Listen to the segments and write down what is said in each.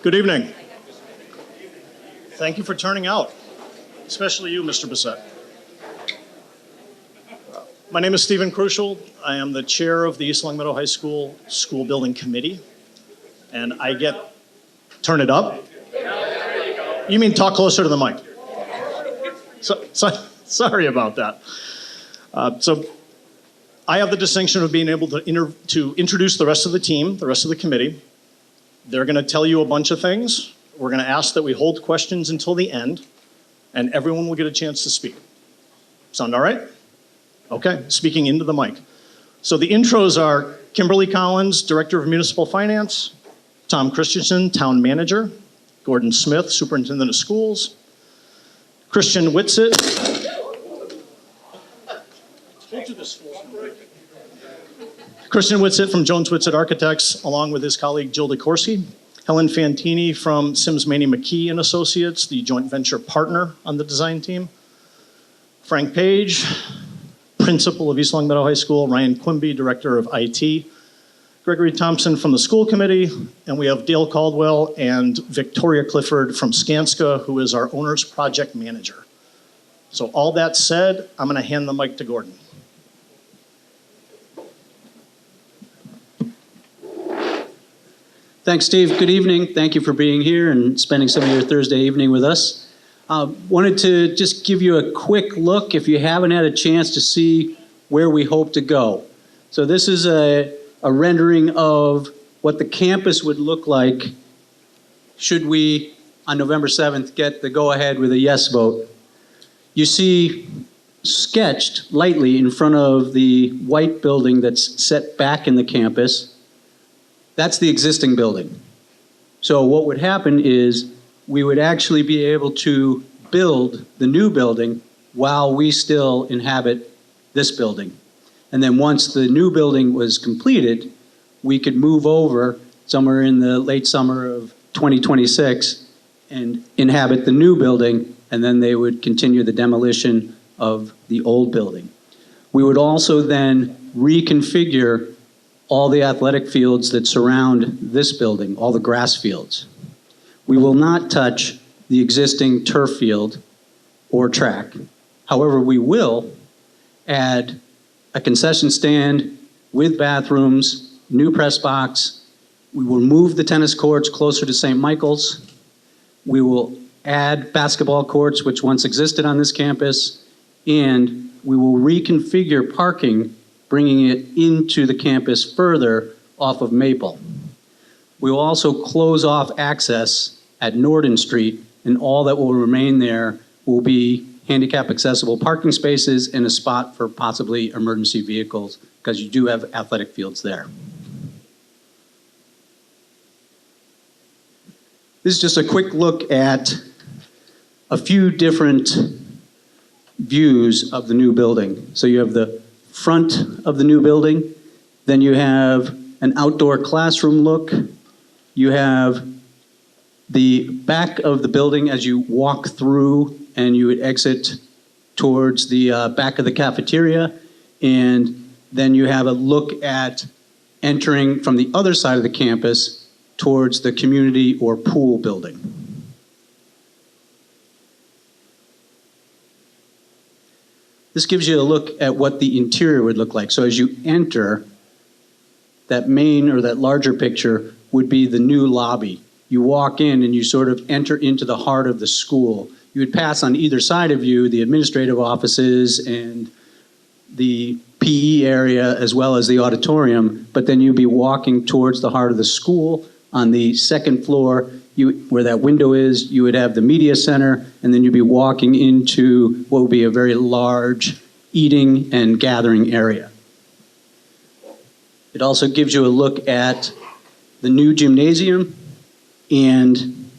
Good evening. Thank you for turning out, especially you, Mr. Bissett. My name is Stephen Crucial. I am the chair of the East Longmeadow High School School Building Committee, and I get, turn it up? You mean talk closer to the mic? Sorry about that. So I have the distinction of being able to introduce the rest of the team, the rest of the committee. They're going to tell you a bunch of things. We're going to ask that we hold questions until the end, and everyone will get a chance to speak. Sound all right? Okay, speaking into the mic. So the intros are Kimberly Collins, Director of Municipal Finance, Tom Christensen, Town Manager, Gordon Smith, Superintendent of Schools, Christian Whitsitt. Christian Whitsitt from Jones Whitsitt Architects, along with his colleague Jill DeCourcy. Helen Fantini from Sims Maney McKee and Associates, the joint venture partner on the design team. Frank Page, Principal of East Longmeadow High School. Ryan Quimby, Director of IT. Gregory Thompson from the school committee. And we have Dale Caldwell and Victoria Clifford from Skanska, who is our owner's project manager. So all that said, I'm going to hand the mic to Gordon. Thanks, Steve. Good evening. Thank you for being here and spending some of your Thursday evening with us. Wanted to just give you a quick look, if you haven't had a chance to see where we hope to go. So this is a rendering of what the campus would look like should we, on November 7th, get the go-ahead with a yes vote. You see sketched lightly in front of the white building that's set back in the campus. That's the existing building. So what would happen is we would actually be able to build the new building while we still inhabit this building. And then once the new building was completed, we could move over somewhere in the late summer of 2026 and inhabit the new building, and then they would continue the demolition of the old building. We would also then reconfigure all the athletic fields that surround this building, all the grass fields. We will not touch the existing turf field or track. However, we will add a concession stand with bathrooms, new press box. We will move the tennis courts closer to St. Michael's. We will add basketball courts, which once existed on this campus, and we will reconfigure parking, bringing it into the campus further off of Maple. We will also close off access at Norden Street, and all that will remain there will be handicap accessible parking spaces and a spot for possibly emergency vehicles, because you do have athletic fields there. This is just a quick look at a few different views of the new building. So you have the front of the new building, then you have an outdoor classroom look, you have the back of the building as you walk through and you would exit towards the back of the cafeteria, and then you have a look at entering from the other side of the campus towards the community or pool building. This gives you a look at what the interior would look like. So as you enter, that main or that larger picture would be the new lobby. You walk in and you sort of enter into the heart of the school. You would pass on either side of you the administrative offices and the PE area as well as the auditorium, but then you'd be walking towards the heart of the school. On the second floor, where that window is, you would have the media center, and then you'd be walking into what would be a very large eating and gathering area. It also gives you a look at the new gymnasium and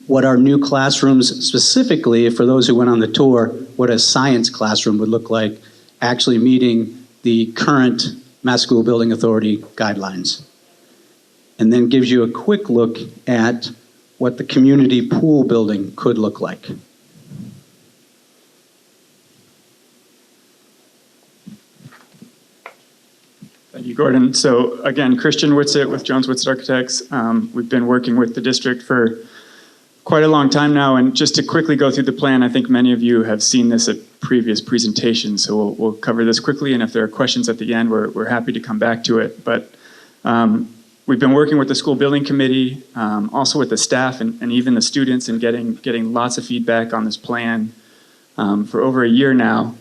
what our new classrooms, specifically for those who went on the tour, what a science classroom would look like, actually meeting the current Mass School Building Authority guidelines. And then gives you a quick look at what the community pool building could look like. Thank you, Gordon. So again, Christian Whitsitt with Jones Whitsitt Architects. We've been working with the district for quite a long time now, and just to quickly go through the plan, I think many of you have seen this at previous presentations, so we'll cover this quickly, and if there are questions at the end, we're happy to come back to it. But we've been working with the school building committee, also with the staff and even the students, and getting lots of feedback on this plan for over a year now.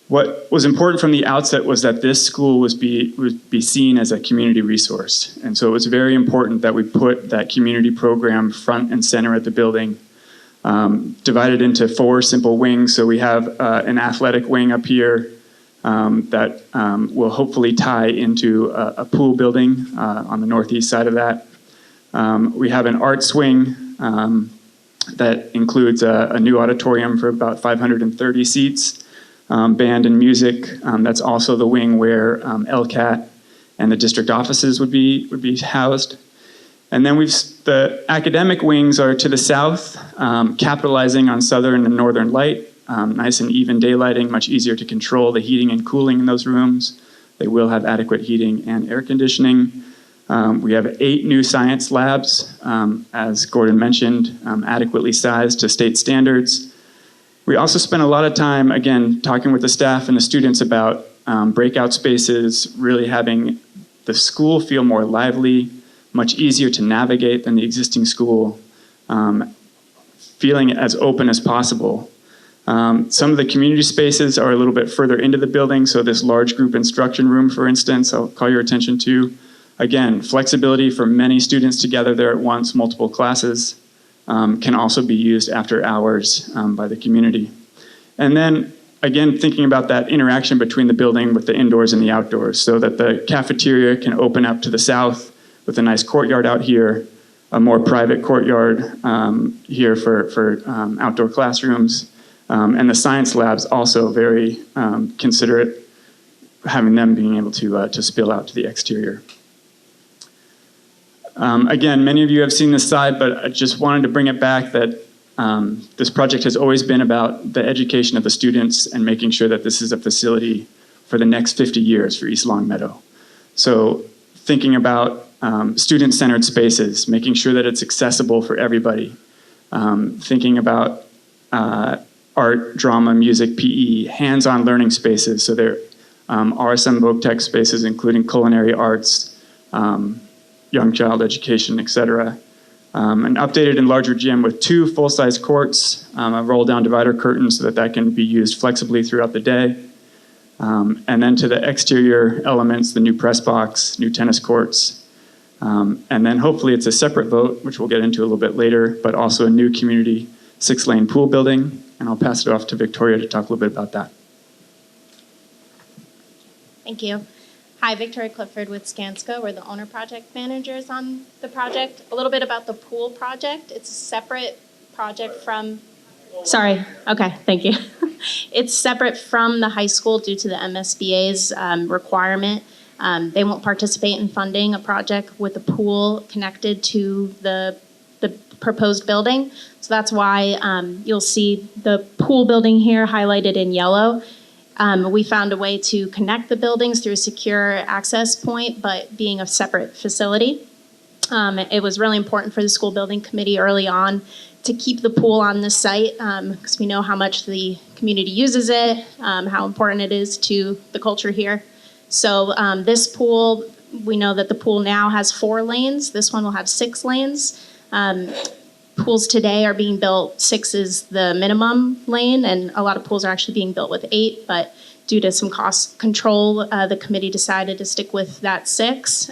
What was important from the outset was that this school would be seen as a community resource. And so it was very important that we put that community program front and center at the building, divided into 4 simple wings. So we have an athletic wing up here that will hopefully tie into a pool building on the northeast side of that. We have an arts wing that includes a new auditorium for about 530 seats. Band and music. That's also the wing where LCAT and the district offices would be housed. And then the academic wings are to the south, capitalizing on southern and northern light. Nice and even daylighting, much easier to control the heating and cooling in those rooms. They will have adequate heating and air conditioning. We have 8 new science labs, as Gordon mentioned, adequately sized to state standards. We also spent a lot of time, again, talking with the staff and the students about breakout spaces, really having the school feel more lively, much easier to navigate than the existing school, feeling as open as possible. Some of the community spaces are a little bit further into the building, so this large group instruction room, for instance, I'll call your attention to. Again, flexibility for many students to gather there at once, multiple classes. Can also be used after hours by the community. And then, again, thinking about that interaction between the building with the indoors and the outdoors, so that the cafeteria can open up to the south with a nice courtyard out here, a more private courtyard here for outdoor classrooms, and the science labs also very considerate, having them being able to spill out to the exterior. Again, many of you have seen this slide, but I just wanted to bring it back that this project has always been about the education of the students and making sure that this is a facility for the next 50 years for East Longmeadow. So thinking about student-centered spaces, making sure that it's accessible for everybody, thinking about art, drama, music, PE, hands-on learning spaces. So there are some voc tech spaces, including culinary arts, young child education, etc. An updated and larger gym with 2 full-size courts, a roll-down divider curtain so that can be used flexibly throughout the day. And then to the exterior elements, the new press box, new tennis courts. And then hopefully it's a separate vote, which we'll get into a little bit later, but also a new community 6-lane pool building. And I'll pass it off to Victoria to talk a little bit about that. Thank you. Hi, Victoria Clifford with Skanska. We're the owner project managers on the project. A little bit about the pool project. It's a separate project from, sorry, okay, thank you. It's separate from the high school due to the MSBA's requirement. They won't participate in funding a project with a pool connected to the proposed building. So that's why you'll see the pool building here highlighted in yellow. We found a way to connect the buildings through a secure access point, but being a separate facility. It was really important for the school building committee early on to keep the pool on this site because we know how much the community uses it, how important it is to the culture here. So this pool, we know that the pool now has 4 lanes. This one will have 6 lanes. Pools today are being built, 6 is the minimum lane, and a lot of pools are actually being built with 8, but due to some cost control, the committee decided to stick with that 6.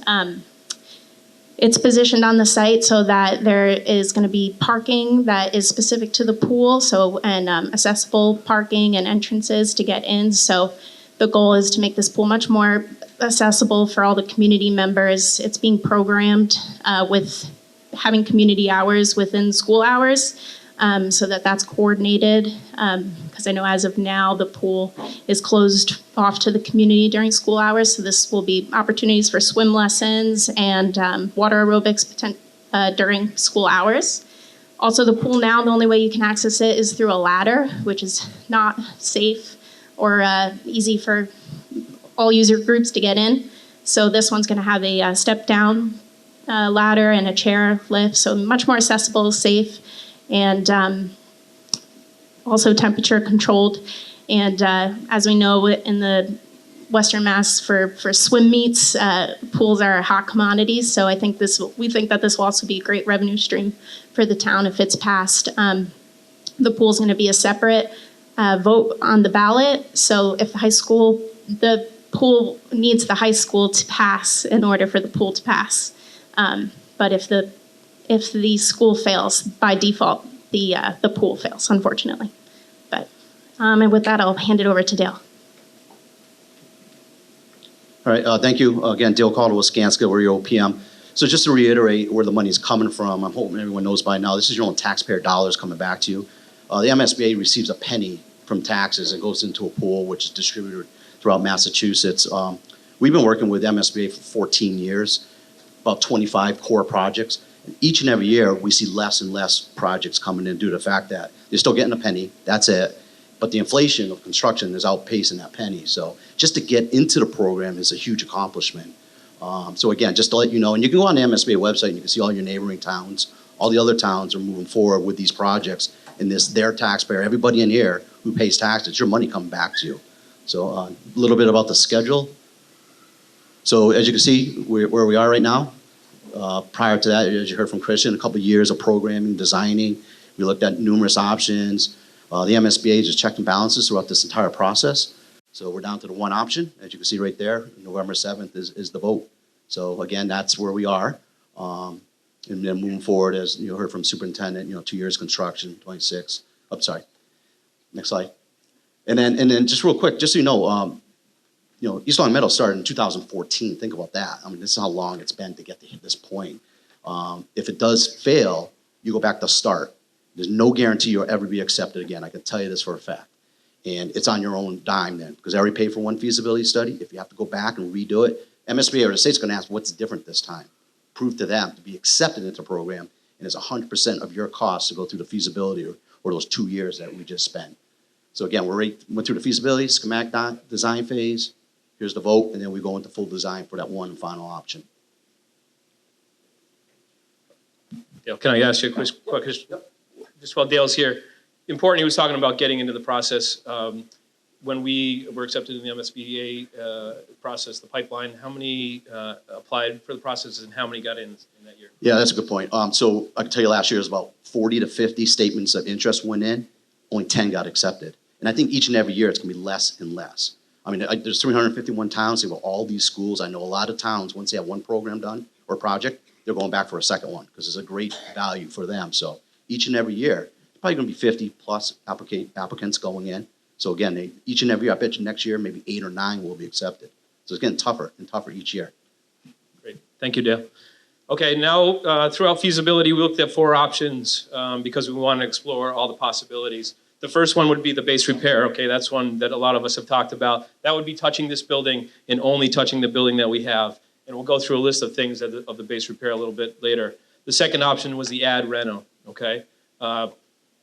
It's positioned on the site so that there is going to be parking that is specific to the pool, and accessible parking and entrances to get in. So the goal is to make this pool much more accessible for all the community members. It's being programmed with having community hours within school hours so that's coordinated because I know as of now the pool is closed off to the community during school hours, so this will be opportunities for swim lessons and water aerobics during school hours. Also the pool now, the only way you can access it is through a ladder, which is not safe or easy for all user groups to get in. So this one's going to have a step-down ladder and a chair lift, so much more accessible, safe, and also temperature controlled. And as we know, in the Western Mass for swim meets, pools are a hot commodity. So we think that this will also be a great revenue stream for the town if it's passed. The pool's going to be a separate vote on the ballot. So if the pool needs the high school to pass in order for the pool to pass. But if the school fails, by default, the pool fails, unfortunately. But and with that, I'll hand it over to Dale. All right, thank you. Again, Dale Caldwell with Skanska, we're your OPM. So just to reiterate where the money's coming from, I'm hoping everyone knows by now, this is your own taxpayer dollars coming back to you. The MSBA receives a penny from taxes and goes into a pool, which is distributed throughout Massachusetts. We've been working with MSBA for 14 years, about 25 core projects. And each and every year, we see less and less projects coming in due to the fact that they're still getting a penny, that's it. But the inflation of construction is outpacing that penny. So just to get into the program is a huge accomplishment. So again, just to let you know, and you can go on the MSBA website and you can see all your neighboring towns. All the other towns are moving forward with these projects. And their taxpayer, everybody in here who pays taxes, your money coming back to you. So a little bit about the schedule. So as you can see, where we are right now. Prior to that, as you heard from Christian, a couple of years of programming, designing. We looked at numerous options. The MSBA just checked and balances throughout this entire process. So we're down to the one option. As you can see right there, November 7th is the vote. So again, that's where we are. And then moving forward, as you heard from Superintendent, 2 years construction, 26. Oh, sorry. Next slide. And then just real quick, just so you know, East Long Meadow started in 2014. Think about that. I mean, this is how long it's been to get to this point. If it does fail, you go back to start. There's no guarantee you'll ever be accepted again. I can tell you this for a fact. And it's on your own dime then, because I already paid for one feasibility study. If you have to go back and redo it, MSBA or the state's going to ask what's different this time. Prove to them to be accepted into the program, and it's 100% of your cost to go through the feasibility or those 2 years that we just spent. So again, we went through the feasibility, schematic design phase. Here's the vote, and then we go into full design for that one and final option. Dale, can I ask you a quick question? Yep. Just while Dale's here, important, he was talking about getting into the process. When we were accepted in the MSBA process, the pipeline, how many applied for the process and how many got in that year? Yeah, that's a good point. So I can tell you last year was about 40 to 50 statements of interest went in. Only 10 got accepted. And I think each and every year it's going to be less and less. I mean, there's 351 towns. They have all these schools. I know a lot of towns, once they have one program done or project, they're going back for a second one because it's a great value for them. So each and every year, it's probably going to be 50 plus applicants going in. So again, each and every year, I bet you next year, maybe 8 or 9 will be accepted. So it's getting tougher and tougher each year. Great. Thank you, Dale. Okay, now throughout feasibility, we looked at 4 options because we want to explore all the possibilities. The first one would be the base repair. Okay, that's one that a lot of us have talked about. That would be touching this building and only touching the building that we have. And we'll go through a list of things of the base repair a little bit later. The second option was the add reno, okay?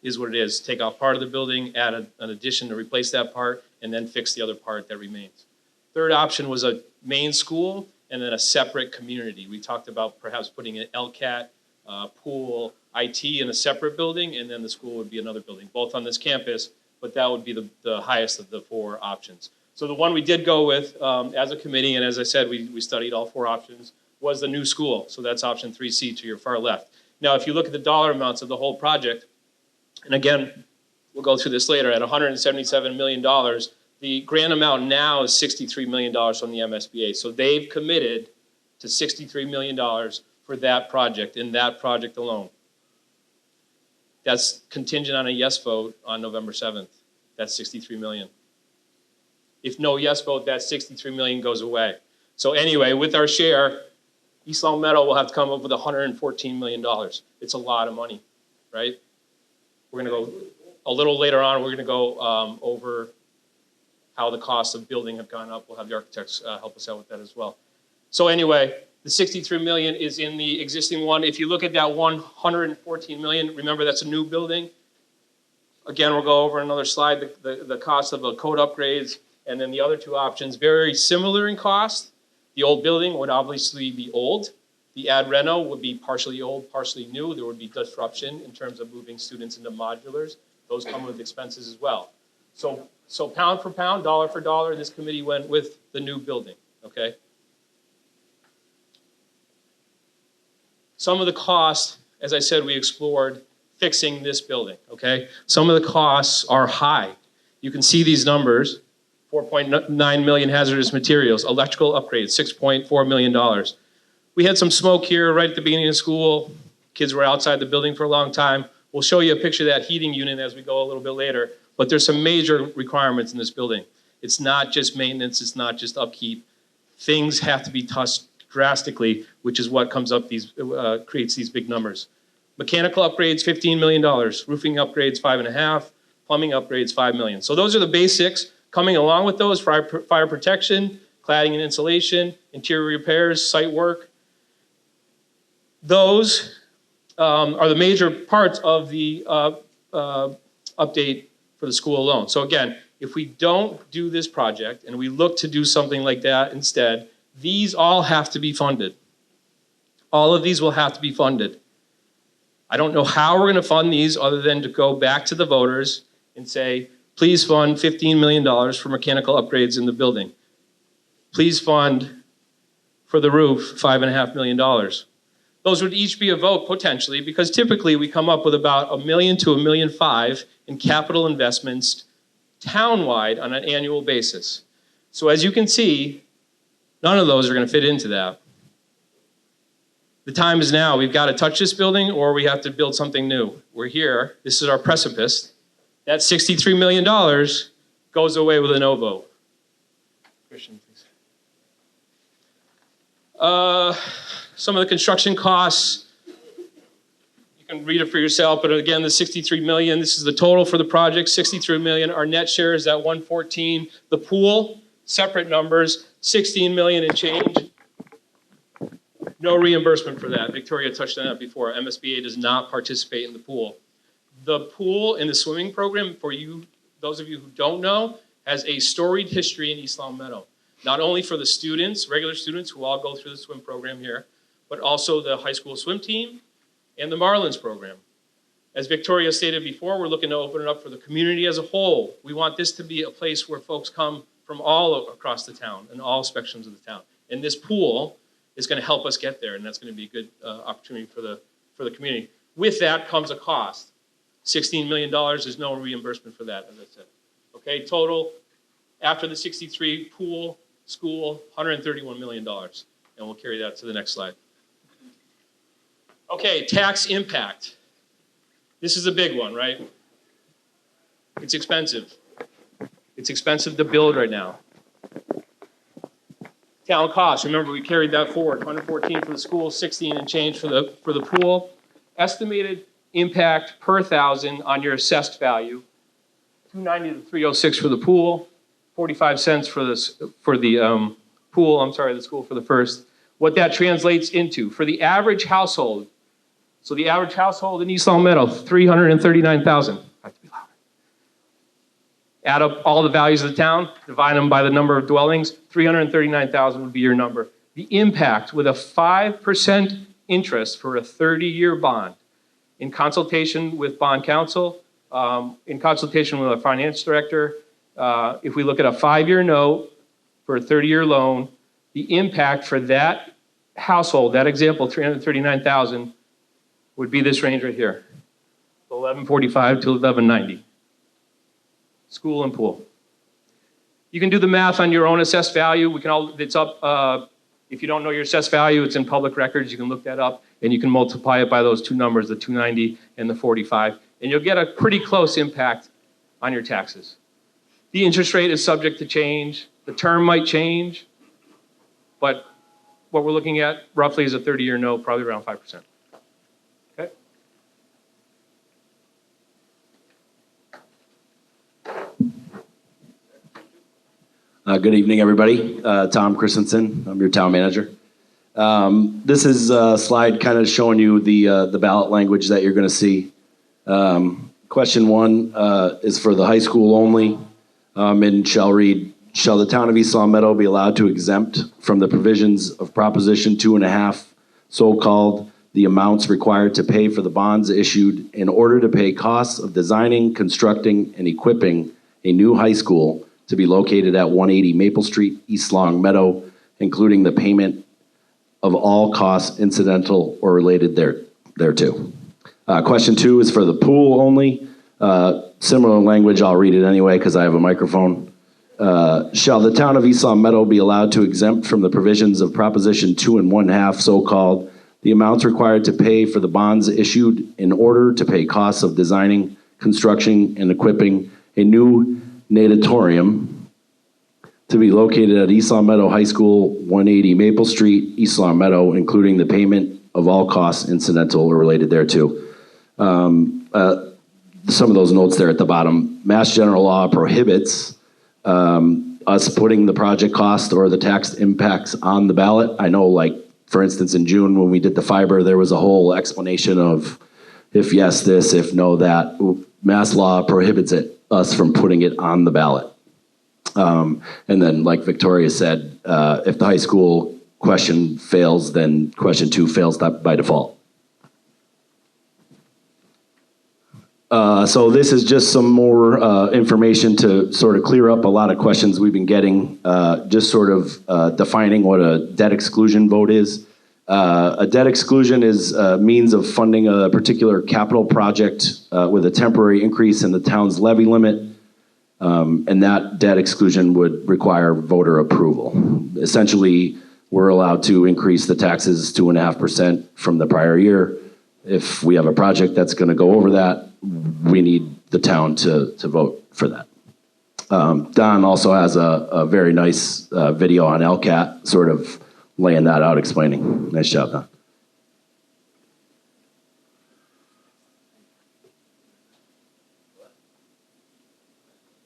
Is what it is. Take off part of the building, add an addition to replace that part, and then fix the other part that remains. Third option was a main school and then a separate community. We talked about perhaps putting an LCAT, pool, IT in a separate building, and then the school would be another building, both on this campus, but that would be the highest of the 4 options. So the one we did go with as a committee, and as I said, we studied all 4 options, was the new school. So that's option 3C to your far left. Now, if you look at the dollar amounts of the whole project, and again, we'll go through this later, at $177 million, the grant amount now is $63 million from the MSBA. So they've committed to $63 million for that project, in that project alone. That's contingent on a yes vote on November 7th. That's $63 million. If no yes vote, that $63 million goes away. So anyway, with our share, East Long Meadow will have to come up with $114 million. It's a lot of money, right? We're going to go a little later on. We're going to go over how the costs of building have gone up. We'll have the architects help us out with that as well. So anyway, the $63 million is in the existing one. If you look at that $114 million, remember that's a new building. Again, we'll go over another slide, the cost of the code upgrades, and then the other 2 options, very similar in cost. The old building would obviously be old. The ad reno would be partially old, partially new. There would be disruption in terms of moving students into modulars. Those come with expenses as well. So pound for pound, dollar for dollar, this committee went with the new building, okay? Some of the costs, as I said, we explored fixing this building, okay? Some of the costs are high. You can see these numbers, 4.9 million hazardous materials, electrical upgrades, $6.4 million. We had some smoke here right at the beginning of school. Kids were outside the building for a long time. We'll show you a picture of that heating unit as we go a little bit later, but there's some major requirements in this building. It's not just maintenance, it's not just upkeep. Things have to be touched drastically, which is what comes up creates these big numbers. Mechanical upgrades, $15 million. Roofing upgrades, $5.5. Plumbing upgrades, $5 million. So those are the basics. Coming along with those, fire protection, cladding and insulation, interior repairs, site work. Those are the major parts of the update for the school alone. So again, if we don't do this project and we look to do something like that instead, these all have to be funded. All of these will have to be funded. I don't know how we're going to fund these other than to go back to the voters and say, please fund $15 million for mechanical upgrades in the building. Please fund for the roof $5.5 million. Those would each be a vote potentially, because typically we come up with about $1 million to $1.5 million in capital investments townwide on an annual basis. So as you can see, none of those are going to fit into that. The time is now. We've got to touch this building or we have to build something new. We're here. This is our precipice. That $63 million goes away with a no vote. Christian, please. Some of the construction costs, you can read it for yourself, but again, the $63 million, this is the total for the project, $63 million. Our net share is at $114. The pool, separate numbers, $16 million and change. No reimbursement for that. Victoria touched on that before. MSBA does not participate in the pool. The pool in the swimming program, for you, those of you who don't know, has a storied history in East Long Meadow. Not only for the students, regular students who all go through the swim program here, but also the high school swim team and the Marlins program. As Victoria stated before, we're looking to open it up for the community as a whole. We want this to be a place where folks come from all across the town and all spectrums of the town. And this pool is going to help us get there, and that's going to be a good opportunity for the community. With that comes a cost. $16 million, there's no reimbursement for that, as I said. Okay, total, after the 63, pool, school, $131 million. And we'll carry that to the next slide. Okay, tax impact. This is a big one, right? It's expensive. It's expensive to build right now. Town costs, remember we carried that forward, 114 for the school, 16 and change for the pool. Estimated impact per thousand on your assessed value, 290 to 306 for the pool, 45 cents for the school for the first. What that translates into for the average household. So the average household in East Long Meadow, 339,000. I have to be louder. Add up all the values of the town, divide them by the number of dwellings, 339,000 would be your number. The impact with a 5% interest for a 30-year bond, in consultation with bond counsel, in consultation with our finance director, if we look at a 5-year note for a 30-year loan, the impact for that household, that example, 339,000, would be this range right here, 1145 to 1190. School and pool. You can do the math on your own assessed value. It's up, if you don't know your assessed value, it's in public records. You can look that up and you can multiply it by those two numbers, the 290 and the 45, and you'll get a pretty close impact on your taxes. The interest rate is subject to change. The term might change, but what we're looking at roughly is a 30-year note, probably around 5%. Okay? Good evening, everybody. Tom Christensen, I'm your town manager. This is a slide kind of showing you the ballot language that you're going to see. Question 1 is for the high school only and shall read, Shall the town of East Long Meadow be allowed to exempt from the provisions of Proposition 2.5, so-called the amounts required to pay for the bonds issued in order to pay costs of designing, constructing, and equipping a new high school to be located at 180 Maple Street, East Long Meadow, including the payment of all costs incidental or related thereto. Question 2 is for the pool only. Similar language, I'll read it anyway because I have a microphone. Shall the town of East Long Meadow be allowed to exempt from the provisions of Proposition 2.5, so-called the amounts required to pay for the bonds issued in order to pay costs of designing, construction, and equipping a new natatorium to be located at East Long Meadow High School, 180 Maple Street, East Long Meadow, including the payment of all costs incidental or related thereto. Some of those notes there at the bottom. Mass General Law prohibits us putting the project cost or the tax impacts on the ballot. I know, like, for instance, in June when we did the fiber, there was a whole explanation of if yes this, if no that. Mass law prohibits us from putting it on the ballot. And then, like Victoria said, if the high school question fails, then question 2 fails by default. So this is just some more information to sort of clear up a lot of questions we've been getting, just sort of defining what a debt exclusion vote is. A debt exclusion is a means of funding a particular capital project with a temporary increase in the town's levy limit, and that debt exclusion would require voter approval. Essentially, we're allowed to increase the taxes 2.5% from the prior year. If we have a project that's going to go over that, we need the town to vote for that. Don also has a very nice video on LCAT, sort of laying that out, explaining. Nice job, Don.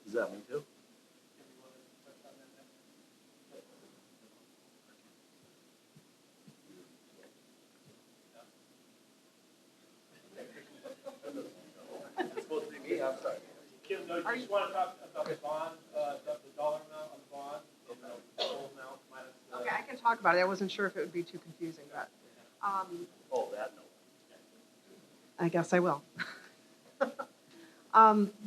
Is that me too? Kim, do you just want to talk about the bond, the dollar amount on the bond, the total amount minus the... Okay, I can talk about it. I wasn't sure if it would be too confusing, but I guess I will.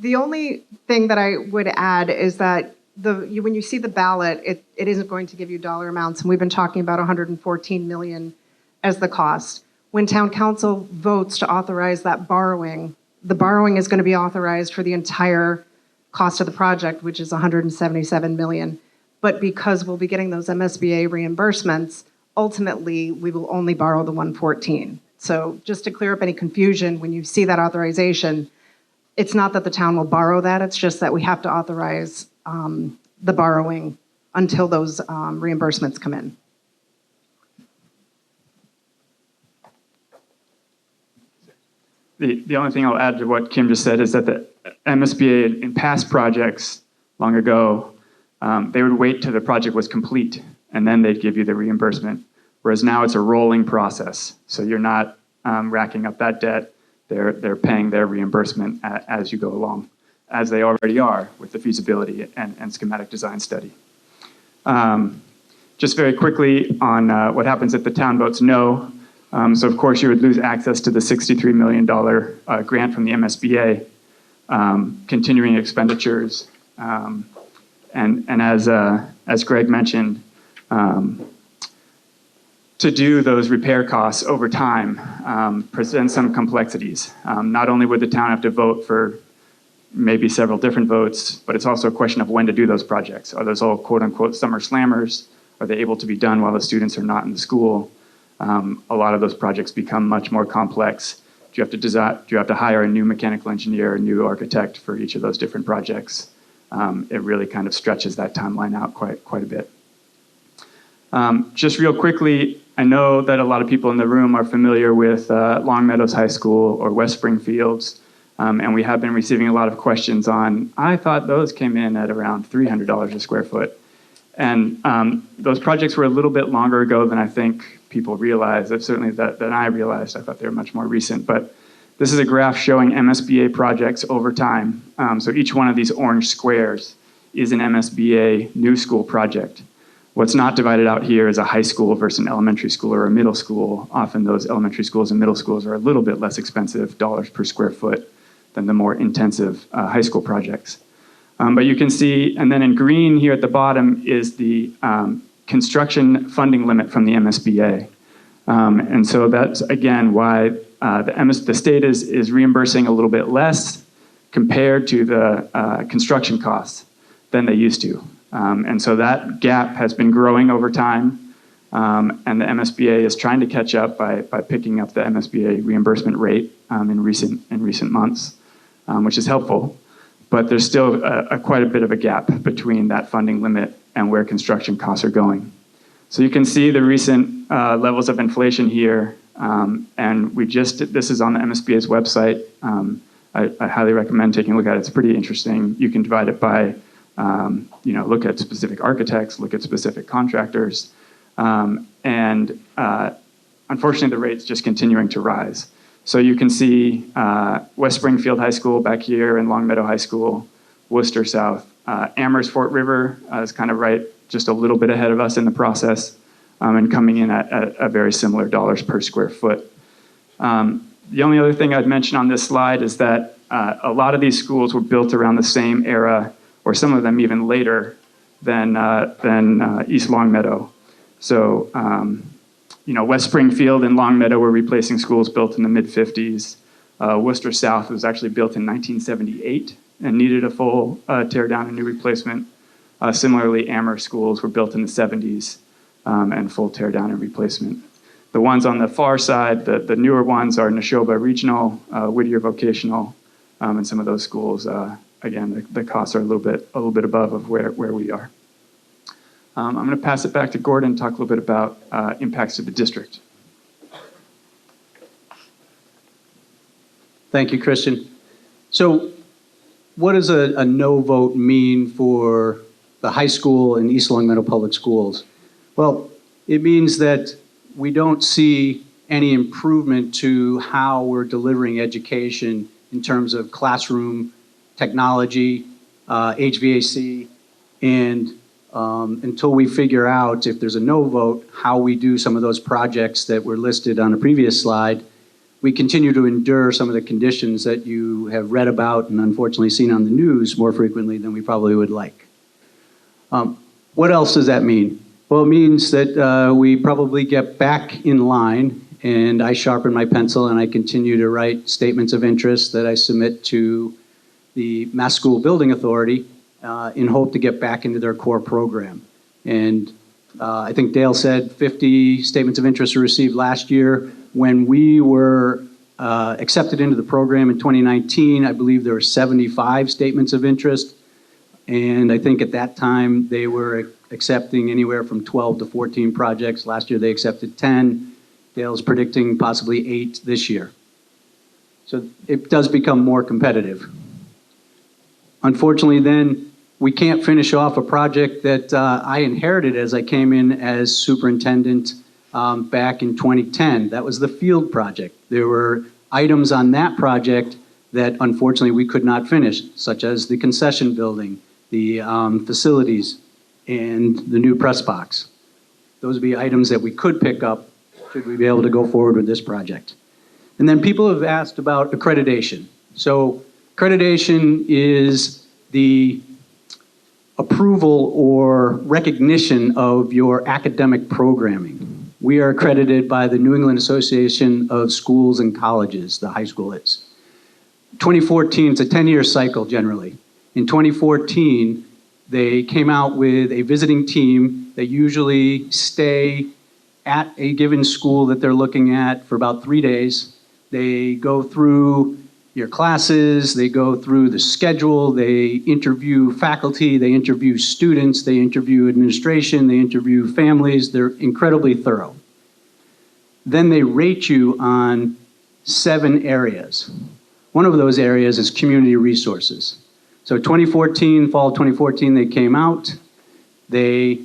The only thing that I would add is that when you see the ballot, it isn't going to give you dollar amounts, and we've been talking about 114 million as the cost. When town council votes to authorize that borrowing, the borrowing is going to be authorized for the entire cost of the project, which is 177 million. But because we'll be getting those MSBA reimbursements, ultimately we will only borrow the 114. So just to clear up any confusion, when you see that authorization, it's not that the town will borrow that, it's just that we have to authorize the borrowing until those reimbursements come in. The only thing I'll add to what Kim just said is that the MSBA in past projects long ago, they would wait till the project was complete and then they'd give you the reimbursement. Whereas now it's a rolling process. So you're not racking up that debt. They're paying their reimbursement as you go along, as they already are with the feasibility and schematic design study. Just very quickly on what happens if the town votes no. So of course you would lose access to the $63 million grant from the MSBA, continuing expenditures, and as Greg mentioned, to do those repair costs over time presents some complexities. Not only would the town have to vote for maybe several different votes, but it's also a question of when to do those projects. Are those all quote unquote summer slammers? Are they able to be done while the students are not in the school? A lot of those projects become much more complex. Do you have to hire a new mechanical engineer, a new architect for each of those different projects? It really kind of stretches that timeline out quite a bit. Just real quickly, I know that a lot of people in the room are familiar with Long Meadows High School or West Springfields, and we have been receiving a lot of questions on, I thought those came in at around $300 a square foot. And those projects were a little bit longer ago than I think people realized. Certainly than I realized. I thought they were much more recent. But this is a graph showing MSBA projects over time. So each one of these orange squares is an MSBA new school project. What's not divided out here is a high school versus an elementary school or a middle school. Often those elementary schools and middle schools are a little bit less expensive, dollars per square foot, than the more intensive high school projects. But you can see, and then in green here at the bottom is the construction funding limit from the MSBA. And so that's, again, why the state is reimbursing a little bit less compared to the construction costs than they used to. And so that gap has been growing over time, and the MSBA is trying to catch up by picking up the MSBA reimbursement rate in recent months, which is helpful. But there's still quite a bit of a gap between that funding limit and where construction costs are going. So you can see the recent levels of inflation here, and this is on the MSBA's website. I highly recommend taking a look at it. It's pretty interesting. You can divide it by, look at specific architects, look at specific contractors, and unfortunately the rate's just continuing to rise. So you can see West Springfield High School back here and Long Meadow High School, Worcester South. Amherst Fort River is kind of right just a little bit ahead of us in the process, and coming in at a very similar dollars per square foot. The only other thing I'd mention on this slide is that a lot of these schools were built around the same era, or some of them even later than East Longmeadow. So, West Springfield and Longmeadow were replacing schools built in the mid-50s. Worcester South was actually built in 1978 and needed a full tear down and new replacement. Similarly, Amherst schools were built in the 70s and full tear down and replacement. The ones on the far side, the newer ones, are Neshoba Regional, Whittier Vocational, and some of those schools. Again, the costs are a little bit above of where we are. I'm going to pass it back to Gordon to talk a little bit about impacts to the district. Thank you, Christian. So what does a no vote mean for the high school and East Longmeadow Public Schools? Well, it means that we don't see any improvement to how we're delivering education in terms of classroom technology, HVAC, and until we figure out, if there's a no vote, how we do some of those projects that were listed on a previous slide, we continue to endure some of the conditions that you have read about and unfortunately seen on the news more frequently than we probably would like. What else does that mean? Well, it means that we probably get back in line, and I sharpen my pencil and I continue to write statements of interest that I submit to the Mass School Building Authority in hope to get back into their core program. And I think Dale said 50 statements of interest were received last year. When we were accepted into the program in 2019, I believe there were 75 statements of interest. And I think at that time they were accepting anywhere from 12 to 14 projects. Last year they accepted 10. Dale's predicting possibly 8 this year. So it does become more competitive. Unfortunately, then, we can't finish off a project that I inherited as I came in as superintendent back in 2010. That was the field project. There were items on that project that unfortunately we could not finish, such as the concession building, the facilities, and the new press box. Those would be items that we could pick up should we be able to go forward with this project. And then people have asked about accreditation. So accreditation is the approval or recognition of your academic programming. We are accredited by the New England Association of Schools and Colleges, the high school is. 2014, it's a 10-year cycle generally. In 2014, they came out with a visiting team that usually stay at a given school that they're looking at for about 3 days. They go through your classes, they go through the schedule, they interview faculty, they interview students, they interview administration, they interview families. They're incredibly thorough. Then they rate you on 7 areas. One of those areas is community resources. So 2014, fall 2014, they came out. They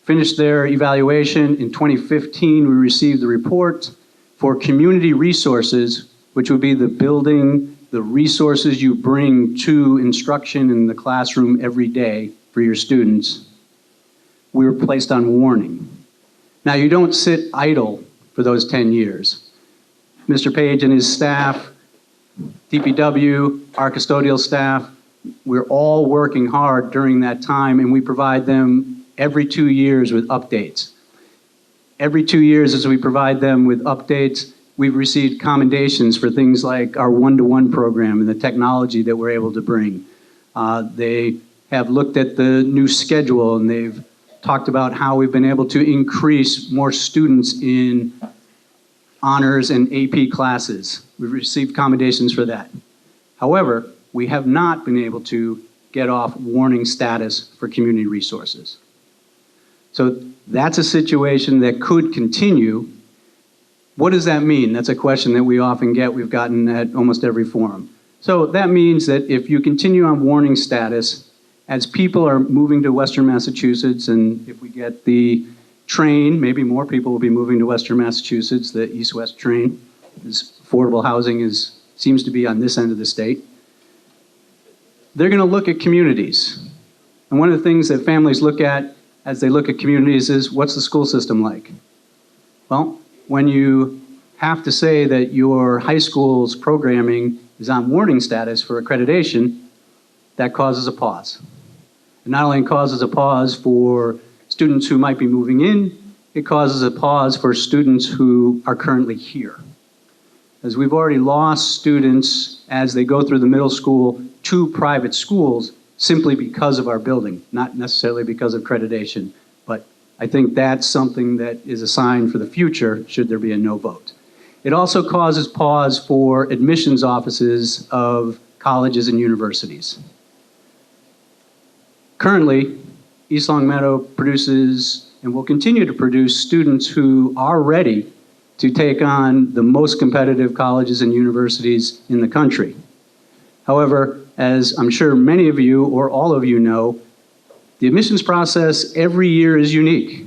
finished their evaluation. In 2015, we received the report for community resources, which would be the building, the resources you bring to instruction in the classroom every day for your students, we were placed on warning. Now, you don't sit idle for those 10 years. Mr. Page and his staff, DPW, our custodial staff, we're all working hard during that time, and we provide them every 2 years with updates. Every 2 years, as we provide them with updates, we've received commendations for things like our one-to-one program and the technology that we're able to bring. They have looked at the new schedule, and they've talked about how we've been able to increase more students in honors and AP classes. We've received commendations for that. However, we have not been able to get off warning status for community resources. So that's a situation that could continue. What does that mean? That's a question that we often get. We've gotten at almost every forum. So that means that if you continue on warning status, as people are moving to Western Massachusetts, and if we get the train, maybe more people will be moving to Western Massachusetts, the east-west train, as affordable housing seems to be on this end of the state. They're going to look at communities. And one of the things that families look at as they look at communities is, what's the school system like? Well, when you have to say that your high school's programming is on warning status for accreditation, that causes a pause. It not only causes a pause for students who might be moving in, it causes a pause for students who are currently here. As we've already lost students as they go through the middle school to private schools simply because of our building, not necessarily because of accreditation. But I think that's something that is a sign for the future should there be a no vote. It also causes pause for admissions offices of colleges and universities. Currently, East Long Meadow produces and will continue to produce students who are ready to take on the most competitive colleges and universities in the country. However, as I'm sure many of you or all of you know, the admissions process every year is unique.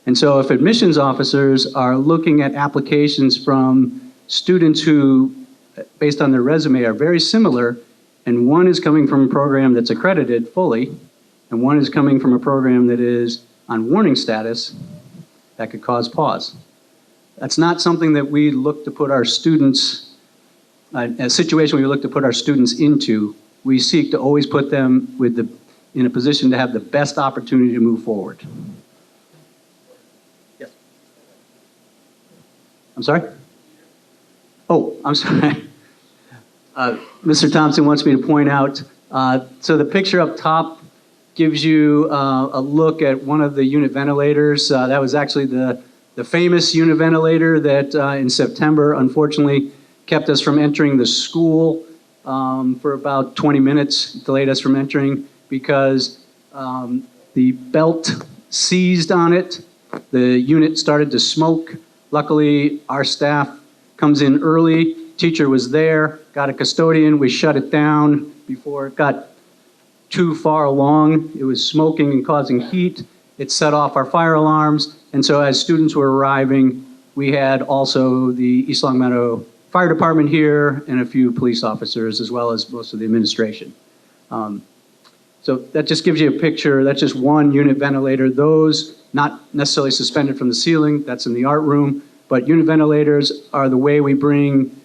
And so if admissions officers are looking at applications from students who, based on their resume, are very similar, and one is coming from a program that's accredited fully, and one is coming from a program that is on warning status, that could cause pause. That's not something that we look to put our students, a situation we look to put our students into. We seek to always put them in a position to have the best opportunity to move forward. Yes. I'm sorry? Oh, I'm sorry. Mr. Thompson wants me to point out, so the picture up top gives you a look at one of the unit ventilators. That was actually the famous unit ventilator that in September, unfortunately, kept us from entering the school for about 20 minutes, delayed us from entering because the belt seized on it. The unit started to smoke. Luckily, our staff comes in early. Teacher was there, got a custodian. We shut it down before it got too far along. It was smoking and causing heat. It set off our fire alarms. And so as students were arriving, we had also the East Long Meadow Fire Department here and a few police officers, as well as most of the administration. So that just gives you a picture. That's just one unit ventilator. Those, not necessarily suspended from the ceiling, that's in the art room, but unit ventilators are the way we bring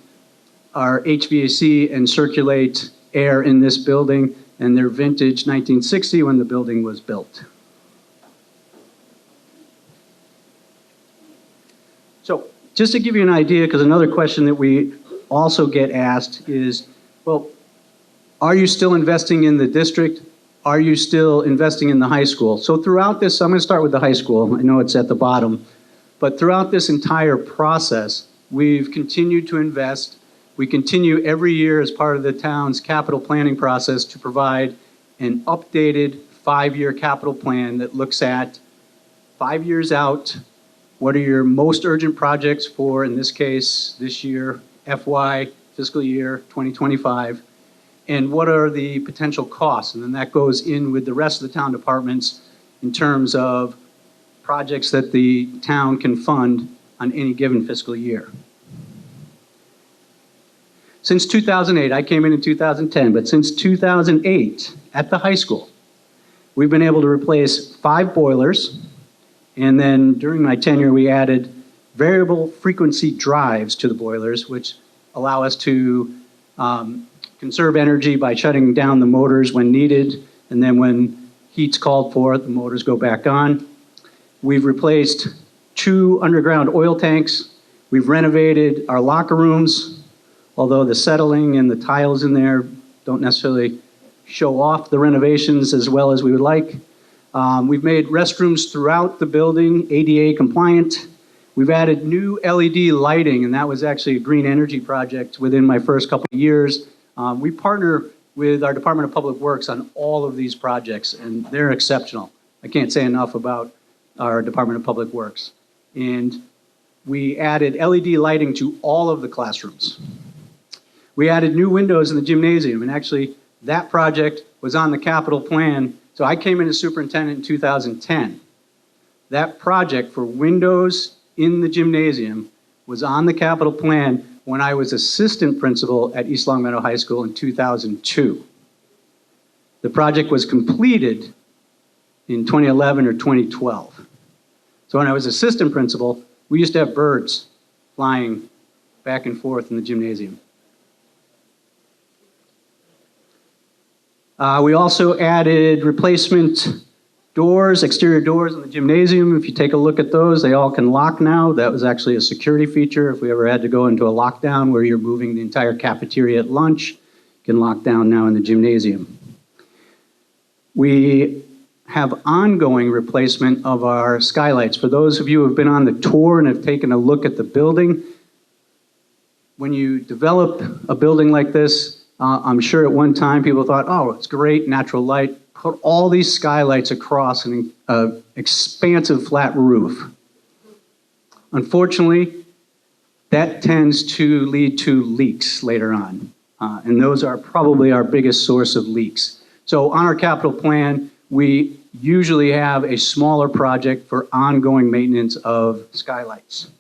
our HVAC and circulate air in this building, and they're vintage 1960 when the building was built. So just to give you an idea, because another question that we also get asked is, well, are you still investing in the district? Are you still investing in the high school? So throughout this, I'm going to start with the high school. I know it's at the bottom, but throughout this entire process, we've continued to invest. We continue every year as part of the town's capital planning process to provide an updated 5-year capital plan that looks at 5 years out. What are your most urgent projects for, in this case, this year, FY, fiscal year 2025? And what are the potential costs? And then that goes in with the rest of the town departments in terms of projects that the town can fund on any given fiscal year. since 2008, I came in 2010, but since 2008 at the high school, we've been able to replace 5 boilers, and then during my tenure, we added variable frequency drives to the boilers, which allow us to conserve energy by shutting down the motors when needed, and then when heat's called for, the motors go back on. We've replaced 2 underground oil tanks. We've renovated our locker rooms, although the settling and the tiles in there don't necessarily show off the renovations as well as we would like. We've made restrooms throughout the building ADA compliant. We've added new LED lighting, and that was actually a green energy project within my first couple of years. We partner with our Department of Public Works on all of these projects, and they're exceptional. I can't say enough about our Department of Public Works. And we added LED lighting to all of the classrooms. We added new windows in the gymnasium, and actually that project was on the capital plan. So I came in as superintendent in 2010. That project for windows in the gymnasium was on the capital plan when I was assistant principal at East Longmeadow High School in 2002. The project was completed in 2011 or 2012. So when I was assistant principal, we used to have birds flying back and forth in the gymnasium. We also added replacement doors, exterior doors in the gymnasium. If you take a look at those, they all can lock now. That was actually a security feature. If we ever had to go into a lockdown where you're moving the entire cafeteria at lunch, you can lock down now in the gymnasium. We have ongoing replacement of our skylights. For those of you who have been on the tour and have taken a look at the building, when you develop a building like this, I'm sure at one time people thought, oh, it's great, natural light. Put all these skylights across an expansive flat roof. Unfortunately, that tends to lead to leaks later on. And those are probably our biggest source of leaks. So on our capital plan, we usually have a smaller project for ongoing maintenance of skylights.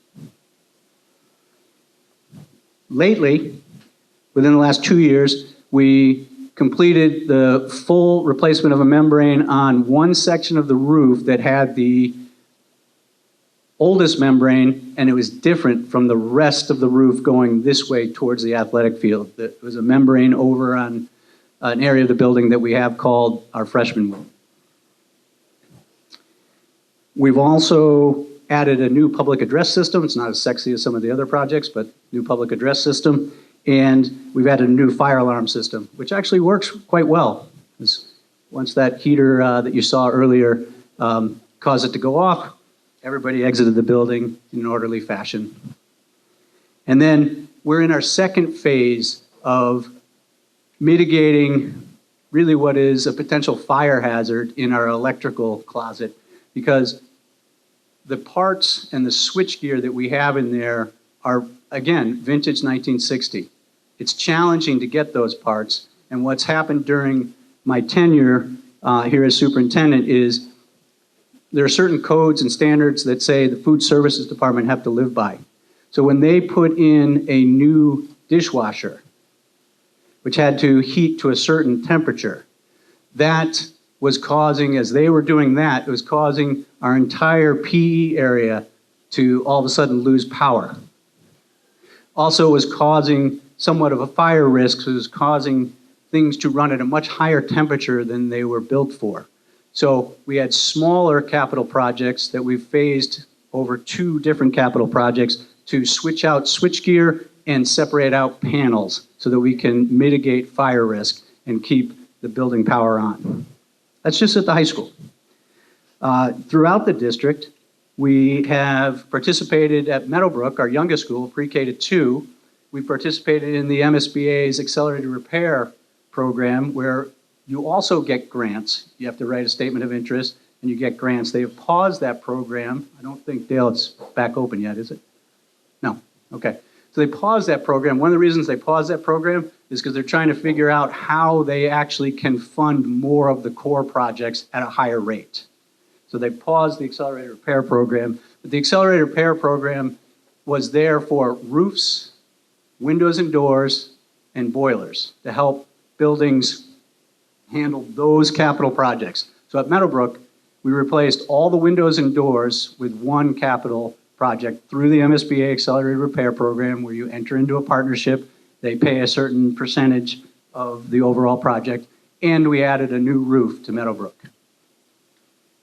Lately, within the last 2 years, we completed the full replacement of a membrane on one section of the roof that had the oldest membrane, and it was different from the rest of the roof going this way towards the athletic field. There was a membrane over on an area of the building that we have called our freshman wing. We've also added a new public address system. It's not as sexy as some of the other projects, but new public address system. And we've added a new fire alarm system, which actually works quite well. Once that heater that you saw earlier caused it to go off, everybody exited the building in an orderly fashion. And then we're in our second phase of mitigating really what is a potential fire hazard in our electrical closet, because the parts and the switchgear that we have in there are, again, vintage 1960. It's challenging to get those parts, and what's happened during my tenure here as superintendent is there are certain codes and standards that say the food services department have to live by. So when they put in a new dishwasher, which had to heat to a certain temperature, that was causing, as they were doing that, it was causing our entire PE area to all of a sudden lose power. Also, it was causing somewhat of a fire risk. It was causing things to run at a much higher temperature than they were built for. So we had smaller capital projects that we've phased over 2 different capital projects to switch out switchgear and separate out panels so that we can mitigate fire risk and keep the building power on. That's just at the high school. Throughout the district, we have participated at Meadowbrook, our youngest school, pre-K to 2. We participated in the MSBA's Accelerated Repair program, where you also get grants. You have to write a statement of interest, and you get grants. They have paused that program. I don't think, Dale, it's back open yet, is it? No. Okay. So they paused that program. One of the reasons they paused that program is because they're trying to figure out how they actually can fund more of the core projects at a higher rate. So they paused the Accelerated Repair program. But the Accelerated Repair program was there for roofs, windows and doors, and boilers to help buildings handle those capital projects. So at Meadowbrook, we replaced all the windows and doors with one capital project through the MSBA Accelerated Repair Program, where you enter into a partnership. They pay a certain percentage of the overall project, and we added a new roof to Meadowbrook.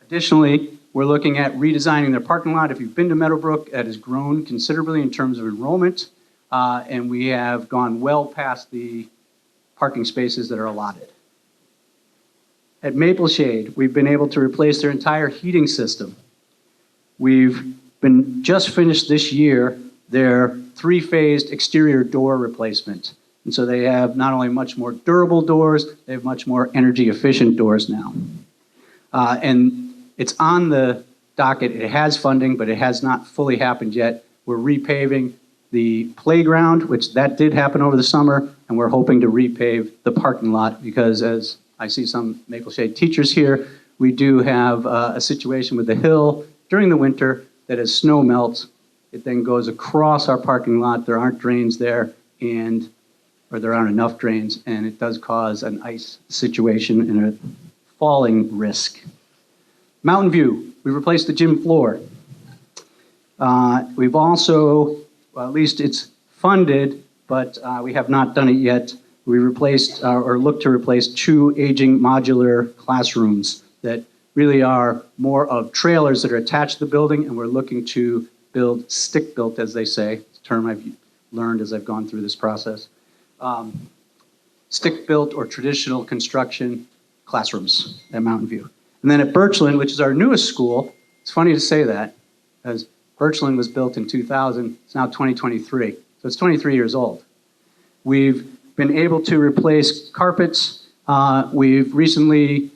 Additionally, we're looking at redesigning their parking lot. If you've been to Meadowbrook, it has grown considerably in terms of enrollment, and we have gone well past the parking spaces that are allotted. At Maple Shade, we've been able to replace their entire heating system. We've been just finished this year their three-phased exterior door replacement. And so they have not only much more durable doors, they have much more energy efficient doors now. And it's on the docket. It has funding, but it has not fully happened yet. We're repaving the playground, which that did happen over the summer, and we're hoping to repave the parking lot because, as I see some Maple Shade teachers here, we do have a situation with the hill during the winter that as snow melts, it then goes across our parking lot. There aren't drains there, or there aren't enough drains, and it does cause an ice situation and a falling risk. Mountain View, we replaced the gym floor. We've also, well, at least it's funded, but we have not done it yet. We replaced, or looked to replace, 2 aging modular classrooms that really are more of trailers that are attached to the building, and we're looking to build stick-built, as they say, it's a term I've learned as I've gone through this process. Stick-built or traditional construction classrooms at Mountain View. And then at Birchland, which is our newest school, it's funny to say that, as Birchland was built in 2000, it's now 2023, so it's 23 years old. We've been able to replace carpets. We've recently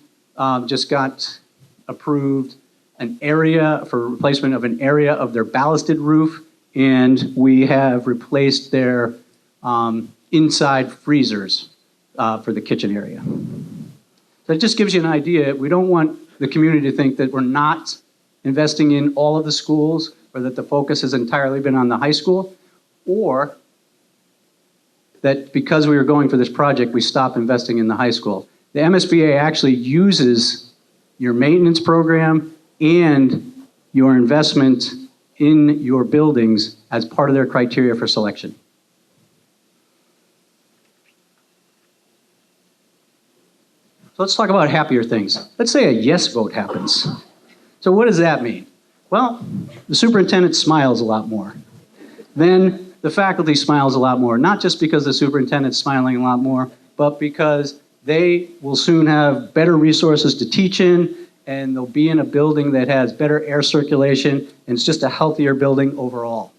just got approved an area for replacement of an area of their ballasted roof, and we have replaced their inside freezers for the kitchen area. So it just gives you an idea. We don't want the community to think that we're not investing in all of the schools or that the focus has entirely been on the high school, or that because we were going for this project, we stopped investing in the high school. The MSBA actually uses your maintenance program and your investment in your buildings as part of their criteria for selection. So let's talk about happier things. Let's say a yes vote happens. So what does that mean? Well, the superintendent smiles a lot more. Then the faculty smiles a lot more, not just because the superintendent's smiling a lot more, but because they will soon have better resources to teach in, and they'll be in a building that has better air circulation, and it's just a healthier building overall.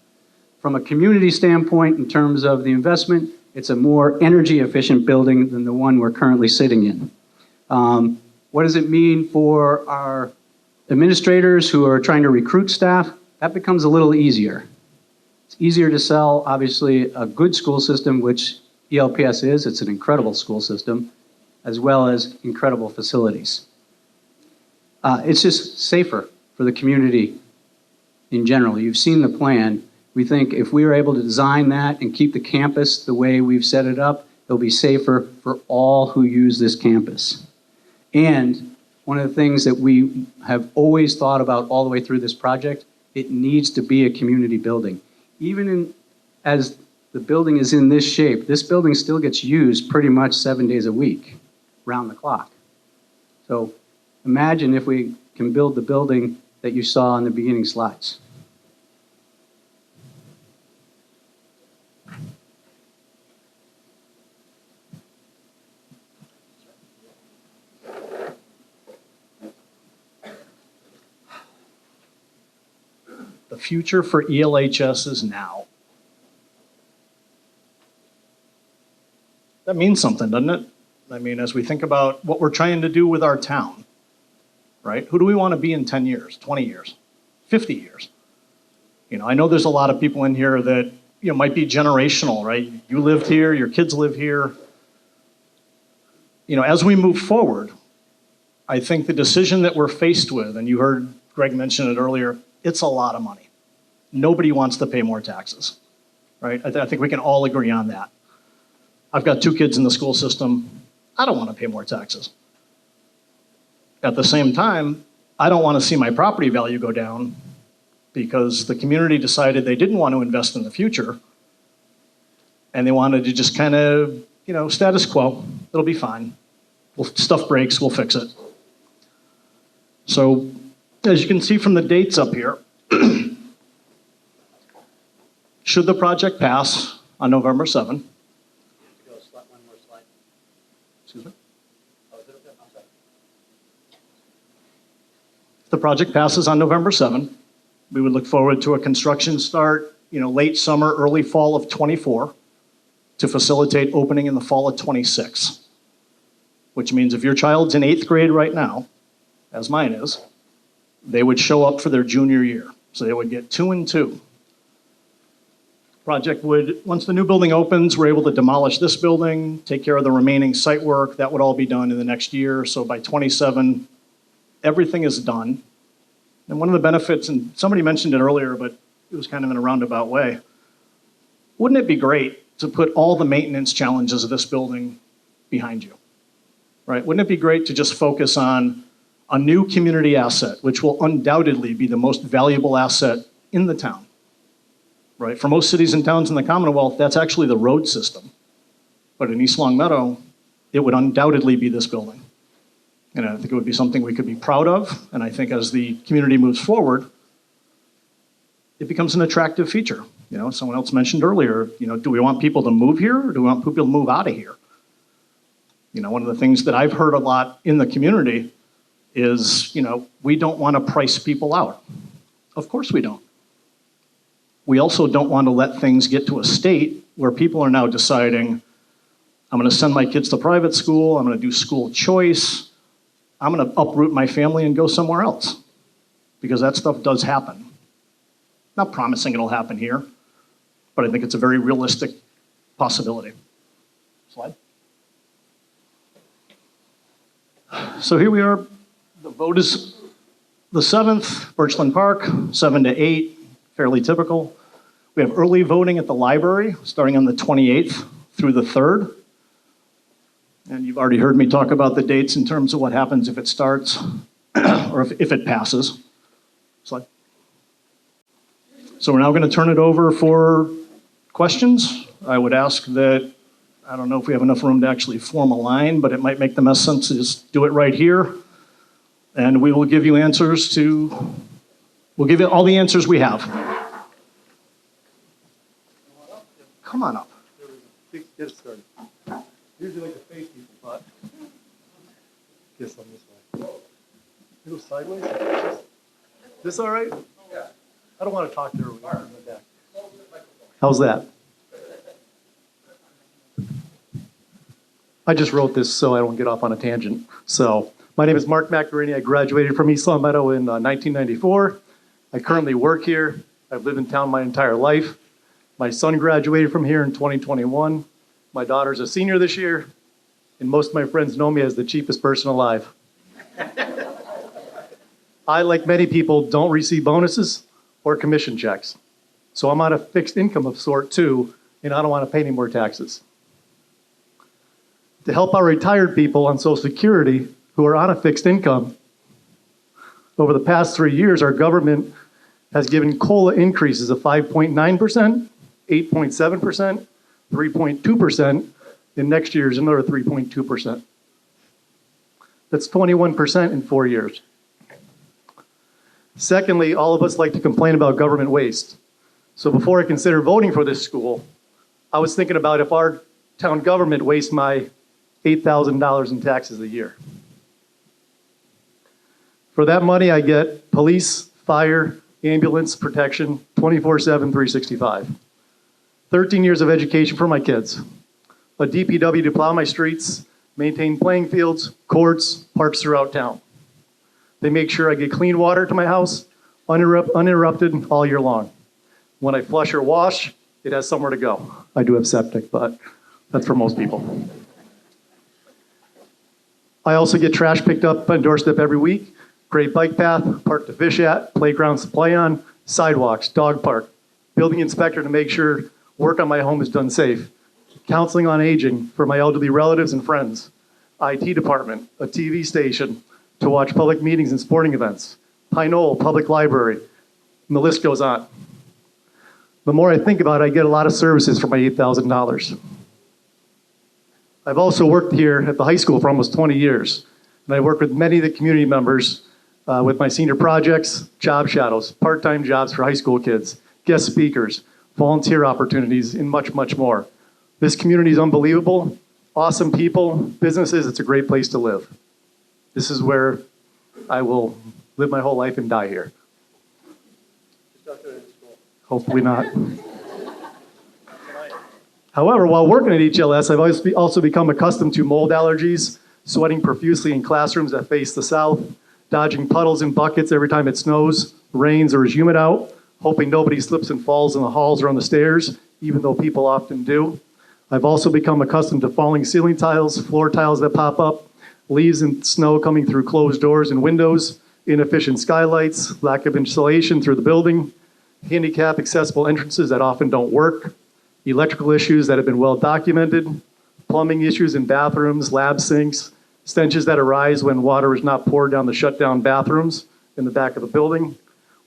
From a community standpoint, in terms of the investment, it's a more energy efficient building than the one we're currently sitting in. What does it mean for our administrators who are trying to recruit staff? That becomes a little easier. It's easier to sell, obviously, a good school system, which ELPS is. It's an incredible school system, as well as incredible facilities. It's just safer for the community in general. You've seen the plan. We think if we were able to design that and keep the campus the way we've set it up, it'll be safer for all who use this campus. And one of the things that we have always thought about all the way through this project, it needs to be a community building. Even as the building is in this shape, this building still gets used pretty much 7 days a week, round the clock. So imagine if we can build the building that you saw in the beginning slides. The future for ELHS is now. That means something, doesn't it? I mean, as we think about what we're trying to do with our town, right? Who do we want to be in 10 years, 20 years, 50 years? You know, I know there's a lot of people in here that, you know, might be generational, right? You lived here, your kids live here. You know, as we move forward, I think the decision that we're faced with, and you heard Greg mention it earlier, it's a lot of money. Nobody wants to pay more taxes, right? I think we can all agree on that. I've got 2 kids in the school system. I don't want to pay more taxes. At the same time, I don't want to see my property value go down because the community decided they didn't want to invest in the future and they wanted to just kind of, status quo. It'll be fine. Stuff breaks, we'll fix it. So, as you can see from the dates up here, should the project pass on November 7, excuse me? If the project passes on November 7, we would look forward to a construction start, late summer, early fall of 24 to facilitate opening in the fall of 26, which means if your child's in 8th grade right now, as mine is, they would show up for their junior year. So they would get 2 and 2. Project would, once the new building opens, we're able to demolish this building, take care of the remaining site work. That would all be done in the next year. So by 27, everything is done. And one of the benefits, and somebody mentioned it earlier, but it was kind of in a roundabout way. Wouldn't it be great to put all the maintenance challenges of this building behind you? Right? Wouldn't it be great to just focus on a new community asset, which will undoubtedly be the most valuable asset in the town? Right? For most cities and towns in the Commonwealth, that's actually the road system. But in East Long Meadow, it would undoubtedly be this building. And I think it would be something we could be proud of. And I think as the community moves forward, it becomes an attractive feature. Someone else mentioned earlier, do we want people to move here or do we want people to move out of here? One of the things that I've heard a lot in the community is, we don't want to price people out. Of course we don't. We also don't want to let things get to a state where people are now deciding, I'm going to send my kids to private school, I'm going to do school choice, I'm going to uproot my family and go somewhere else. Because that stuff does happen. Not promising it'll happen here, but I think it's a very realistic possibility. Slide. So here we are. The vote is the 7th, Birchland Park, 7 to 8, fairly typical. We have early voting at the library, starting on the 28th through the 3rd. And you've already heard me talk about the dates in terms of what happens if it starts or if it passes. Slide. So we're now going to turn it over for questions. I would ask that, I don't know if we have enough room to actually form a line, but it might make the most sense to just do it right here. And we will give you answers we'll give you all the answers we have. Come on up. Get it started. Usually like to face people, but guess on this way. You go sideways? This all right? Yeah. I don't want to talk to her when you're in the back. How's that? I just wrote this so I don't get off on a tangent. So, my name is Mark McNerney. I graduated from East Long Meadow in 1994. I currently work here. I've lived in town my entire life. My son graduated from here in 2021. My daughter's a senior this year, and most of my friends know me as the cheapest person alive. I, like many people, don't receive bonuses or commission checks. So I'm on a fixed income of sort too, and I don't want to pay any more taxes. To help our retired people on Social Security who are on a fixed income, over the past 3 years, our government has given COLA increases of 5.9%, 8.7%, 3.2%, and next year is another 3.2%. That's 21% in 4 years. Secondly, all of us like to complain about government waste. So before I consider voting for this school, I was thinking about if our town government wastes my $8,000 in taxes a year. For that money, I get police, fire, ambulance, protection, 24/7, 365. 13 years of education for my kids. A DPW to plow my streets, maintain playing fields, courts, parks throughout town. They make sure I get clean water to my house, uninterrupted all year long. When I flush or wash, it has somewhere to go. I do have septic, but that's for most people. I also get trash picked up on doorstep every week, great bike path, park to fish at, playgrounds to play on, sidewalks, dog park, building inspector to make sure work on my home is done safe. counseling on aging for my elderly relatives and friends, IT department, a TV station to watch public meetings and sporting events, Pine Knoll Public Library, and the list goes on. The more I think about it, I get a lot of services for my $8,000. I've also worked here at the high school for almost 20 years, and I work with many of the community members with my senior projects, job shadows, part-time jobs for high school kids, guest speakers, volunteer opportunities, and much, much more. This community is unbelievable, awesome people, businesses, it's a great place to live. This is where I will live my whole life and die here. Hopefully not. However, while working at ELHS, I've also become accustomed to mold allergies, sweating profusely in classrooms that face the south, dodging puddles and buckets every time it snows, rains, or is humid out, hoping nobody slips and falls in the halls or on the stairs, even though people often do. I've also become accustomed to falling ceiling tiles, floor tiles that pop up, leaves and snow coming through closed doors and windows, inefficient skylights, lack of insulation through the building, handicap accessible entrances that often don't work, electrical issues that have been well documented, plumbing issues in bathrooms, lab sinks, stenches that arise when water is not poured down the shut-down bathrooms in the back of the building,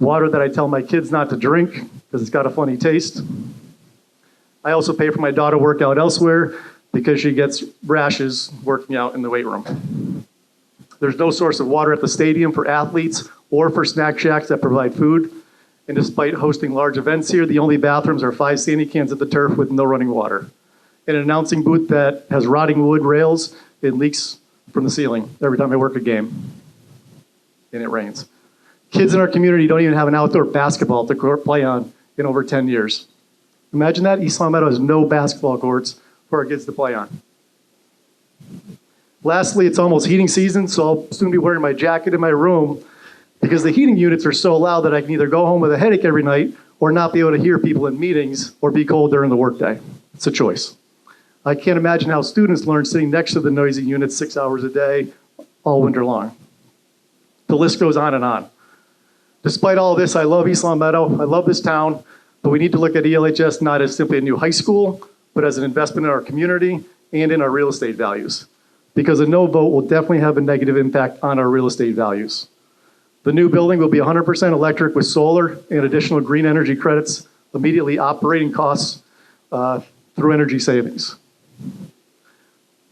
water that I tell my kids not to drink because it's got a funny taste. I also pay for my daughter to work out elsewhere because she gets rashes working out in the weight room. There's no source of water at the stadium for athletes or for snack shacks that provide food. And despite hosting large events here, the only bathrooms are 5 standing cans at the turf with no running water. And an announcing booth that has rotting wood rails and leaks from the ceiling every time I work a game. And it rains. Kids in our community don't even have an outdoor basketball to play on in over 10 years. Imagine that, East Long Meadow has no basketball courts for our kids to play on. Lastly, it's almost heating season, so I'll soon be wearing my jacket in my room because the heating units are so loud that I can either go home with a headache every night or not be able to hear people in meetings or be cold during the workday. It's a choice. I can't imagine how students learn sitting next to the noisy units 6 hours a day all winter long. The list goes on and on. Despite all of this, I love East Long Meadow. I love this town, but we need to look at ELHS not as simply a new high school, but as an investment in our community and in our real estate values. Because a no vote will definitely have a negative impact on our real estate values. The new building will be 100% electric with solar and additional green energy credits, immediately operating costs through energy savings.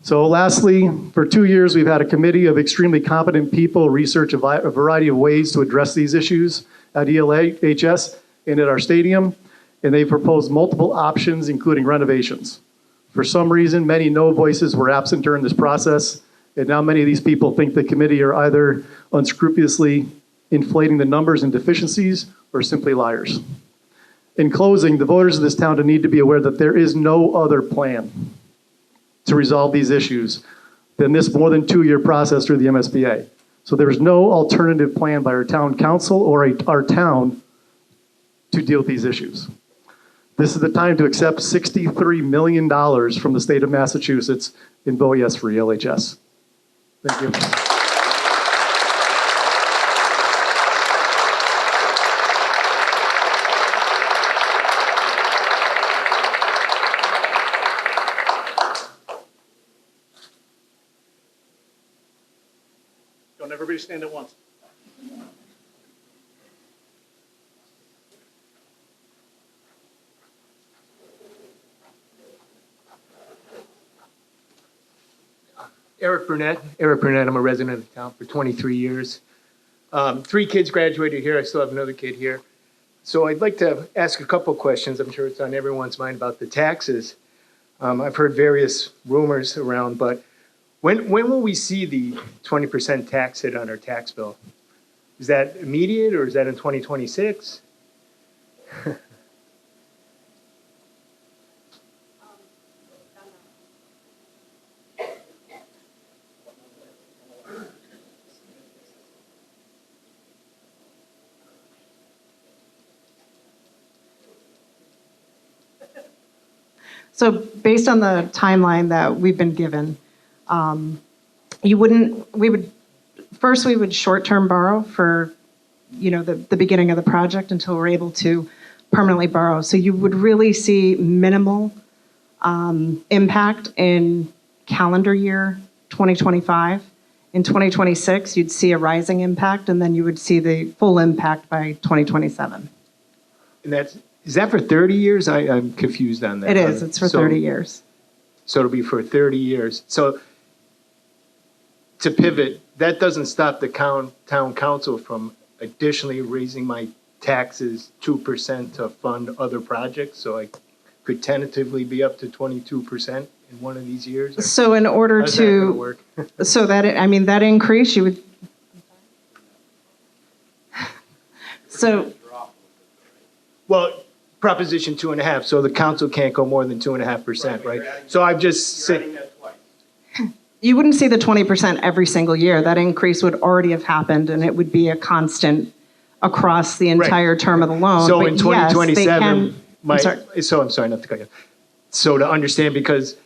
So lastly, for 2 years, we've had a committee of extremely competent people research a variety of ways to address these issues at ELHS and at our stadium, and they've proposed multiple options, including renovations. For some reason, many no voices were absent during this process, and now many of these people think the committee are either unscrupulously inflating the numbers and deficiencies or simply liars. In closing, the voters of this town need to be aware that there is no other plan to resolve these issues than this more than 2-year process through the MSBA. So there's no alternative plan by our town council or our town to deal with these issues. This is the time to accept $63 million from the state of Massachusetts and vote yes for ELHS. Thank you. Don't everybody stand at once. Eric Burnett. I'm a resident of the town for 23 years. 3 kids graduated here. I still have another kid here. So I'd like to ask a couple questions. I'm sure it's on everyone's mind about the taxes. I've heard various rumors around, but when will we see the 20% tax hit on our tax bill? Is that immediate or is that in 2026? So based on the timeline that we've been given, we would short-term borrow for, the beginning of the project until we're able to permanently borrow. So you would really see minimal impact in calendar year 2025. In 2026, you'd see a rising impact, and then you would see the full impact by 2027. And is that for 30 years? I'm confused on that. It is, it's for 30 years. So it'll be for 30 years. So to pivot, that doesn't stop the town council from additionally raising my taxes 2% to fund other projects. So I could tentatively be up to 22% in one of these years. So in order How's that gonna to, work? so that, that increase, you would, so, Well, Proposition 2.5, so the council can't go more than 2.5%, right? So I've just said, you wouldn't see the 20% every single year. That increase would already have happened, and it would be a constant across the entire term of the loan. so But in yes, they 2027, can- I'm sorry. I'm sorry not to cut you. So to understand, because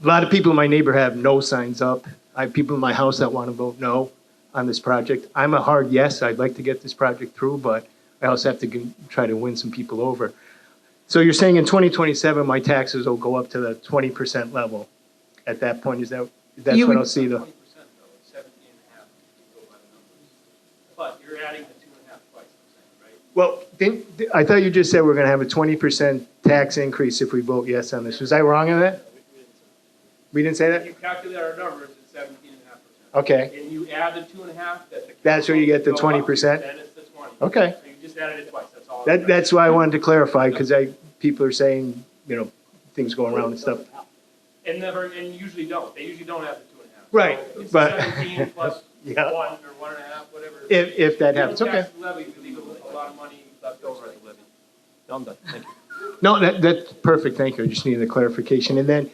a lot of people in my neighborhood have no signs up. I have people in my house that want to vote no on this project. I'm a hard yes. I'd like to get this project through, but I also have to try to win some people over. So you're saying in 2027, my taxes will go up to the 20% level at that point? That's You when would- I'll see the, But you're adding the 2.5 twice, right? well, I thought you just said we're going to have a 20% tax increase if we vote yes on this. Was I wrong on that? We didn't say that? You calculate our numbers at 17.5%. Okay, And you add the 2.5, that the. That's where you get the council go up, 20%? Then it's the 20. okay. So you just added it twice, that's all. That's why I wanted to clarify, because people are saying, things going around and stuff. And usually don't, they usually don't have the 2.5. Right, So it's but- 17 plus Yeah. 1 or 1.5, whatever. If that We don't happens, okay. tax the levy, we leave a lot of money left over at the levy. I'm done, thank you. No, that's perfect, thank you, I just needed a clarification. And then,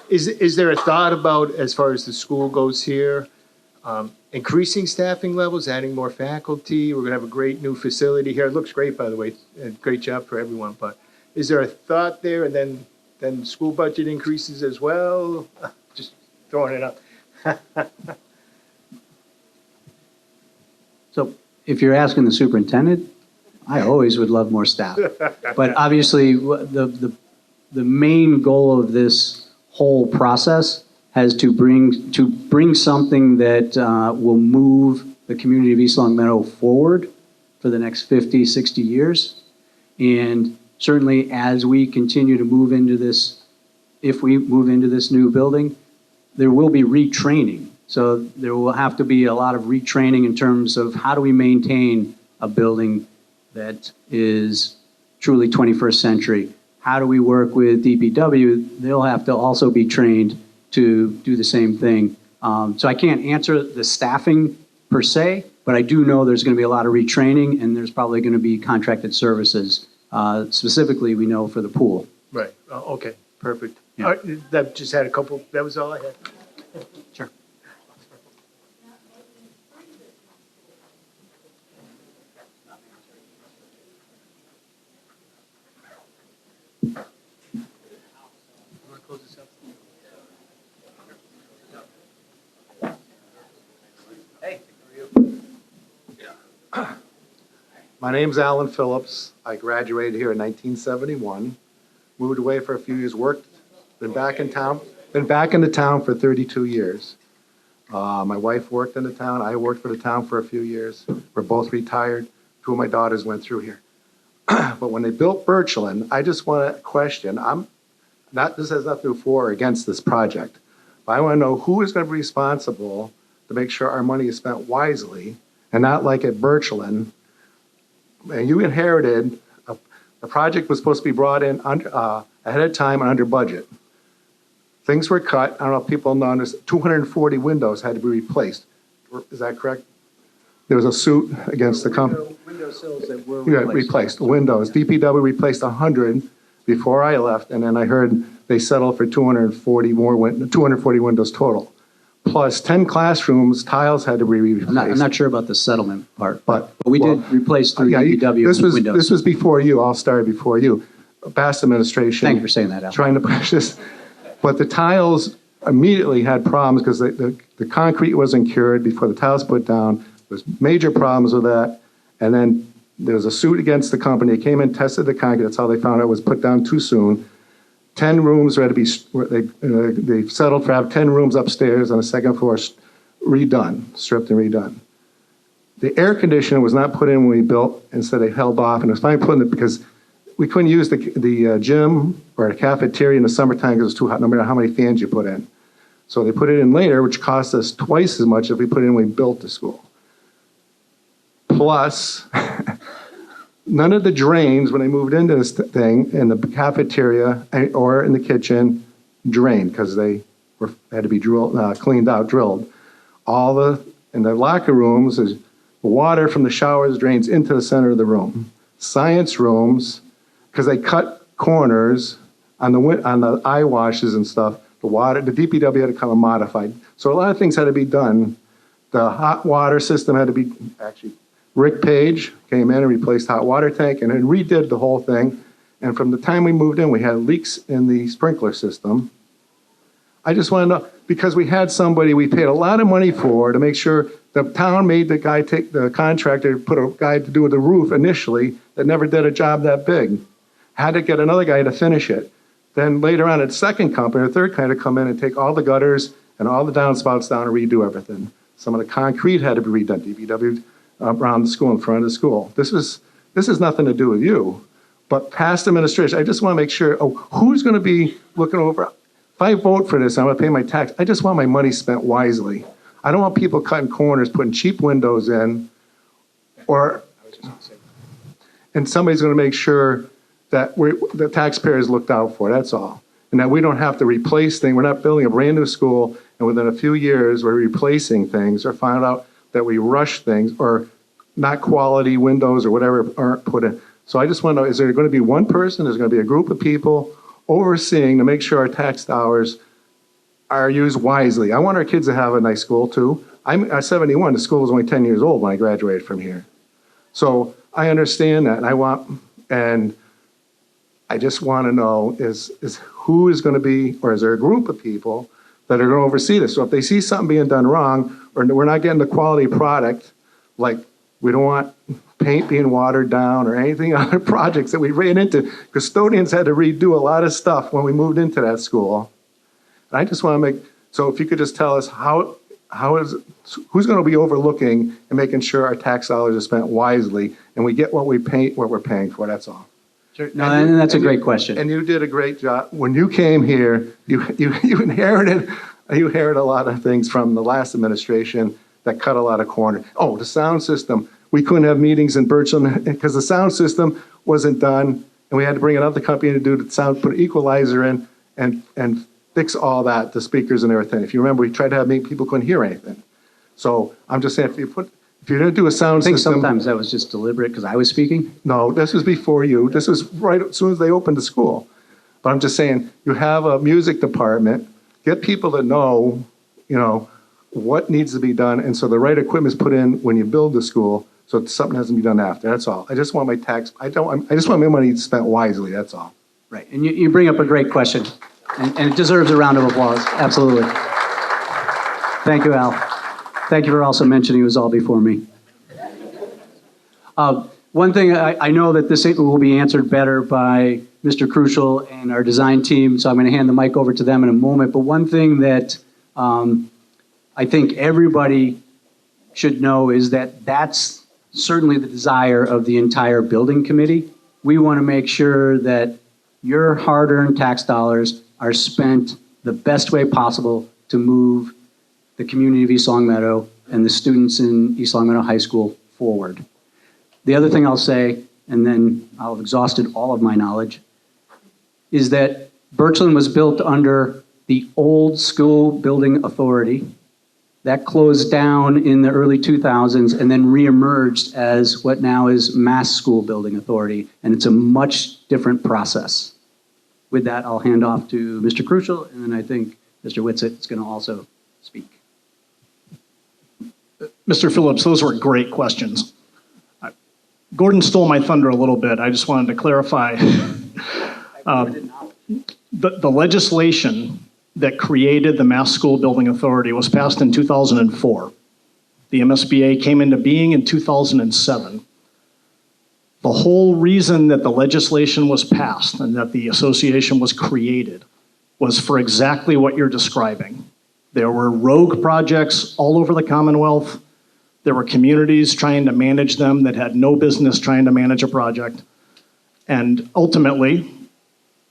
is there a thought about, as far as the school goes here, increasing staffing levels, adding more faculty? We're gonna have a great new facility here, it looks great, by the way, great job for everyone, but is there a thought there, and then school budget increases as well? Just throwing it up. So if you're asking the superintendent, I always would love more staff. But obviously, the main goal of this whole process has to bring something that will move the community of East Long Meadow forward for the next 50, 60 years. And certainly as we continue to move into this, if we move into this new building, there will be retraining. So there will have to be a lot of retraining in terms of how do we maintain a building that is truly 21st century. How do we work with DPW? They'll have to also be trained to do the same thing. So I can't answer the staffing per se, but I do know there's going to be a lot of retraining, and there's probably going to be contracted services, specifically we know for the pool. Right, okay, perfect. Yeah. All right, that just had a couple, that was all I had. Sure. My name's Alan Phillips. I graduated here in 1971, moved away for a few years, worked, been back in the town for 32 years. My wife worked in the town, I worked for the town for a few years. We're both retired. Two of my daughters went through here. But when they built Birchland, I just want to question, this has nothing to do for or against this project, but I want to know who is going to be responsible to make sure our money is spent wisely and not like at Birchland. And you inherited, the project was supposed to be brought in ahead of time and under budget. Things were cut, I don't know if people know, 240 windows had to be replaced. Is that correct? There was a suit against the company. Window sills that were Yeah, replaced, windows. DPW replaced 100 before I left, and then I heard they settled for 240 windows total. Plus 10 classrooms, tiles had to be replaced. I'm not sure about the settlement part, but we well, did replace through Yeah, DPW windows. This was before you, all started before you. Past administration. Thank you for saying that, Al. Trying to push this. But the tiles immediately had problems because the concrete wasn't cured before the tiles put down. There was major problems with that. And then there was a suit against the company. They came in, tested the concrete. That's how they found out it was put down too soon. 10 rooms had to be, they settled for have 10 rooms upstairs on the second floor redone, stripped and redone. The air conditioner was not put in when we built, instead they held off, and it was fine putting it because we couldn't use the gym or the cafeteria in the summertime because it was too hot, no matter how many fans you put in. So they put it in later, which cost us twice as much if we put it in when we built the school. Plus, none of the drains, when they moved into this thing, in the cafeteria or in the kitchen, drained because they had to be cleaned out, drilled. In the locker rooms, the water from the showers drains into the center of the room. Science rooms, because they cut corners on the eye washes and stuff, the DPW had to come and modified. So a lot of things had to be done. The hot water system had to be, actually, Rick Page came in and replaced hot water tank and then redid the whole thing. And from the time we moved in, we had leaks in the sprinkler system. I just want to know, because we had somebody we paid a lot of money for to make sure the town made the contractor put a guy to do the roof initially that never did a job that big. Had to get another guy to finish it. Then later on, a second company, a third guy to come in and take all the gutters and all the downspouts down and redo everything. Some of the concrete had to be redone, DPW around the school, in front of the school. This has nothing to do with you. But past administration, I just want to make sure, who's going to be looking over? If I vote for this, I'm going to pay my tax. I just want my money spent wisely. I don't want people cutting corners, putting cheap windows in, and somebody's going to make sure that the taxpayers looked out for, that's all. And that we don't have to replace things. We're not building a brand new school, and within a few years, we're replacing things or find out that we rush things or not quality windows or whatever aren't put in. So I just want to know, is there going to be one person, is there going to be a group of people overseeing to make sure our tax dollars are used wisely? I want our kids to have a nice school too. I'm 71, the school was only 10 years old when I graduated from here. So I understand that, and I just want to know is who is going to be, or is there a group of people that are going to oversee this? So if they see something being done wrong, or we're not getting the quality product, like we don't want paint being watered down or anything other projects that we ran into. Custodians had to redo a lot of stuff when we moved into that school. And I just want to so if you could just tell us who's going to be overlooking and making sure our tax dollars are spent wisely and we get what we're paying for, that's all. Sure. No, and that's a great question. And you did a great job. When you came here, you inherited a lot of things from the last administration that cut a lot of corners. Oh, the sound system. We couldn't have meetings in Birchland because the sound system wasn't done, and we had to bring another company to do the sound, put an equalizer in, and fix all that, the speakers and everything. If you remember, we tried to make people couldn't hear anything. So I'm just saying, if you're going to do a sound system. I think sometimes that was just deliberate because I was speaking. No, this was before you. This was right as soon as they opened the school. But I'm just saying, you have a music department, get people to know, what needs to be done, and so the right equipment is put in when you build the school, so something has to be done after. That's all. I just want I just want my money spent wisely. That's all. Right, and you bring up a great question, and it deserves a round of applause. Absolutely. Thank you, Al. Thank you for also mentioning it was all before me. One thing, I know that this will be answered better by Mr. Crucial and our design team, so I'm going to hand the mic over to them in a moment. But one thing that I think everybody should know is that that's certainly the desire of the entire building committee. We want to make sure that your hard-earned tax dollars are spent the best way possible to move the community of East Longmeadow and the students in East Longmeadow High School forward. The other thing I'll say, and then I'll have exhausted all of my knowledge, is that Birchland was built under the old school building authority. That closed down in the early 2000s and then reemerged as what now is Mass School Building Authority, and it's a much different process. With that, I'll hand off to Mr. Crucial, and then I think Mr. Whitsitt is going to also speak. Mr. Phillips, those were great questions. Gordon stole my thunder a little bit. I just wanted to clarify. The legislation that created the Mass School Building Authority was passed in 2004. The MSBA came into being in 2007. The whole reason that the legislation was passed and that the association was created was for exactly what you're describing. There were rogue projects all over the Commonwealth. There were communities trying to manage them that had no business trying to manage a project. And ultimately,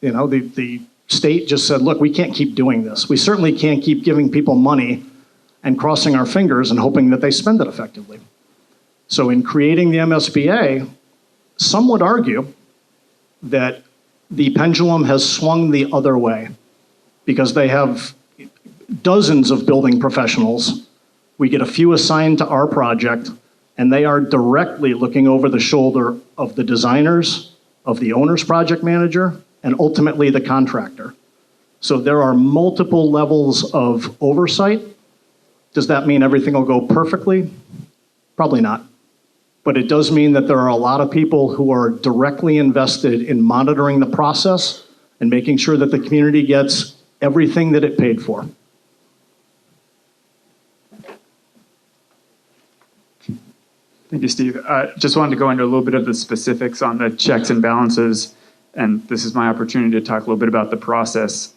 the state just said, look, we can't keep doing this. We certainly can't keep giving people money and crossing our fingers and hoping that they spend it effectively. So in creating the MSBA, some would argue that the pendulum has swung the other way because they have dozens of building professionals. We get a few assigned to our project, and they are directly looking over the shoulder of the designers, of the owner's project manager, and ultimately the contractor. So there are multiple levels of oversight. Does that mean everything will go perfectly? Probably not. But it does mean that there are a lot of people who are directly invested in monitoring the process and making sure that the community gets everything that it paid for. Thank you, Steve. Just wanted to go into a little bit of the specifics on the checks and balances, and this is my opportunity to talk a little bit about the process.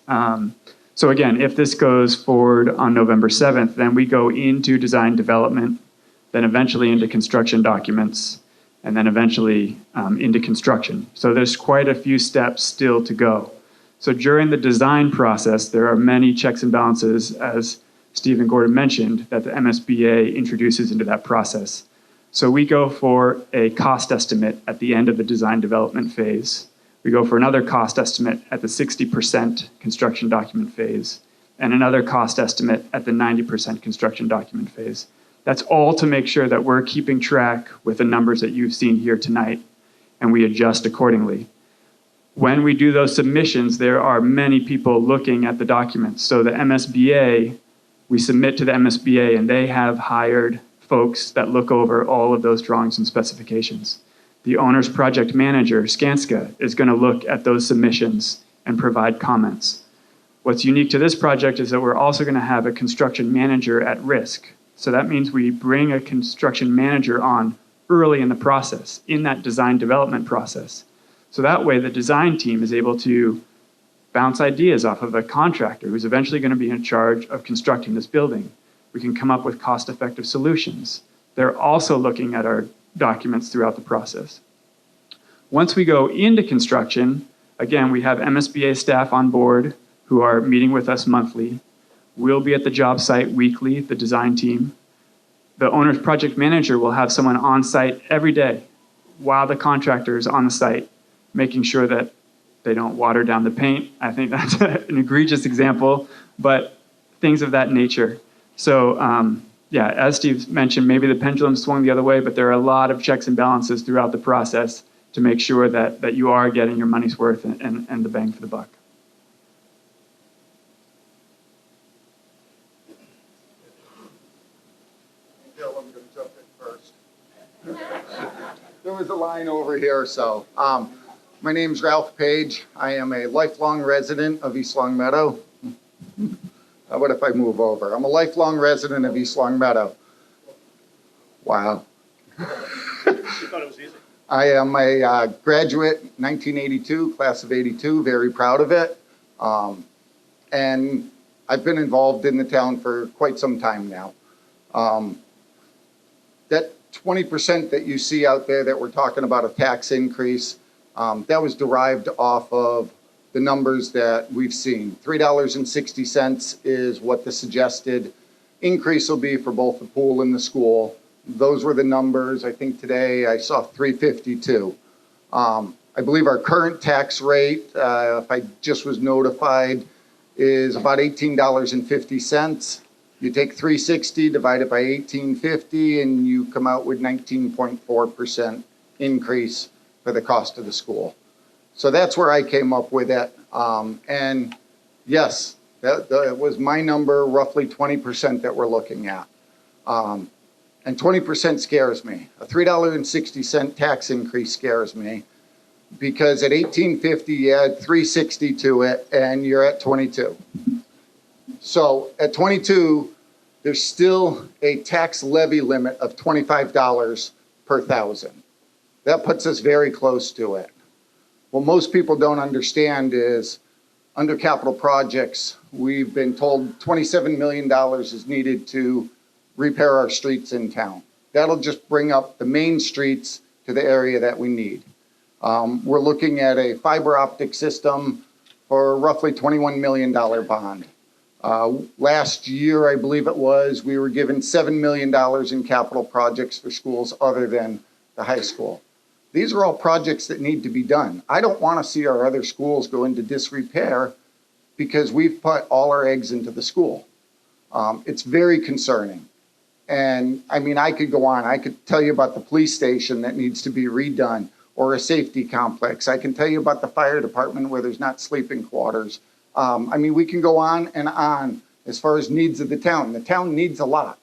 So again, if this goes forward on November 7th, then we go into design development, then eventually into construction documents, and then eventually into construction. So there's quite a few steps still to go. So during the design process, there are many checks and balances, as Steve and Gordon mentioned, that the MSBA introduces into that process. So we go for a cost estimate at the end of the design development phase. We go for another cost estimate at the 60% construction document phase, and another cost estimate at the 90% construction document phase. That's all to make sure that we're keeping track with the numbers that you've seen here tonight, and we adjust accordingly. When we do those submissions, there are many people looking at the documents. So the MSBA, we submit to the MSBA, and they have hired folks that look over all of those drawings and specifications. The owner's project manager, Skanska, is going to look at those submissions and provide comments. What's unique to this project is that we're also going to have a construction manager at risk. So that means we bring a construction manager on early in the process, in that design development process. So that way the design team is able to bounce ideas off of a contractor who's eventually going to be in charge of constructing this building. We can come up with cost-effective solutions. They're also looking at our documents throughout the process. Once we go into construction, again, we have MSBA staff on board who are meeting with us monthly. We'll be at the job site weekly, the design team. The owner's project manager will have someone on site every day while the contractor is on the site, making sure that they don't water down the paint. I think that's an egregious example, but things of that nature. So, yeah, as Steve mentioned, maybe the pendulum swung the other way, but there are a lot of checks and balances throughout the process to make sure that you are getting your money's worth and the bang for the buck. Bill, I'm going to jump in first. There was a line over here, so. My name's Ralph Page. I am a lifelong resident of East Long Meadow. How about if I move over? I'm a lifelong resident of East Long Meadow. Wow. You thought it was easy. I am a graduate 1982, class of 82, very proud of it. And I've been involved in the town for quite some time now. That 20% that you see out there that we're talking about a tax increase, that was derived off of the numbers that we've seen. $3.60 is what the suggested increase will be for both the pool and the school. Those were the numbers. I think today I saw $3.52. I believe our current tax rate, if I just was notified, is about $18.50. You take $3.60, divide it by $18.50, and you come out with 19.4% increase for the cost of the school. So that's where I came up with it. And yes, that was my number, roughly 20% that we're looking at. And 20% scares me. A $3.60 tax increase scares me because at $18.50 you add $3.60 to it and you're at 22. So at 22, there's still a tax levy limit of $25 per thousand. That puts us very close to it. What most people don't understand is under capital projects, we've been told $27 million is needed to repair our streets in town. That'll just bring up the main streets to the area that we need. We're looking at a fiber optic system for roughly $21 million bond. Last year, I believe it was, we were given $7 million in capital projects for schools other than the high school. These are all projects that need to be done. I don't want to see our other schools go into disrepair because we've put all our eggs into the school. It's very concerning. And I mean, I could go on. I could tell you about the police station that needs to be redone, or a safety complex. I can tell you about the fire department where there's not sleeping quarters. I mean, we can go on and on as far as needs of the town. The town needs a lot.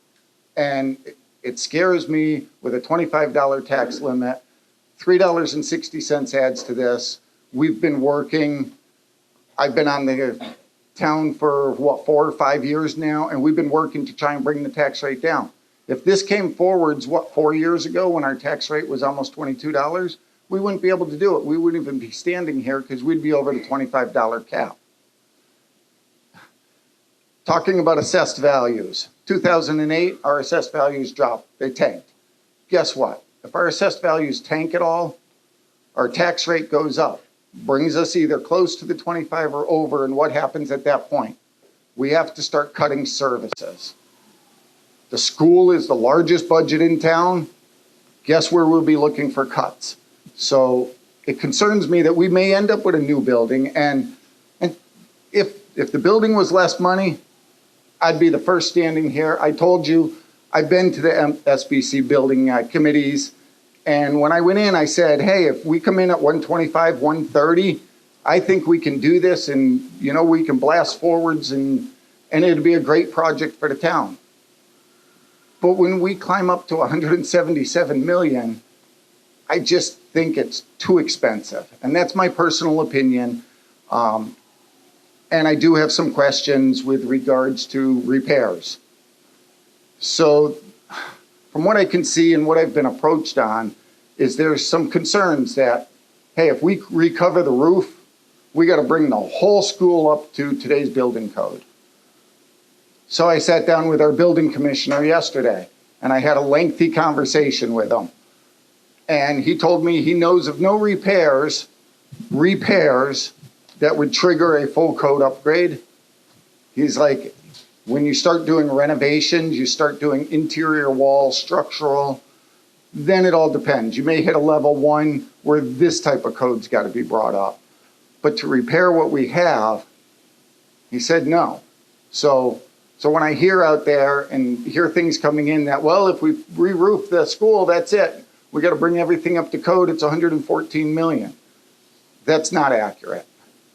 And it scares me with a $25 tax limit. $3.60 adds to this. We've been working, I've been on the town for what, 4 or 5 years now, and we've been working to try and bring the tax rate down. If this came forwards, what, 4 years ago when our tax rate was almost $22, we wouldn't be able to do it. We wouldn't even be standing here because we'd be over the $25 cap. Talking about assessed values. 2008, our assessed values dropped. They tanked. Guess what? If our assessed values tank at all, our tax rate goes up, brings us either close to the 25 or over, and what happens at that point? We have to start cutting services. The school is the largest budget in town. Guess where we'll be looking for cuts? So it concerns me that we may end up with a new building, and if the building was less money, I'd be the first standing here. I told you, I've been to the SBC building committees, and when I went in, I said, hey, if we come in at 125, 130, I think we can do this, and you know, we can blast forwards, and it'd be a great project for the town. But when we climb up to 177 million, I just think it's too expensive. And that's my personal opinion. And I do have some questions with regards to repairs. So from what I can see and what I've been approached on is there's some concerns that, hey, if we recover the roof, we got to bring the whole school up to today's building code. So I sat down with our building commissioner yesterday and I had a lengthy conversation with him. And he told me he knows of no repairs that would trigger a full code upgrade. He's like, when you start doing renovations, you start doing interior wall, structural, then it all depends. You may hit a level 1 where this type of code's got to be brought up. But to repair what we have, he said no. So when I hear out there and hear things coming in that, well, if we re-roof the school, that's it. We got to bring everything up to code. It's 114 million. That's not accurate.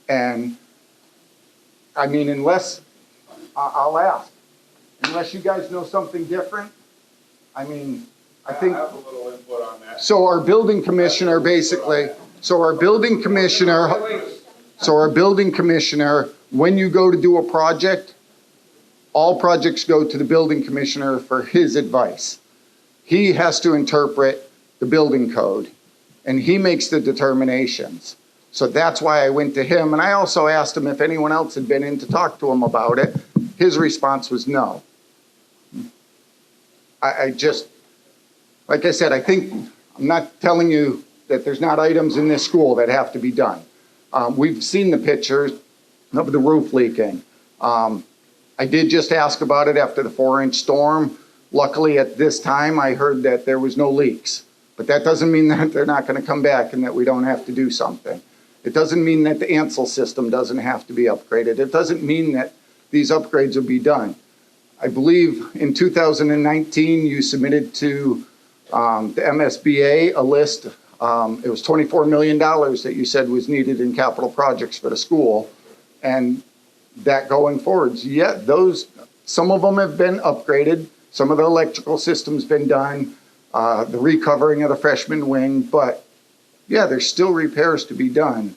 And I mean, I'll ask, unless you guys know something different, I mean, I think. I have a little input on that. So our building commissioner basically, our building commissioner, when you go to do a project, all projects go to the building commissioner for his advice. He has to interpret the building code and he makes the determinations. So that's why I went to him. And I also asked him if anyone else had been in to talk to him about it. His response was no. I just, like I said, I think, I'm not telling you that there's not items in this school that have to be done. We've seen the pictures of the roof leaking. I did just ask about it after the 4-inch storm. Luckily at this time, I heard that there was no leaks. But that doesn't mean that they're not going to come back and that we don't have to do something. It doesn't mean that the Ansel system doesn't have to be upgraded. It doesn't mean that these upgrades will be done. I believe in 2019, you submitted to the MSBA a list. It was $24 million that you said was needed in capital projects for the school. And that going forwards, yeah, some of them have been upgraded. Some of the electrical systems been done, the recovering of the freshman wing, but yeah, there's still repairs to be done.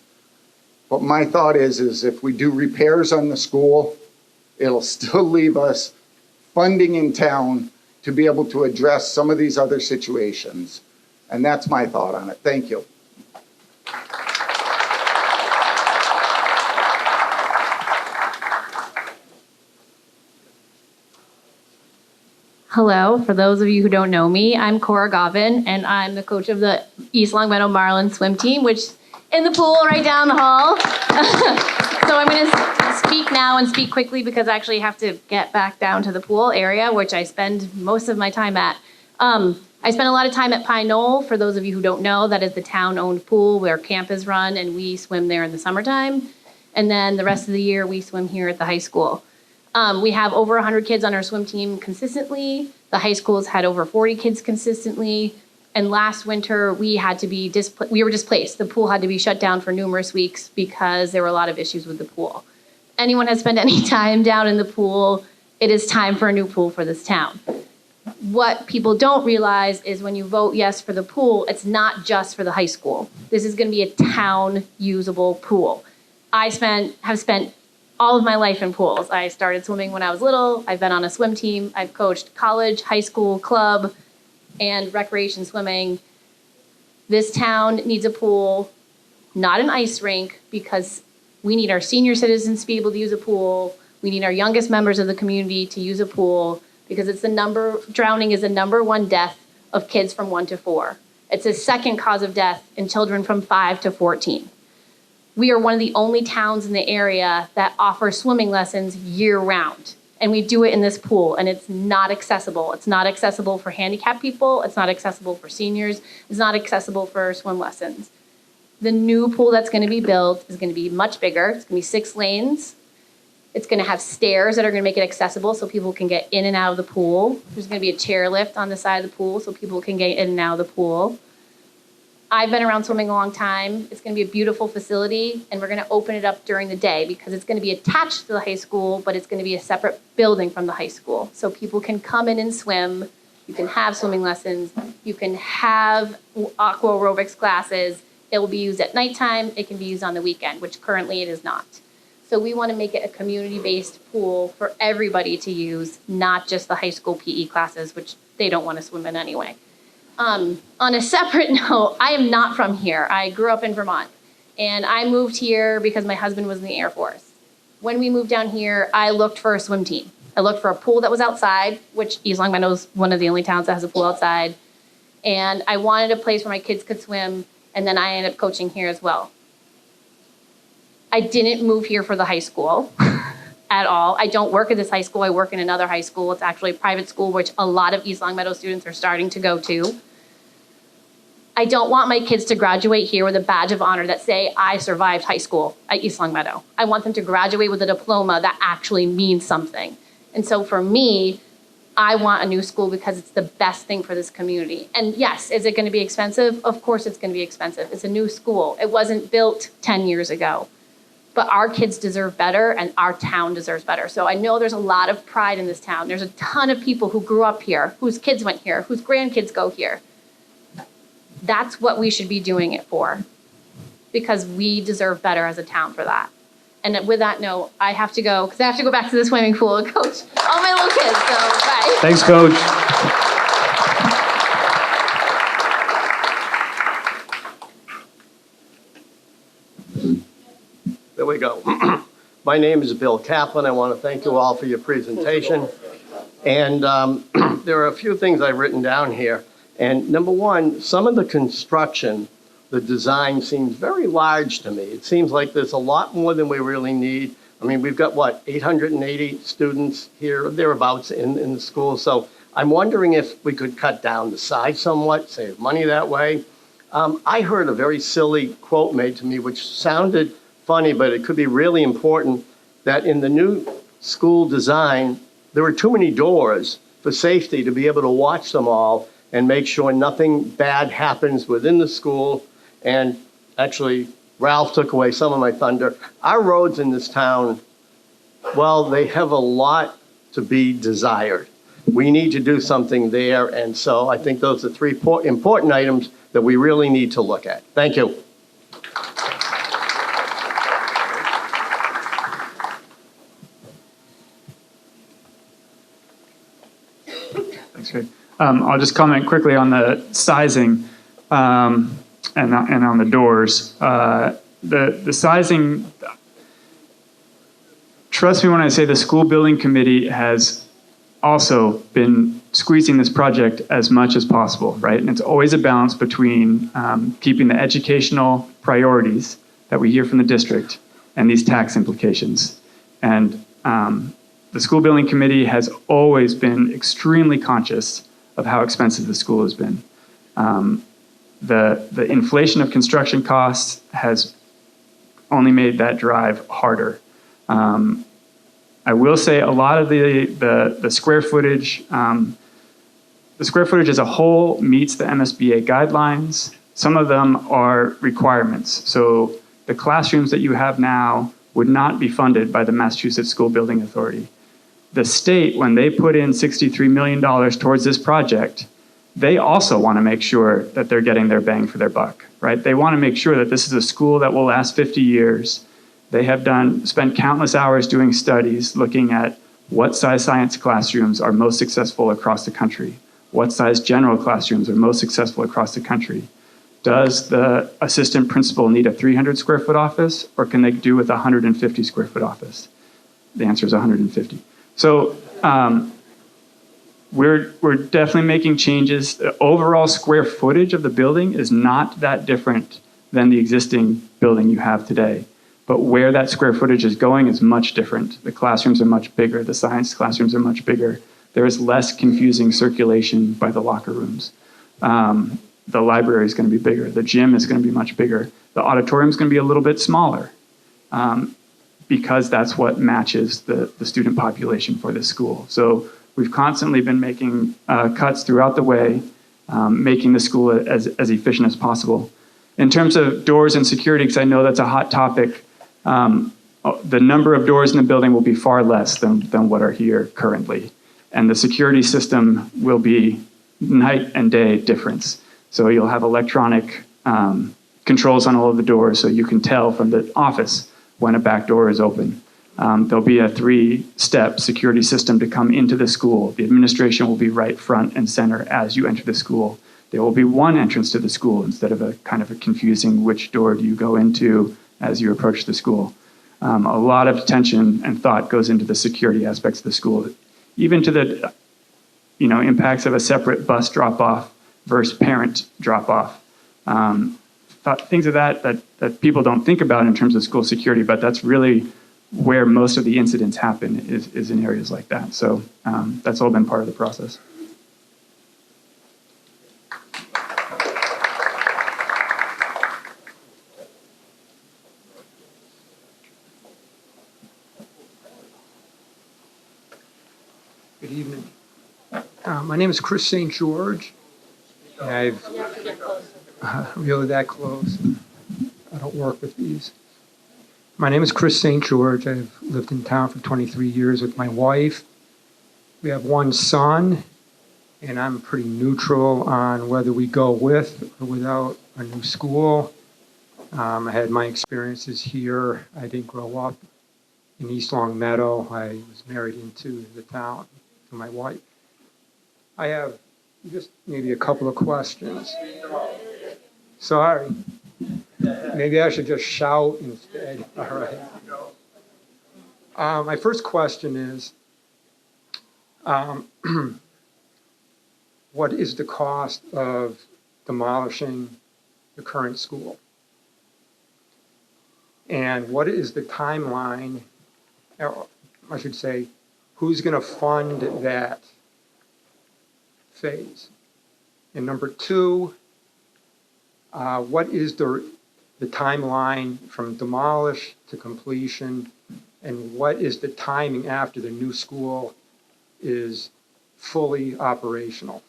But my thought is if we do repairs on the school, it'll still leave us funding in town to be able to address some of these other situations. And that's my thought on it. Thank you. Hello, for those of you who don't know me, I'm Cora Govan, and I'm the coach of the East Longmeadow Marlin swim team, which in the pool right down the hall. So I'm going to speak now and speak quickly because I actually have to get back down to the pool area, which I spend most of my time at. I spend a lot of time at Pine Knoll. For those of you who don't know, that is the town-owned pool where camp is run, and we swim there in the summertime. And then the rest of the year, we swim here at the high school. We have over 100 kids on our swim team consistently. The high school's had over 40 kids consistently. And last winter, we were displaced. The pool had to be shut down for numerous weeks because there were a lot of issues with the pool. Anyone has spent any time down in the pool, it is time for a new pool for this town. What people don't realize is when you vote yes for the pool, it's not just for the high school. This is going to be a town-usable pool. I have spent all of my life in pools. I started swimming when I was little. I've been on a swim team. I've coached college, high school, club, and recreation swimming. This town needs a pool, not an ice rink, because we need our senior citizens to be able to use a pool. We need our youngest members of the community to use a pool because drowning is the #1 death of kids from 1 to 4. It's the second cause of death in children from 5 to 14. We are one of the only towns in the area that offer swimming lessons year-round. And we do it in this pool, and it's not accessible. It's not accessible for handicapped people. It's not accessible for seniors. It's not accessible for swim lessons. The new pool that's going to be built is going to be much bigger. It's going to be 6 lanes. It's going to have stairs that are going to make it accessible so people can get in and out of the pool. There's going to be a chairlift on the side of the pool so people can get in and out of the pool. I've been around swimming a long time. It's going to be a beautiful facility, and we're going to open it up during the day because it's going to be attached to the high school, but it's going to be a separate building from the high school. So people can come in and swim. You can have swimming lessons. You can have aqua aerobics classes. It will be used at nighttime. It can be used on the weekend, which currently it is not. So we want to make it a community-based pool for everybody to use, not just the high school PE classes, which they don't want to swim in anyway. On a separate note, I am not from here. I grew up in Vermont, and I moved here because my husband was in the Air Force. When we moved down here, I looked for a swim team. I looked for a pool that was outside, which East Longmeadow is one of the only towns that has a pool outside. And I wanted a place where my kids could swim, and then I ended up coaching here as well. I didn't move here for the high school at all. I don't work at this high school. I work in another high school. It's actually a private school, which a lot of East Longmeadow students are starting to go to. I don't want my kids to graduate here with a badge of honor that say, I survived high school at East Longmeadow. I want them to graduate with a diploma that actually means something. And so for me, I want a new school because it's the best thing for this community. And yes, is it going to be expensive? Of course it's going to be expensive. It's a new school. It wasn't built 10 years ago. But our kids deserve better, and our town deserves better. So I know there's a lot of pride in this town. There's a ton of people who grew up here, whose kids went here, whose grandkids go here. That's what we should be doing it for, because we deserve better as a town for that. And with that note, I have to go, because I have to go back to the swimming pool and coach all my little kids, so bye. Thanks, Coach. There we go. My name is Bill Kaplan. I want to thank you all for your presentation. And there are a few things I've written down here. And number one, some of the construction, the design seems very large to me. It seems like there's a lot more than we really need. I mean, we've got, 880 students here, thereabouts in the school. So I'm wondering if we could cut down the size somewhat, save money that way. I heard a very silly quote made to me, which sounded funny, but it could be really important, that in the new school design, there were too many doors for safety to be able to watch them all and make sure nothing bad happens within the school. And actually, Ralph took away some of my thunder. Our roads in this town, well, they have a lot to be desired. We need to do something there. And so I think those are 3 important items that we really need to look at. Thank you. Thanks, Greg. I'll just comment quickly on the sizing. and on the doors. The sizing, trust me when I say the school building committee has also been squeezing this project as much as possible, right? And it's always a balance between keeping the educational priorities that we hear from the district and these tax implications. And the school building committee has always been extremely conscious of how expensive the school has been. The inflation of construction costs has only made that drive harder. I will say a lot of the square footage, the square footage as a whole meets the MSBA guidelines. Some of them are requirements. So the classrooms that you have now would not be funded by the Massachusetts School Building Authority. The state, when they put in $63 million towards this project, they also want to make sure that they're getting their bang for their buck, right? They want to make sure that this is a school that will last 50 years. They have spent countless hours doing studies looking at what size science classrooms are most successful across the country, what size general classrooms are most successful across the country. Does the assistant principal need a 300 square foot office, or can they do with a 150 square foot office? The answer is 150. So we're definitely making changes. The overall square footage of the building is not that different than the existing building you have today. But where that square footage is going is much different. The classrooms are much bigger. The science classrooms are much bigger. There is less confusing circulation by the locker rooms. The library is going to be bigger. The gym is going to be much bigger. The auditorium is going to be a little bit smaller because that's what matches the student population for this school. So we've constantly been making cuts throughout the way, making the school as efficient as possible. In terms of doors and security, because I know that's a hot topic, the number of doors in the building will be far less than what are here currently. And the security system will be night and day difference. So you'll have electronic controls on all of the doors so you can tell from the office when a back door is open. There'll be a 3-step security system to come into the school. The administration will be right front and center as you enter the school. There will be one entrance to the school instead of a kind of a confusing which door do you go into as you approach the school. A lot of attention and thought goes into the security aspects of the school, even to the impacts of a separate bus drop-off versus parent drop-off. Things of that people don't think about in terms of school security, but that's really where most of the incidents happen is in areas like that. So that's all been part of the process. Good evening. My name is Chris St. George. I've really that close. I don't work with these. My name is Chris St. George. I've lived in town for 23 years with my wife. We have one son, and I'm pretty neutral on whether we go with or without a new school. I had my experiences here. I didn't grow up in East Long Meadow. I was married into the town to my wife. I have just maybe a couple of questions. Sorry. Maybe I should just shout instead. All right. My first question is, what is the cost of demolishing the current school? And what is the timeline, or I should say, who's going to fund that phase? And number two, what is the timeline from demolish to completion, and what is the timing after the new school is fully operational?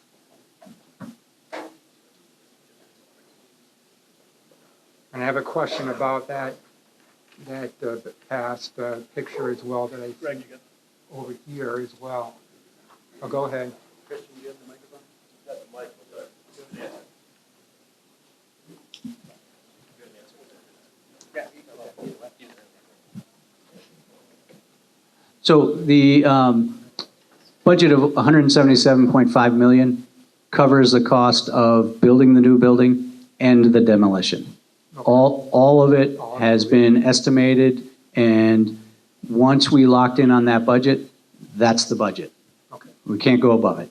And I have a question about that past picture as well that I see over here as well. Oh, go ahead. Christian, do you have the microphone? Got the mic. So the budget of $177.5 million covers the cost of building the new building and the demolition. All of it has been estimated, and once we locked in on that budget, that's the budget. Okay. We can't go above it.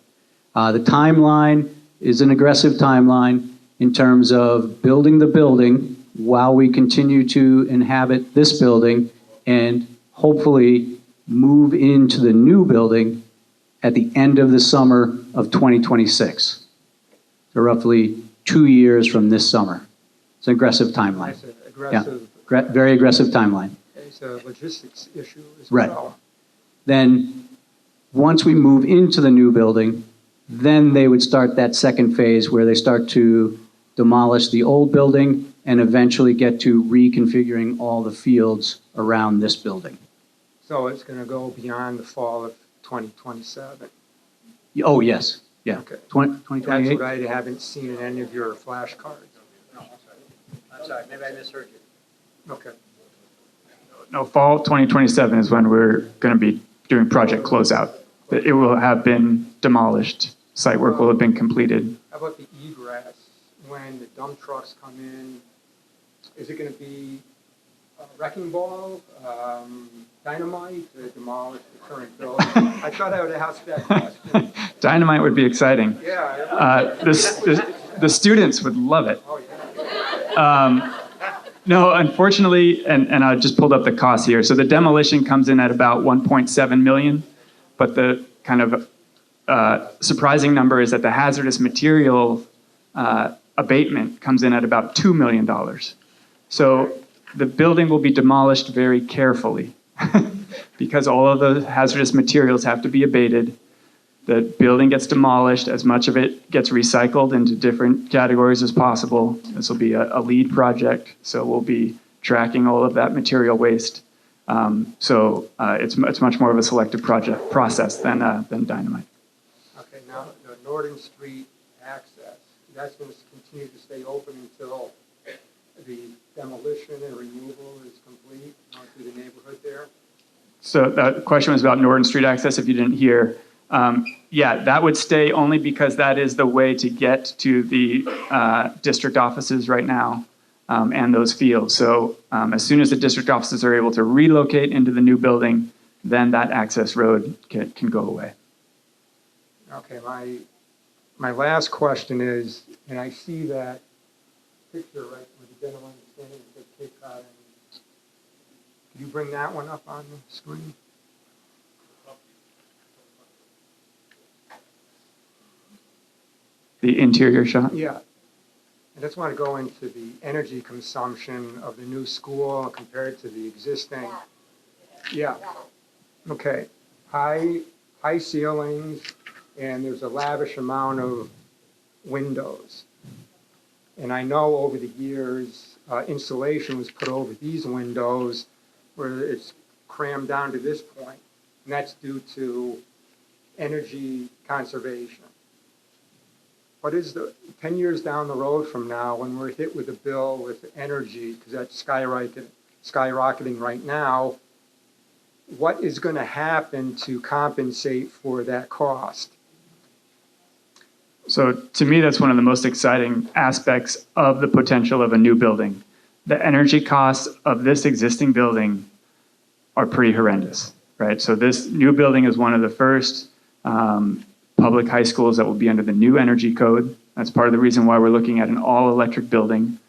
The timeline is an aggressive timeline in terms of building the building while we continue to inhabit this building and hopefully move into the new building at the end of the summer of 2026. So roughly 2 years from this summer. It's an aggressive timeline. That's an aggressive, Very aggressive timeline. it's a logistics issue as Right. well. Then, once we move into the new building, then they would start that second phase where they start to demolish the old building and eventually get to reconfiguring all the fields around this building. So it's going to go beyond the fall of 2027. Oh, yes, yeah. Okay. 2028? That's what I haven't seen in any of your flashcards. I'm sorry, maybe I misheard you. Okay. No, fall 2027 is when we're going to be doing project closeout. It will have been demolished. Site work will have been completed. How about the egress? When the dump trucks come in, is it going to be a wrecking ball, dynamite to demolish the current building? I thought I would ask that question. Dynamite would be exciting. Yeah. The students would love it. Oh, yeah. No, unfortunately, and I just pulled up the cost here. So the demolition comes in at about 1.7 million, but the kind of surprising number is that the hazardous material abatement comes in at about $2 million. So the building will be demolished very carefully because all of the hazardous materials have to be abated. The building gets demolished, as much of it gets recycled into different categories as possible. This will be a lead project, so we'll be tracking all of that material waste. It's much more of a selective project process than dynamite. Okay, now the Northern Street access, that's going to continue to stay open until the demolition and removal is complete through the neighborhood there? So the question was about Norton Street access, if you didn't hear. Yeah, that would stay only because that is the way to get to the district offices right now and those fields. So as soon as the district offices are able to relocate into the new building, then that access road can go away. Okay, my last question is, and I see that picture right where the gentleman is standing with the Cape Cod. Could you bring that one up on the screen? The interior shot? Yeah. I just want to go into the energy consumption of the new school compared to the existing. Yeah. Okay. High ceilings, and there's a lavish amount of windows. And I know over the years, insulation was put over these windows where it's crammed down to this point, and that's due to energy conservation. What is 10 years down the road from now when we're hit with a bill with energy, because that's skyrocketing right now, what is going to happen to compensate for that cost? So to me, that's one of the most exciting aspects of the potential of a new building. The energy costs of this existing building are pretty horrendous, right? So this new building is one of the first public high schools that will be under the new energy code. That's part of the reason why we're looking at an all-electric building,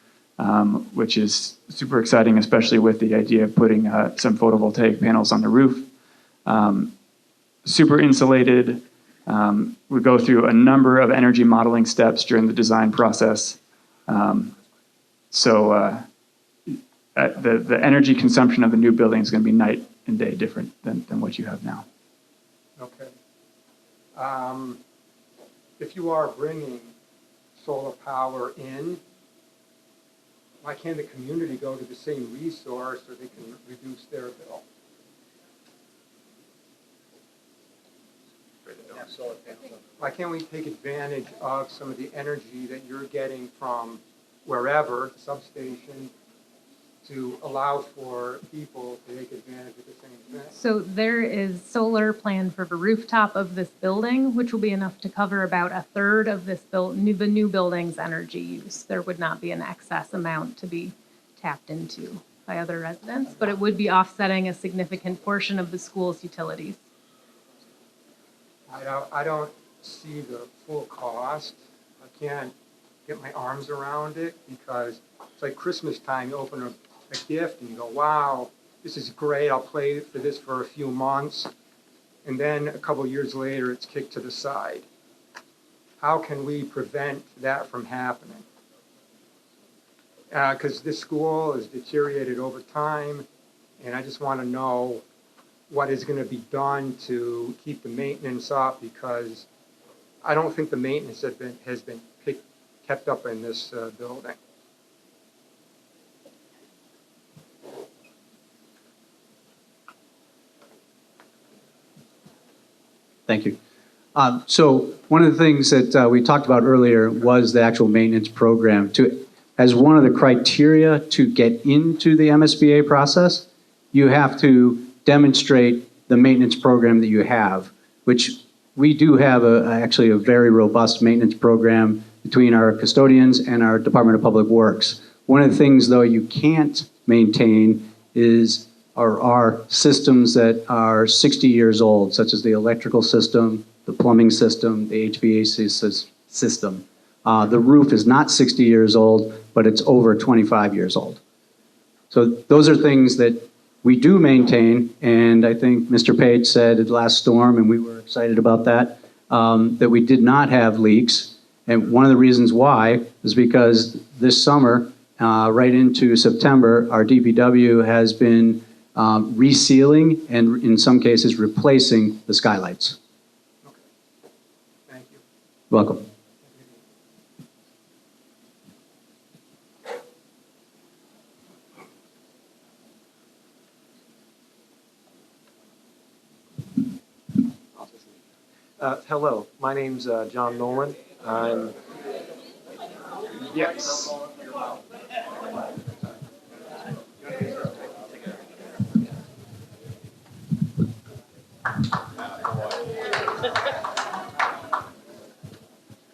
which is super exciting, especially with the idea of putting some photovoltaic panels on the roof. Super insulated. We go through a number of energy modeling steps during the design process. The energy consumption of the new building is going to be night and day different than what you have now. Okay. If you are bringing solar power in, why can't the community go to the same resource so they can reduce their bill? Why can't we take advantage of some of the energy that you're getting from wherever, the substation, to allow for people to take advantage of the same thing? So there is solar planned for the rooftop of this building, which will be enough to cover about a third of this the new building's energy use. There would not be an excess amount to be tapped into by other residents, but it would be offsetting a significant portion of the school's utilities. I don't see the full cost. I can't get my arms around it because it's like Christmas time, you open a gift and you go, wow, this is great, I'll play for this for a few months. And then a couple of years later, it's kicked to the side. How can we prevent that from happening? Because this school has deteriorated over time, and I just want to know what is going to be done to keep the maintenance up, because I don't think the maintenance has been kept up in this building. Thank you. So one of the things that we talked about earlier was the actual maintenance program. As one of the criteria to get into the MSBA process, you have to demonstrate the maintenance program that you have, which we do have actually a very robust maintenance program between our custodians and our Department of Public Works. One of the things, though, you can't maintain are systems that are 60 years old, such as the electrical system, the plumbing system, the HVAC system. The roof is not 60 years old, but it's over 25 years old. So those are things that we do maintain, and I think Mr. Page said at last storm, and we were excited about that, that we did not have leaks. And one of the reasons why is because this summer, right into September, our DPW has been resealing and in some cases replacing the skylights. Okay. Thank you. Welcome. Hello, my name's John Nolan. Yes.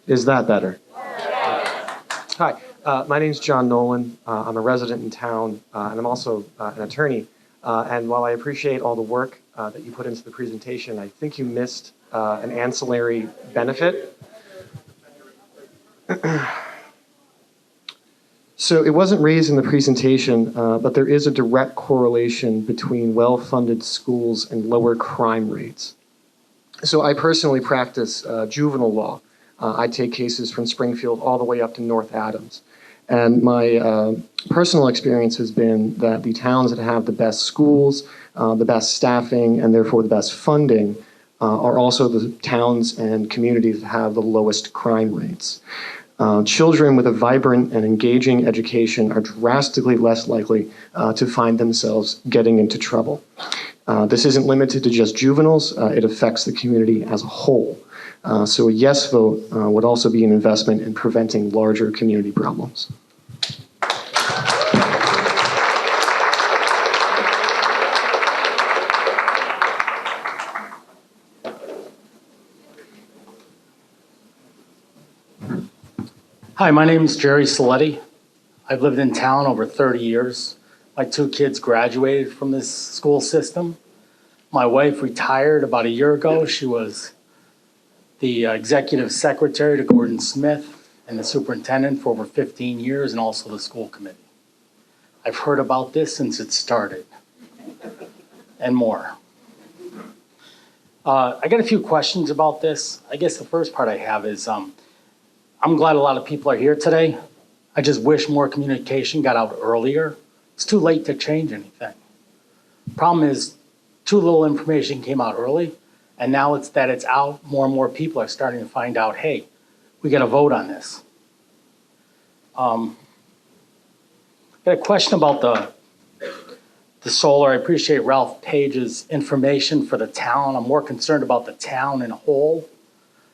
Is that better? Hi, my name's John Nolan. I'm a resident in town, and I'm also an attorney. And while I appreciate all the work that you put into the presentation, I think you missed an ancillary benefit. So it wasn't raised in the presentation, but there is a direct correlation between well-funded schools and lower crime rates. So I personally practice juvenile law. I take cases from Springfield all the way up to North Adams. And my personal experience has been that the towns that have the best schools, the best staffing, and therefore the best funding are also the towns and communities that have the lowest crime rates. Children with a vibrant and engaging education are drastically less likely to find themselves getting into trouble. This isn't limited to just juveniles, it affects the community as a whole. So a yes vote would also be an investment in preventing larger community problems. Hi, my name is Jerry Saletti. I've lived in town over 30 years. My 2 kids graduated from this school system. My wife retired about a year ago. She was the executive secretary to Gordon Smith and the superintendent for over 15 years, and also the school committee. I've heard about this since it started, and more. I got a few questions about this. I guess the first part I have is, I'm glad a lot of people are here today. I just wish more communication got out earlier. It's too late to change anything. Problem is, too little information came out early, and now it's out, more and more people are starting to find out, hey, we got to vote on this. Got a question about the solar. I appreciate Ralph Page's information for the town. I'm more concerned about the town in a whole,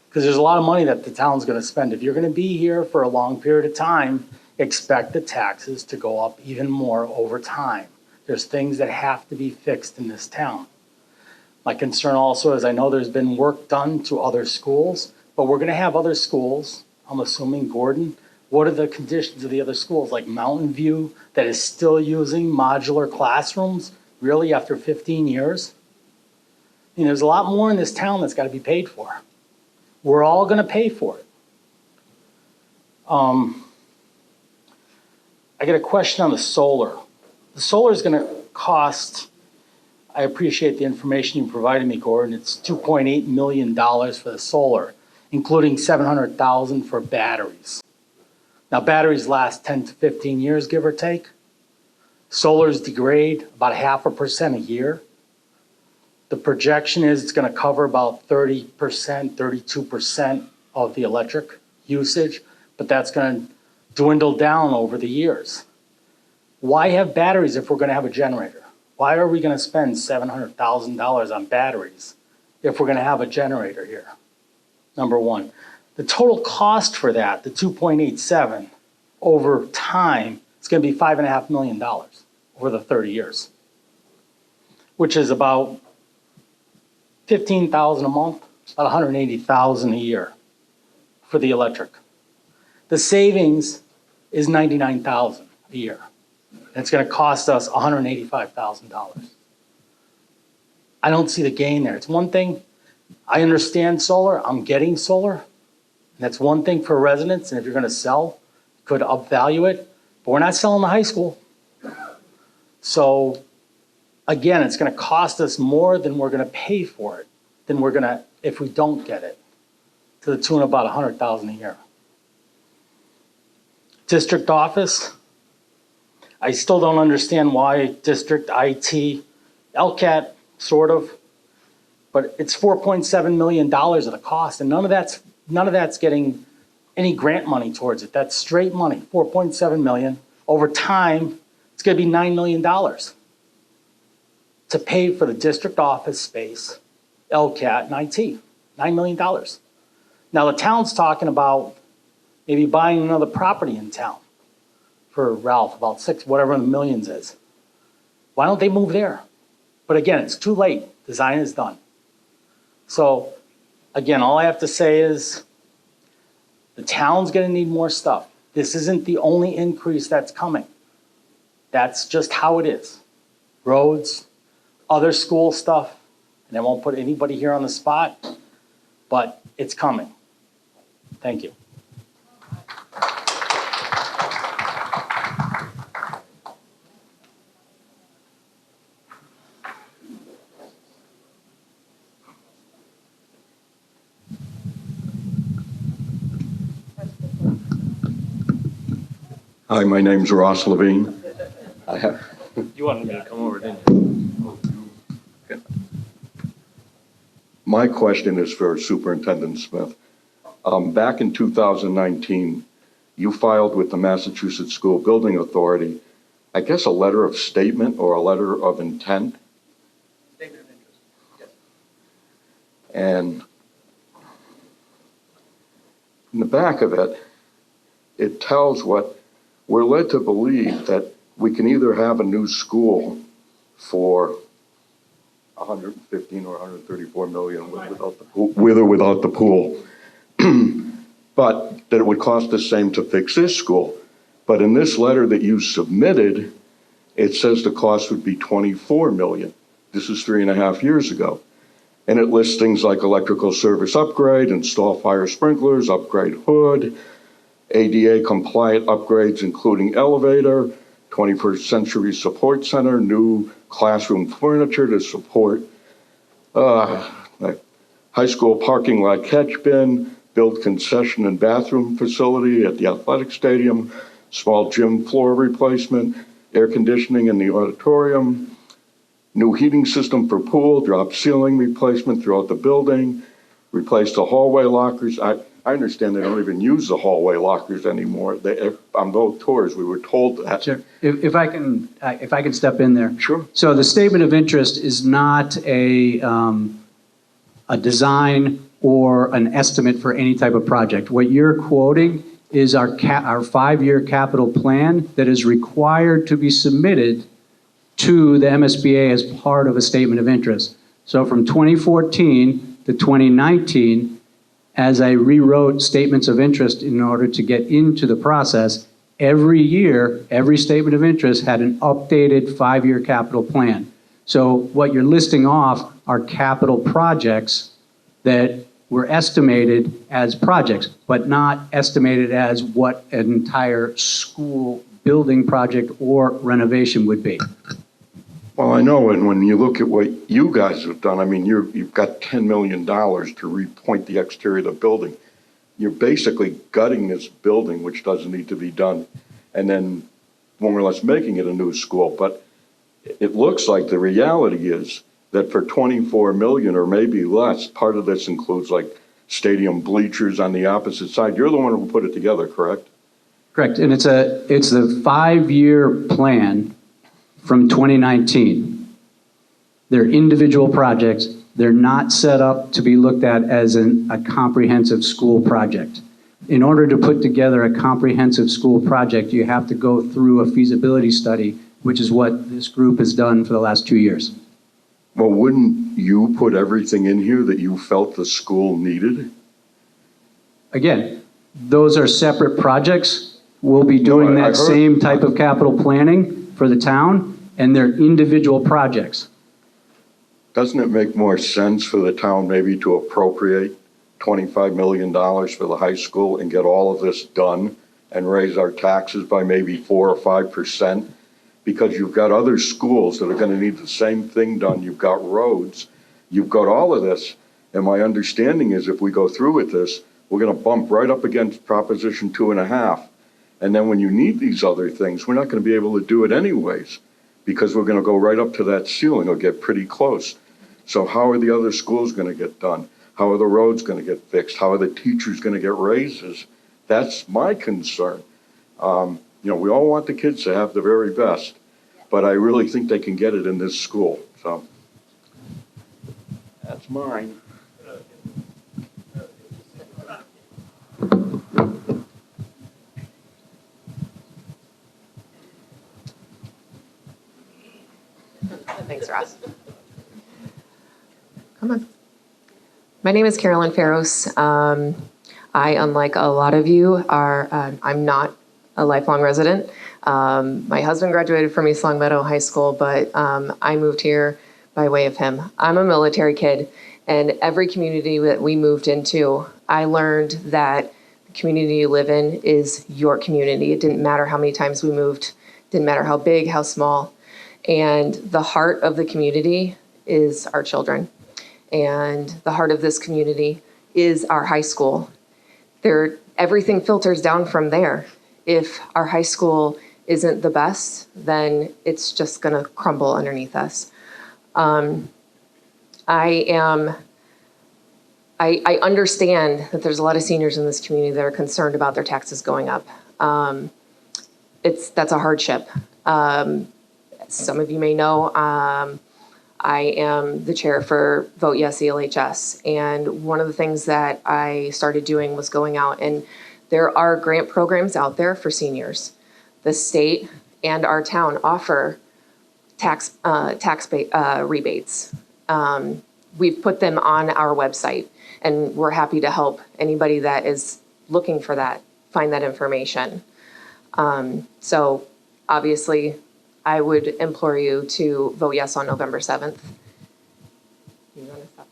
because there's a lot of money that the town's going to spend. If you're going to be here for a long period of time, expect the taxes to go up even more over time. There's things that have to be fixed in this town. My concern also is I know there's been work done to other schools, but we're gonna have other schools, I'm assuming Gordon. What are the conditions of the other schools, like Mountain View, that is still using modular classrooms, really after 15 years? I mean, there's a lot more in this town that's gotta be paid for. We're all gonna pay for it. I got a question on the solar. The solar is gonna cost, I appreciate the information you provided me, Gordon. It's $2.8 million for the solar, including $700,000 for batteries. Now, batteries last 10 to 15 years, give or take. Solars degrade about 0.5% a year. The projection is it's gonna cover about 30%, 32% of the electric usage, but that's gonna dwindle down over the years. Why have batteries if we're gonna have a generator? Why are we gonna spend $700,000 on batteries if we're gonna have a generator here? Number one. The total cost for that, the 2.87, over time, it's gonna be $5.5 million over the 30 years, which is about $15,000 a month, about $180,000 a year for the electric. The savings is $99,000 a year. And it's gonna cost us $185,000. I don't see the gain there. It's one thing, I understand solar, I'm getting solar, and that's one thing for residents, and if you're gonna sell, could upvalue it, but we're not selling the high school. So again, it's gonna cost us more than we're gonna pay for it, than we're gonna, if we don't get it, to the tune of about $100,000 a year. District office, I still don't understand why district IT, LCAT, sort of, but it's $4.7 million of the cost, and none of that's getting any grant money towards it. That's straight money, $4.7 million. Over time, it's gonna be $9 million to pay for the district office space, LCAT, and IT, $9 million. Now the town's talking about maybe buying another property in town for Ralph, about whatever the millions is. Why don't they move there? But again, it's too late. Design is done. So again, all I have to say is the town's gonna need more stuff. This isn't the only increase that's coming. That's just how it is. Roads, other school stuff, and I won't put anybody here on the spot, but it's coming. Thank you. Hi, my name's Ross Levine. You wanted me to come over, didn't you? My question is for Superintendent Smith. Back in 2019, you filed with the Massachusetts School Building Authority, I guess a letter of statement or a letter of intent? Statement of interest, yes. And in the back of it, it tells what we're led to believe, that we can either have a new school for 115 or 134 million with or without the pool, but that it would cost the same to fix this school. But in this letter that you submitted, it says the cost would be 24 million. This is 3.5 years ago. And it lists things like electrical service upgrade, install fire sprinklers, upgrade hood, ADA compliant upgrades including elevator, 21st century support center, new classroom furniture to support high school parking lot catch bin, built concession and bathroom facility at the athletic stadium, small gym floor replacement, air conditioning in the auditorium, new heating system for pool, drop ceiling replacement throughout the building, replace the hallway lockers. I understand they don't even use the hallway lockers anymore. On both tours, we were told that. Sure. If I can step in there. Sure. So the statement of interest is not a design or an estimate for any type of project. What you're quoting is our 5-year capital plan that is required to be submitted to the MSBA as part of a statement of interest. So from 2014 to 2019, as I rewrote statements of interest in order to get into the process, every year, every statement of interest had an updated 5-year capital plan. So what you're listing off are capital projects that were estimated as projects, but not estimated as what an entire school building project or renovation would be. Well, I know, and when you look at what you guys have done, I mean, you've got $10 million to repoint the exterior of the building. You're basically gutting this building, which doesn't need to be done, and then more or less making it a new school. But it looks like the reality is that for 24 million or maybe less, part of this includes like stadium bleachers on the opposite side. You're the one who put it together, correct? Correct, and it's the 5-year plan from 2019. They're individual projects. They're not set up to be looked at as a comprehensive school project. In order to put together a comprehensive school project, you have to go through a feasibility study, which is what this group has done for the last 2 years. Well, wouldn't you put everything in here that you felt the school needed? Again, those are separate projects. We'll be doing that same type of capital planning for the town, and they're individual projects. Doesn't it make more sense for the town maybe to appropriate $25 million for the high school and get all of this done and raise our taxes by maybe 4 or 5%? Because you've got other schools that are going to need the same thing done. You've got roads, you've got all of this. And my understanding is if we go through with this, we're going to bump right up against Proposition 2.5. And then when you need these other things, we're not going to be able to do it anyways, because we're going to go right up to that ceiling or get pretty close. So how are the other schools going to get done? How are the roads going to get fixed? How are the teachers going to get raises? That's my concern. You know, we all want the kids to have the very best, but I really think they can get it in this school. So that's mine. Thanks, Ross. Come on. My name is Carolyn Farros. I, unlike a lot of you, I'm not a lifelong resident. My husband graduated from East Long Meadow High School, but I moved here by way of him. I'm a military kid, and every community that we moved into, I learned that the community you live in is your community. It didn't matter how many times we moved, didn't matter how big, how small. And the heart of the community is our children. And the heart of this community is our high school. Everything filters down from there. If our high school isn't the best, then it's just going to crumble underneath us. I understand that there's a lot of seniors in this community that are concerned about their taxes going up. That's a hardship. Some of you may know, I am the chair for Vote Yes ELHS. And one of the things that I started doing was going out, and there are grant programs out there for seniors. The state and our town offer tax rebates. We've put them on our website, and we're happy to help anybody that is looking for that, find that information. So obviously, I would implore you to vote yes on November 7th. You want to stop?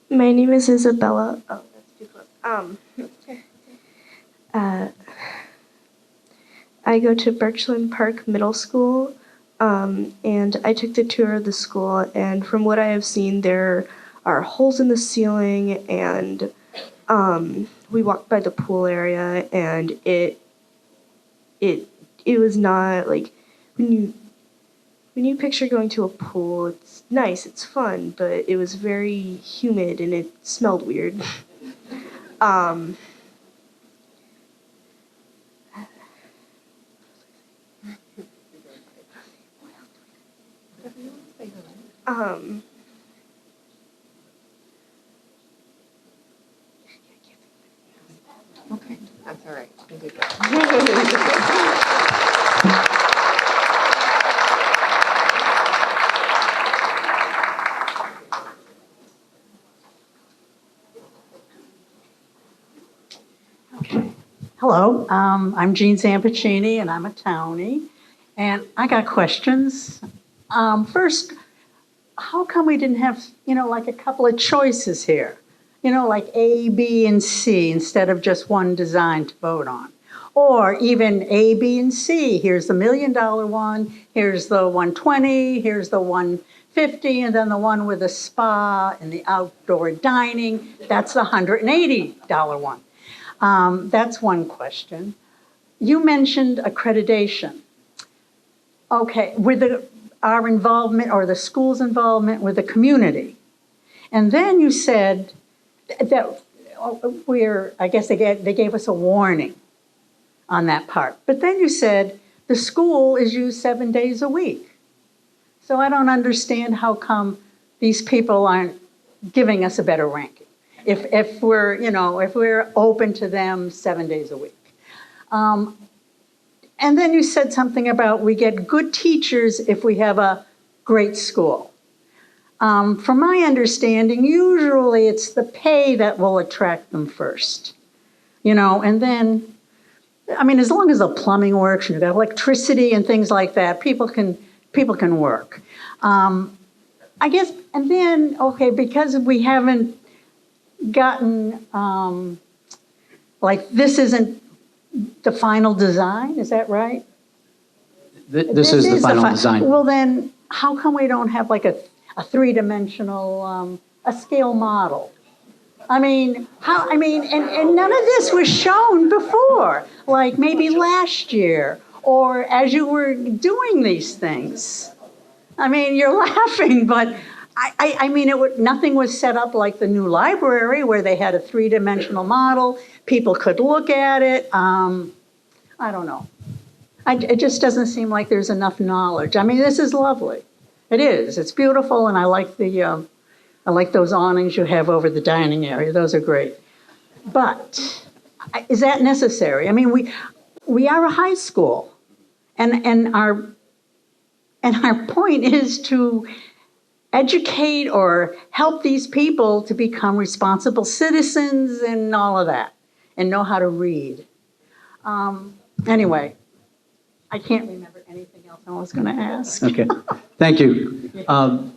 My name is Isabella. Oh, that's too close. I go to Birchland Park Middle School, and I took the tour of the school, and from what I have seen, there are holes in the ceiling, and we walked by the pool area, and it was not like when you picture going to a pool, it's nice, it's fun, but it was very humid and it smelled weird. All right. Hello, I'm Jean Zampacini, and I'm a townie, and I got questions. First, how come we didn't have, like a couple of choices here? Like A, B, and C instead of just one design to vote on? Or even A, B, and C. Here's the $1 million one, here's the 120, here's the 150, and then the one with the spa and the outdoor dining, that's the $180 one. That's one question. You mentioned accreditation. Okay, with our involvement or the school's involvement with the community. And then you said that I guess they gave us a warning on that part. But then you said the school is used 7 days a week. So I don't understand how come these people aren't giving us a better ranking. If we're open to them 7 days a week. And then you said something about we get good teachers if we have a great school. From my understanding, usually it's the pay that will attract them first. And then, as long as the plumbing works, you've got electricity and things like that, people can work. I guess, and then, okay, because we haven't gotten, this isn't the final design, is that right? This is the final design. Well, then, how come we don't have a three-dimensional, a scale model? And none of this was shown before, like maybe last year, or as you were doing these things. You're laughing, but nothing was set up like the new library where they had a three-dimensional model. People could look at it. I don't know. It just doesn't seem like there's enough knowledge. This is lovely. It is. It's beautiful, and I like those awnings you have over the dining area. Those are great. But is that necessary? We are a high school, and our point is to educate or help these people to become responsible citizens and all of that, and know how to read. Anyway, I can't remember anything else I was going to ask. Okay, thank you.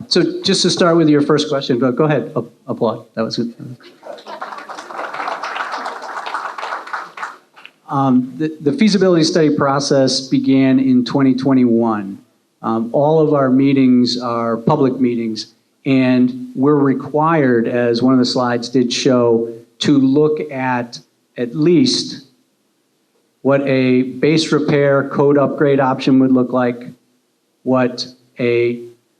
So just to start with your first question, go ahead, applaud. That was good. The feasibility study process began in 2021. All of our meetings are public meetings, and we're required, as one of the slides did show, to look at least what a base repair code upgrade option would look like, what a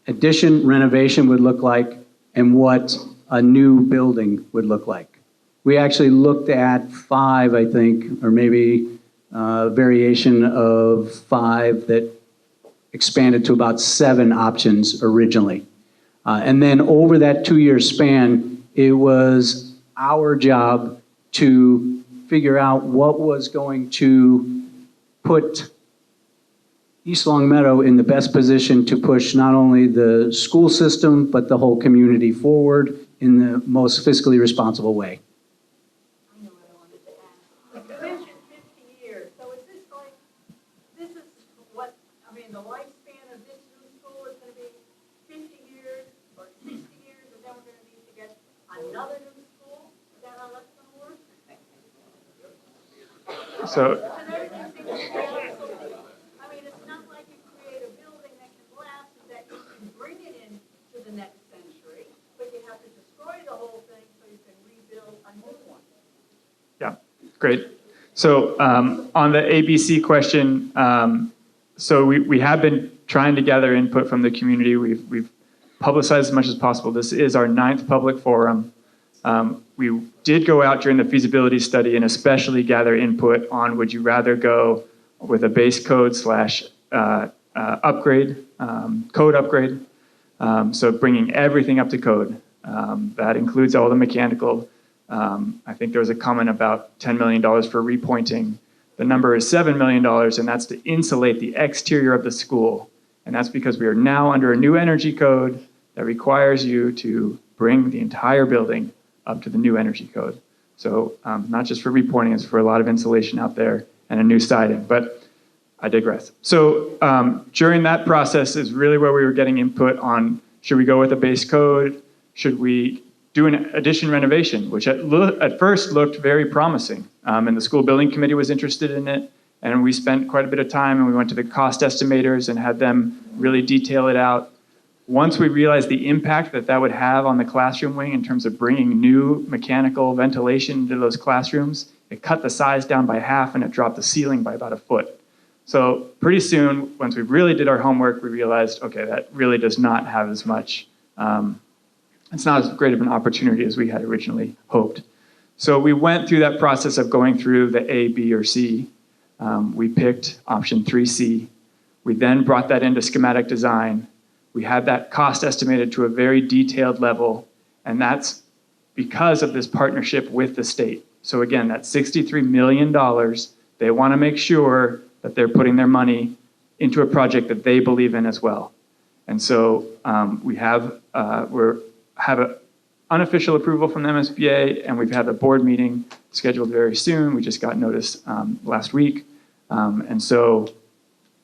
addition renovation would look like, and what a new building would look like. We actually looked at 5, I think, or maybe a variation of 5 that expanded to about 7 options originally. And then over that 2-year span, it was our job to figure out what was going to put East Longmeadow in the best position to push not only the school system, but the whole community forward in the most fiscally responsible way. So, it's not like you create a building that can last and that you can bring it into the next century, but you have to destroy the whole thing so you can rebuild a new one. yeah, great. So on the ABC question, so we have been trying to gather input from the community. We've publicized as much as possible. This is our 9th public forum. We did go out during the feasibility study and especially gather input on would you rather go with a base code / upgrade, code upgrade. So bringing everything up to code. That includes all the mechanical I think there was a comment about $10 million for repointing. The number is $7 million, and that's to insulate the exterior of the school. And that's because we are now under a new energy code that requires you to bring the entire building up to the new energy code. So not just for repointing, it's for a lot of insulation out there and a new siding, but I digress. So during that process is really where we were getting input on, should we go with a base code? Should we do an addition renovation, which at first looked very promising. And the school building committee was interested in it. And we spent quite a bit of time and we went to the cost estimators and had them really detail it out. Once we realized the impact that that would have on the classroom wing in terms of bringing new mechanical ventilation into those classrooms, it cut the size down by half and it dropped the ceiling by about a foot. So pretty soon, once we really did our homework, we realized, okay, that really does not have as much, it's not as great of an opportunity as we had originally hoped. So we went through that process of going through the A, B, or C. We picked option 3C. We then brought that into schematic design. We had that cost estimated to a very detailed level, and that's because of this partnership with the state. So again, that $63 million, they want to make sure that they're putting their money into a project that they believe in as well. And so we have an unofficial approval from the MSBA, and we've had a board meeting scheduled very soon. We just got notice last week. And so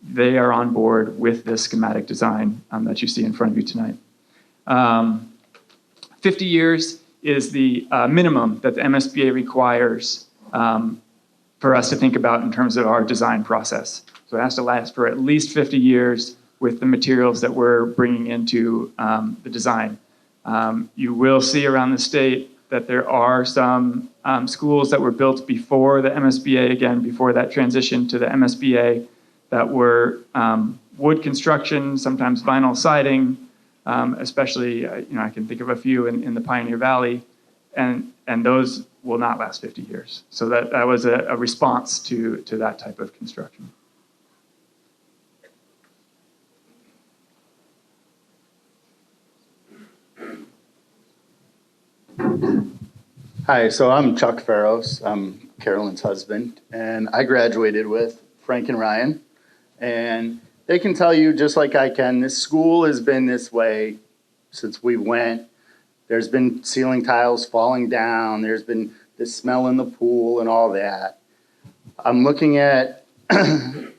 they are on board with this schematic design that you see in front of you tonight. 50 years is the minimum that the MSBA requires for us to think about in terms of our design process. So it has to last for at least 50 years with the materials that we're bringing into the design. You will see around the state that there are some schools that were built before the MSBA, again, before that transition to the MSBA, that were wood construction, sometimes vinyl siding, especially, I can think of a few in the Pioneer Valley, and those will not last 50 years. So that was a response to that type of construction. Hi, so I'm Chuck Farros. I'm Carolyn's husband, and I graduated with Frank and Ryan. And they can tell you, just like I can, this school has been this way since we went. There's been ceiling tiles falling down. There's been the smell in the pool and all that. I'm looking at,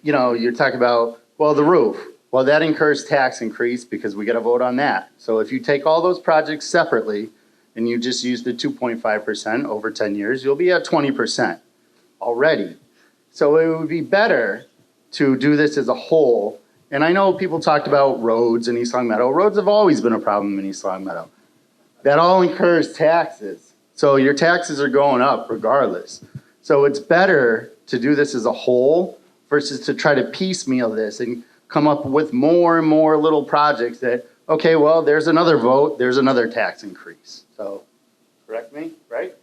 you're talking about, well, the roof. Well, that incurs tax increase because we got to vote on that. So if you take all those projects separately and you just use the 2.5% over 10 years, you'll be at 20% already. So it would be better to do this as a whole. And I know people talked about roads in East Long Meadow. Roads have always been a problem in East Long Meadow. That all incurs taxes. So your taxes are going up regardless. So it's better to do this as a whole versus to try to piecemeal this and come up with more and more little projects that, okay, well, there's another vote, there's another tax increase. So, correct me, right?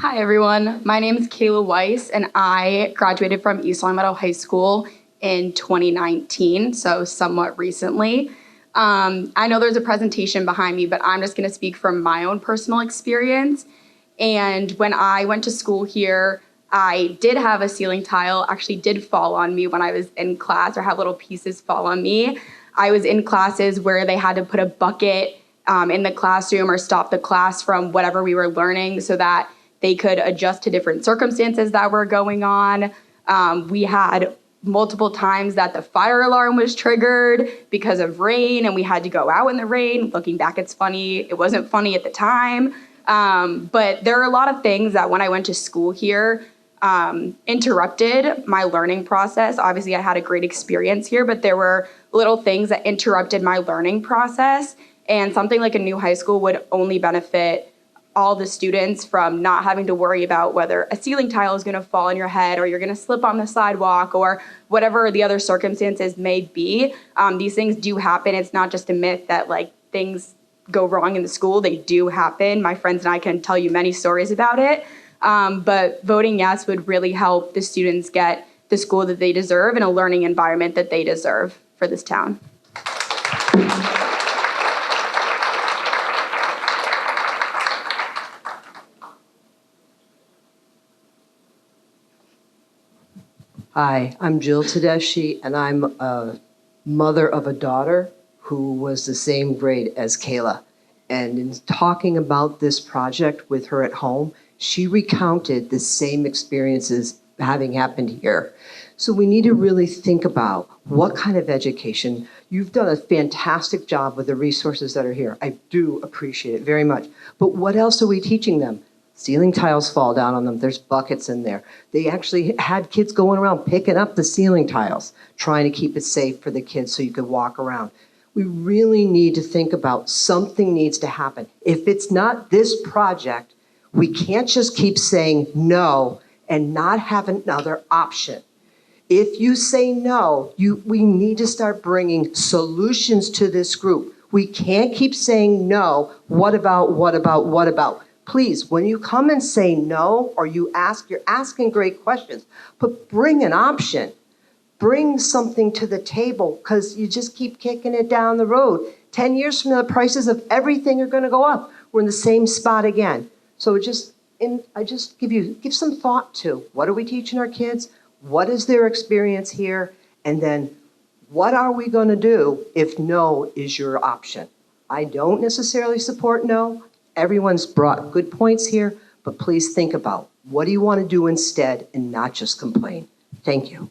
Hi everyone, my name is Kayla Weiss and I graduated from East Long Meadow High School in 2019, so somewhat recently. I know there's a presentation behind me, but I'm just going to speak from my own personal experience. And when I went to school here, I did have a ceiling tile, actually did fall on me when I was in class, or have little pieces fall on me. I was in classes where they had to put a bucket in the classroom or stop the class from whatever we were learning so that they could adjust to different circumstances that were going on. We had multiple times that the fire alarm was triggered because of rain and we had to go out in the rain. Looking back, it's funny. It wasn't funny at the time. But there are a lot of things that when I went to school here interrupted my learning process. Obviously, I had a great experience here, but there were little things that interrupted my learning process. And something like a new high school would only benefit all the students from not having to worry about whether a ceiling tile is going to fall on your head or you're going to slip on the sidewalk or whatever the other circumstances may be. These things do happen. It's not just a myth that things go wrong in the school. They do happen. My friends and I can tell you many stories about it. But voting yes would really help the students get the school that they deserve and a learning environment that they deserve for this town. Hi, I'm Jill Tedeschi, and I'm a mother of a daughter who was the same grade as Kayla. And in talking about this project with her at home, she recounted the same experiences having happened here. So we need to really think about what kind of education. You've done a fantastic job with the resources that are here. I do appreciate it very much. But what else are we teaching them? Ceiling tiles fall down on them. There's buckets in there. They actually had kids going around picking up the ceiling tiles, trying to keep it safe for the kids so you could walk around. We really need to think about something needs to happen. If it's not this project, we can't just keep saying no and not have another option. If you say no, we need to start bringing solutions to this group. We can't keep saying no. What about, what about, what about? Please, when you come and say no, or you're asking great questions, but bring an option. Bring something to the table, because you just keep kicking it down the road. 10 years from now, the prices of everything are going to go up. We're in the same spot again. So I just give some thought to what are we teaching our kids? What is their experience here? And then what are we going to do if no is your option? I don't necessarily support no. Everyone's brought good points here, but please think about what do you want to do instead and not just complain. Thank you.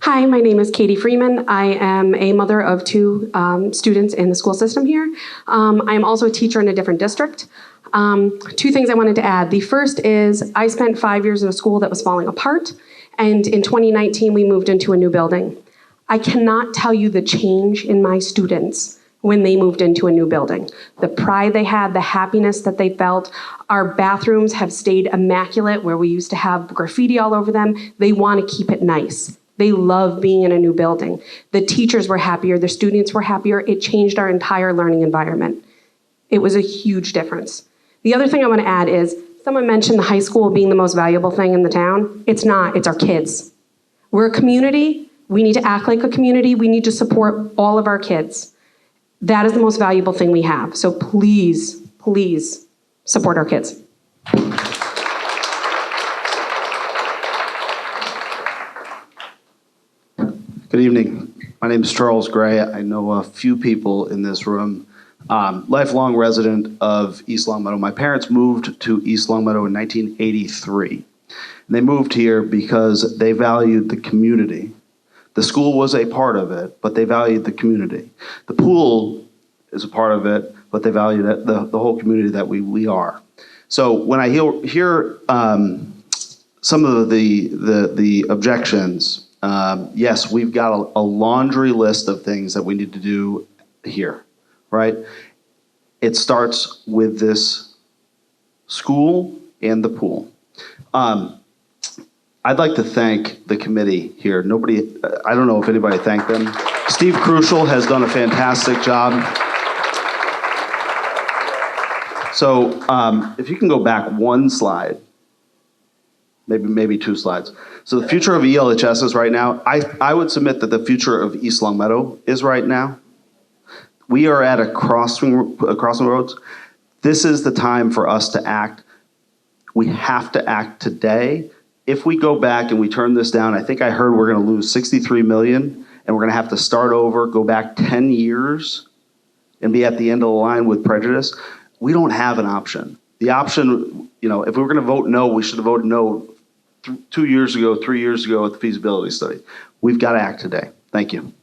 Hi, my name is Katie Freeman. I am a mother of two students in the school system here. I am also a teacher in a different district. Two things I wanted to add. The first is I spent 5 years in a school that was falling apart, and in 2019 we moved into a new building. I cannot tell you the change in my students when they moved into a new building. The pride they had, the happiness that they felt. Our bathrooms have stayed immaculate where we used to have graffiti all over them. They want to keep it nice. They love being in a new building. The teachers were happier, the students were happier. It changed our entire learning environment. It was a huge difference. The other thing I want to add is, someone mentioned the high school being the most valuable thing in the town. It's not, it's our kids. We're a community. We need to act like a community. We need to support all of our kids. That is the most valuable thing we have. So please, please support our kids. Good evening. My name is Charles Gray. I know a few people in this room. Lifelong resident of East Longmeadow. My parents moved to East Longmeadow in 1983. And they moved here because they valued the community. The school was a part of it, but they valued the community. The pool is a part of it, but they valued it, the whole community that we are. So when I hear some of the objections, yes, we've got a laundry list of things that we need to do here, right? It starts with this school and the pool. I'd like to thank the committee here. I don't know if anybody thanked them. Steve Crucial has done a fantastic job. So if you can go back one slide, maybe two slides. So the future of ELHS is right now. I would submit that the future of East Longmeadow is right now. We are at a crossroads. This is the time for us to act. We have to act today. If we go back and we turn this down, I think I heard we're going to lose 63 million, and we're going to have to start over, go back 10 years, and be at the end of the line with prejudice. We don't have an option. The option, if we were going to vote no, we should have voted no 2 years ago, 3 years ago at the feasibility study. We've got to act today. Thank you.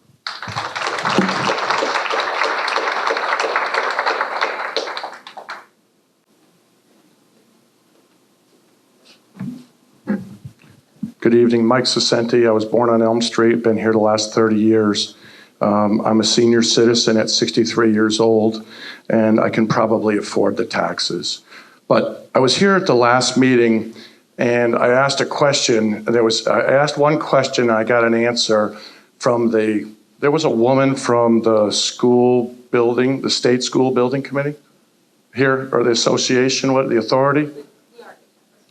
Good evening, Mike Sicenti. I was born on Elm Street, been here the last 30 years. I'm a senior citizen at 63 years old, and I can probably afford the taxes. But I was here at the last meeting, and I asked a question. I asked one question, and I got an answer from there was a woman from the school building, the state school building committee. here, or the association, what, the authority?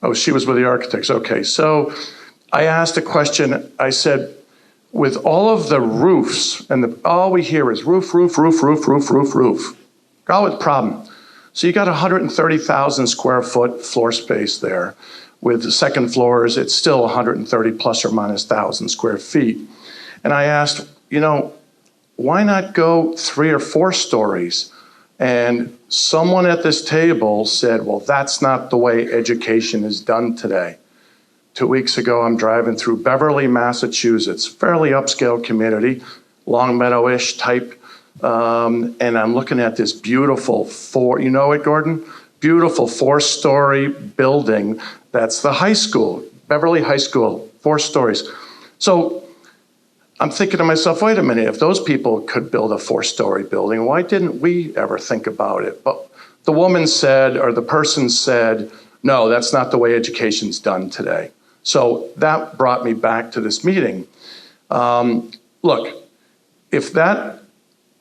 Oh, she was with the architects. Okay, so I asked a question. I said, with all of the roofs, and all we hear is roof, roof, roof, roof, roof, roof, roof. Always problem. So you got 130,000 square foot floor space there. With the second floors, it's still 130 plus or minus 1,000 square feet. And I asked, you know, why not go 3 or 4 stories? And someone at this table said, well, that's not the way education is done today. 2 weeks ago, I'm driving through Beverly, Massachusetts, fairly upscale community, Longmeadow-ish type, and I'm looking at this beautiful you know it, Gordon? Beautiful 4-story building. That's the high school, Beverly High School, 4 stories. So I'm thinking to myself, wait a minute, if those people could build a 4-story building, why didn't we ever think about it? But the woman said, or the person said, no, that's not the way education's done today. So that brought me back to this meeting. Look, if that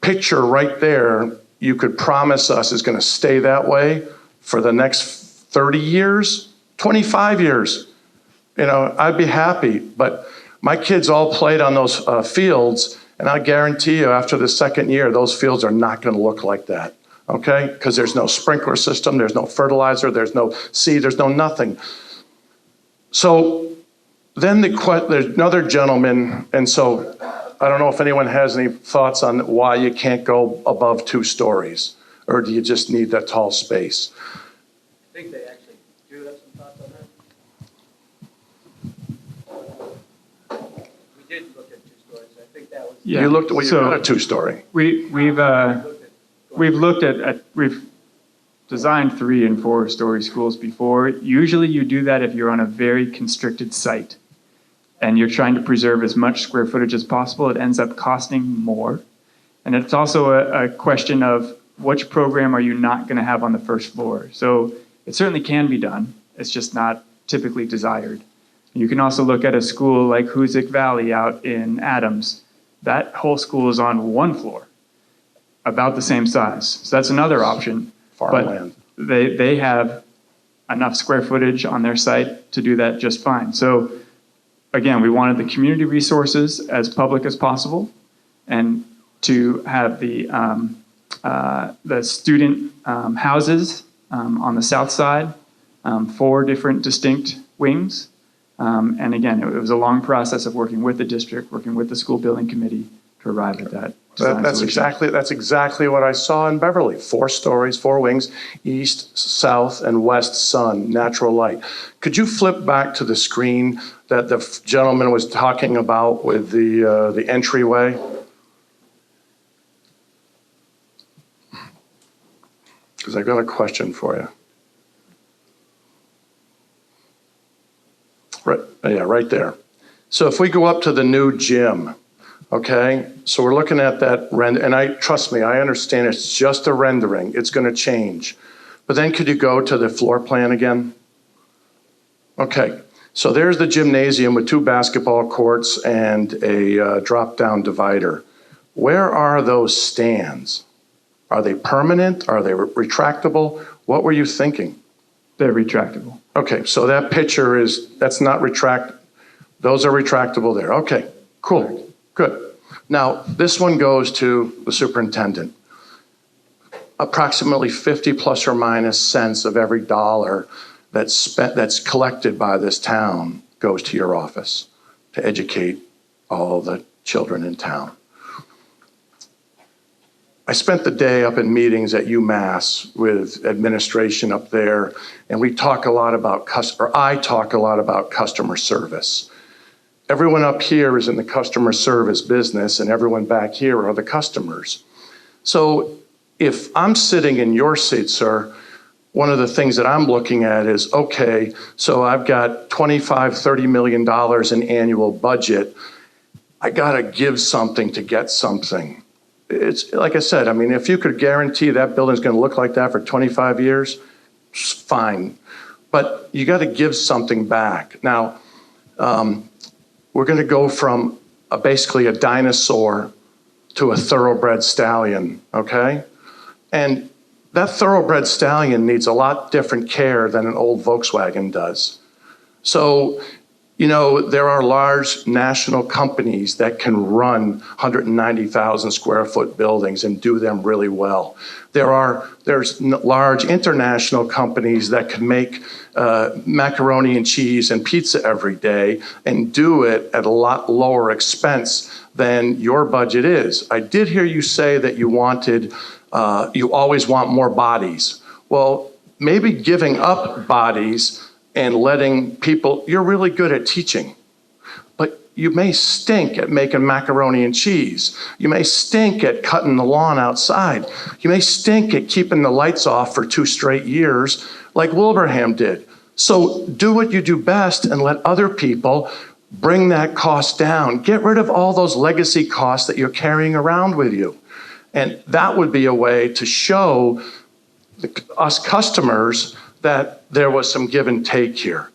picture right there, you could promise us is going to stay that way for the next 30 years, 25 years, you know, I'd be happy. But my kids all played on those fields, and I guarantee you after the second year, those fields are not going to look like that, okay? Because there's no sprinkler system, there's no fertilizer, there's no seed, there's no nothing. So then there's another gentleman, and so I don't know if anyone has any thoughts on why you can't go above 2 stories, or do you just need that tall space? I think they actually do have some thoughts on that. We did look at 2 stories. I think that was. Yeah. You looked, well, you're So not a 2-story. We've designed 3 and 4-story schools before. Usually you do that if you're on a very constricted site and you're trying to preserve as much square footage as possible. It ends up costing more. And it's also a question of which program are you not going to have on the first floor. So it certainly can be done. It's just not typically desired. You can also look at a school like Hoosick Valley out in Adams. That whole school is on 1 floor, about the same size. So that's another option. Farmland. But they have enough square footage on their site to do that just fine. So again, we wanted the community resources as public as possible, and to have the student houses on the south side, 4 different distinct wings. And again, it was a long process of working with the district, working with the school building committee to arrive at that. That's exactly what I saw in Beverly. 4 stories, 4 wings, east, south, and west sun, natural light. Could you flip back to the screen that the gentleman was talking about with the entryway? Because I got a question for you. Right there. So if we go up to the new gym, okay, so we're looking at that render, and trust me, I understand it's just a rendering. It's going to change. But then could you go to the floor plan again? Okay, so there's the gymnasium with 2 basketball courts and a drop-down divider. Where are those stands? Are they permanent? Are they retractable? What were you thinking? They're retractable. Okay, so that picture that's not those are retractable there. Okay, cool. Good. Now, this one goes to the superintendent. Approximately 50 plus or minus cents of every dollar that's collected by this town goes to your office to educate all the children in town. I spent the day up in meetings at UMass with administration up there, and I talk a lot about customer service. Everyone up here is in the customer service business, and everyone back here are the customers. So if I'm sitting in your seat, sir, one of the things that I'm looking at is, okay, so I've got $25–30 million in annual budget. I got to give something to get something. It's like I said, I mean, if you could guarantee that building's going to look like that for 25 years, fine. But you got to give something back. Now, we're going to go from basically a dinosaur to a thoroughbred stallion, okay? And that thoroughbred stallion needs a lot different care than an old Volkswagen does. So, there are large national companies that can run 190,000 square foot buildings and do them really well. There's large international companies that can make macaroni and cheese and pizza every day and do it at a lot lower expense than your budget is. I did hear you say that you always want more bodies. Well, maybe giving up bodies and letting people, you're really good at teaching, but you may stink at making macaroni and cheese. You may stink at cutting the lawn outside. You may stink at keeping the lights off for 2 straight years like Wilbraham did. So do what you do best and let other people bring that cost down. Get rid of all those legacy costs that you're carrying around with you. And that would be a way to show us customers that there was some give and take here.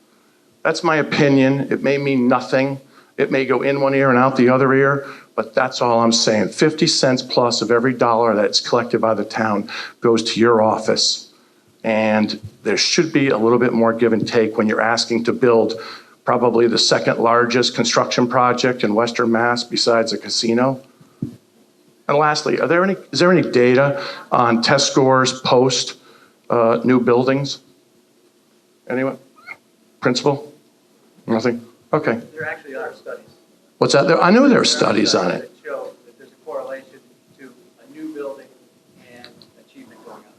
That's my opinion. It may mean nothing. It may go in one ear and out the other ear, but that's all I'm saying. 50 cents plus of every dollar that's collected by the town goes to your office. And there should be a little bit more give and take when you're asking to build probably the second largest construction project in Western Mass besides a casino. And lastly, is there any data on test scores post new buildings? Anyone? Principal? Nothing? Okay. There actually are studies. What's that? I knew there were studies on it. That show that there's a correlation to a new building and achievement going up.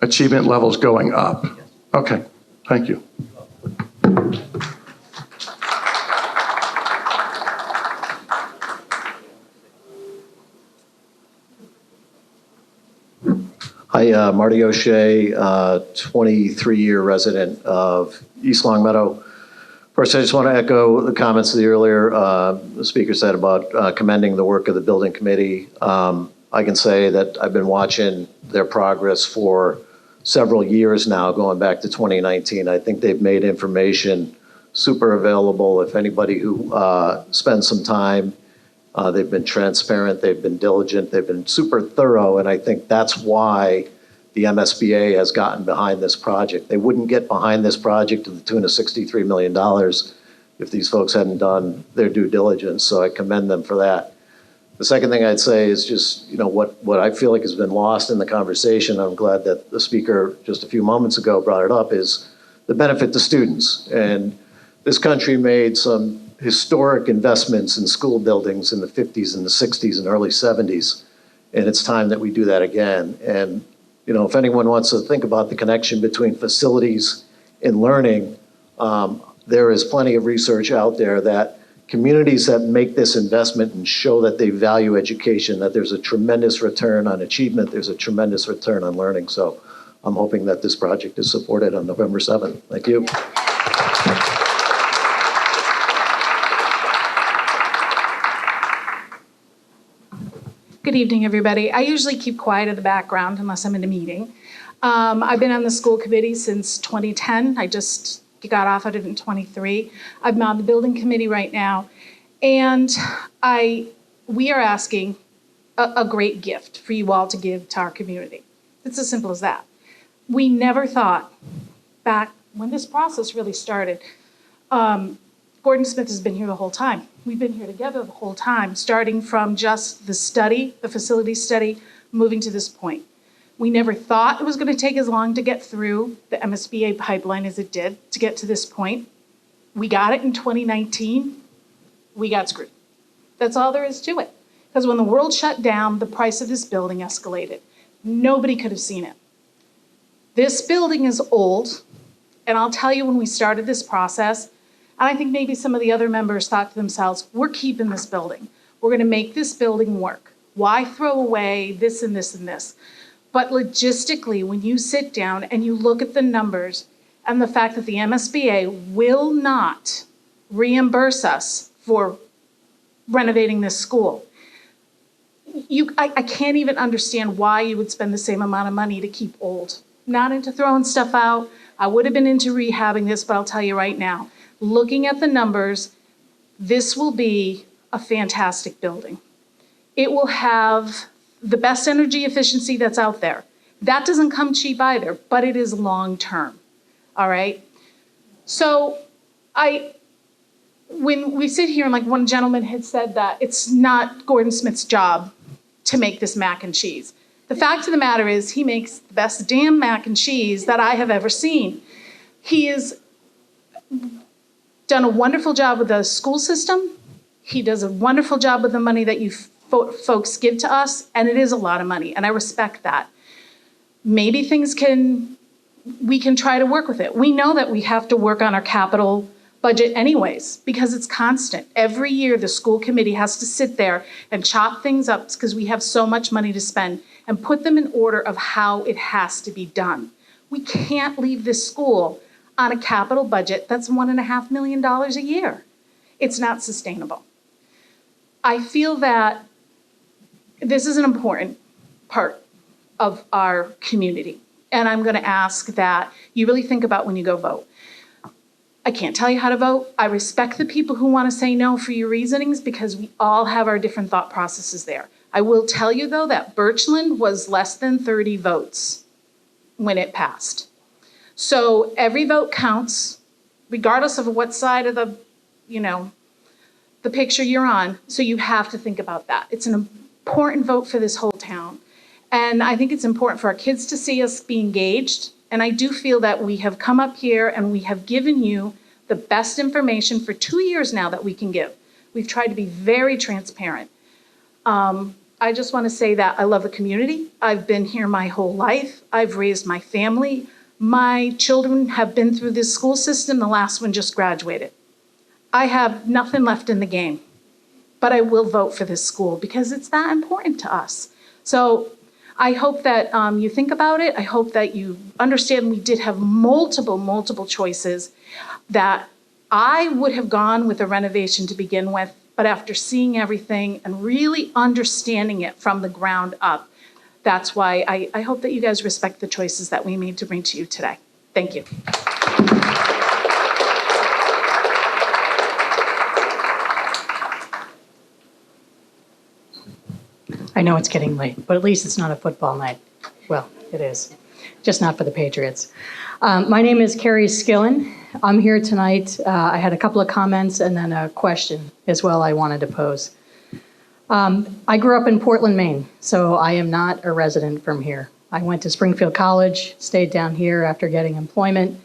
Achievement levels going up. Yes. Okay, thank you. Hi, Marty O'Shea, 23-year resident of East Longmeadow. First, I just want to echo the comments of the earlier the speaker said about commending the work of the building committee. I can say that I've been watching their progress for several years now, going back to 2019. I think they've made information super available. If anybody who spends some time, they've been transparent, they've been diligent, they've been super thorough, and I think that's why the MSBA has gotten behind this project. They wouldn't get behind this project to the tune of $63 million if these folks hadn't done their due diligence, so I commend them for that. The second thing I'd say is just, what I feel like has been lost in the conversation, I'm glad that the speaker just a few moments ago brought it up, is the benefit to students. And this country made some historic investments in school buildings in the 50s and the 60s and early 70s, and it's time that we do that again. And if anyone wants to think about the connection between facilities and learning, there is plenty of research out there that communities that make this investment and show that they value education, that there's a tremendous return on achievement, there's a tremendous return on learning. So I'm hoping that this project is supported on November 7th. Thank you. Good evening, everybody. I usually keep quiet in the background unless I'm in a meeting. I've been on the school committee since 2010. I just got off of it in 23. I'm on the building committee right now. And we are asking a great gift for you all to give to our community. It's as simple as that. We never thought, back when this process really started, Gordon Smith has been here the whole time. We've been here together the whole time, starting from just the study, the facility study, moving to this point. We never thought it was going to take as long to get through the MSBA pipeline as it did to get to this point. We got it in 2019. We got screwed. That's all there is to it. Because when the world shut down, the price of this building escalated. Nobody could have seen it. This building is old, and I'll tell you, when we started this process, and I think maybe some of the other members thought to themselves, we're keeping this building. We're going to make this building work. Why throw away this and this and this? But logistically, when you sit down and you look at the numbers and the fact that the MSBA will not reimburse us for renovating this school, I can't even understand why you would spend the same amount of money to keep old. Not into throwing stuff out. I would have been into rehabbing this, but I'll tell you right now, looking at the numbers, this will be a fantastic building. It will have the best energy efficiency that's out there. That doesn't come cheap either, but it is long-term, all right? So when we sit here and like one gentleman had said that it's not Gordon Smith's job to make this mac and cheese. The fact of the matter is he makes the best damn mac and cheese that I have ever seen. He has done a wonderful job with the school system. He does a wonderful job with the money that you folks give to us, and it is a lot of money, and I respect that. Maybe we can try to work with it. We know that we have to work on our capital budget anyways, because it's constant. Every year, the school committee has to sit there and chop things up because we have so much money to spend and put them in order of how it has to be done. We can't leave this school on a capital budget that's $1.5 million a year. It's not sustainable. I feel that this is an important part of our community, and I'm going to ask that you really think about when you go vote. I can't tell you how to vote. I respect the people who want to say no for your reasonings because we all have our different thought processes there. I will tell you, though, that Birchland was less than 30 votes when it passed. So every vote counts, regardless of what side of the picture you're on. So you have to think about that. It's an important vote for this whole town. And I think it's important for our kids to see us be engaged. And I do feel that we have come up here and we have given you the best information for 2 years now that we can give. We've tried to be very transparent. I just want to say that I love the community. I've been here my whole life. I've raised my family. My children have been through this school system. The last one just graduated. I have nothing left in the game, but I will vote for this school because it's that important to us. So I hope that you think about it. I hope that you understand we did have multiple choices that I would have gone with a renovation to begin with, but after seeing everything and really understanding it from the ground up, that's why I hope that you guys respect the choices that we made to bring to you today. Thank you. I know it's getting late, but at least it's not a football night. Well, it is, just not for the Patriots. My name is Carrie Skillen. I'm here tonight. I had a couple of comments and then a question as well I wanted to pose. I grew up in Portland, Maine, so I am not a resident from here. I went to Springfield College, stayed down here after getting employment.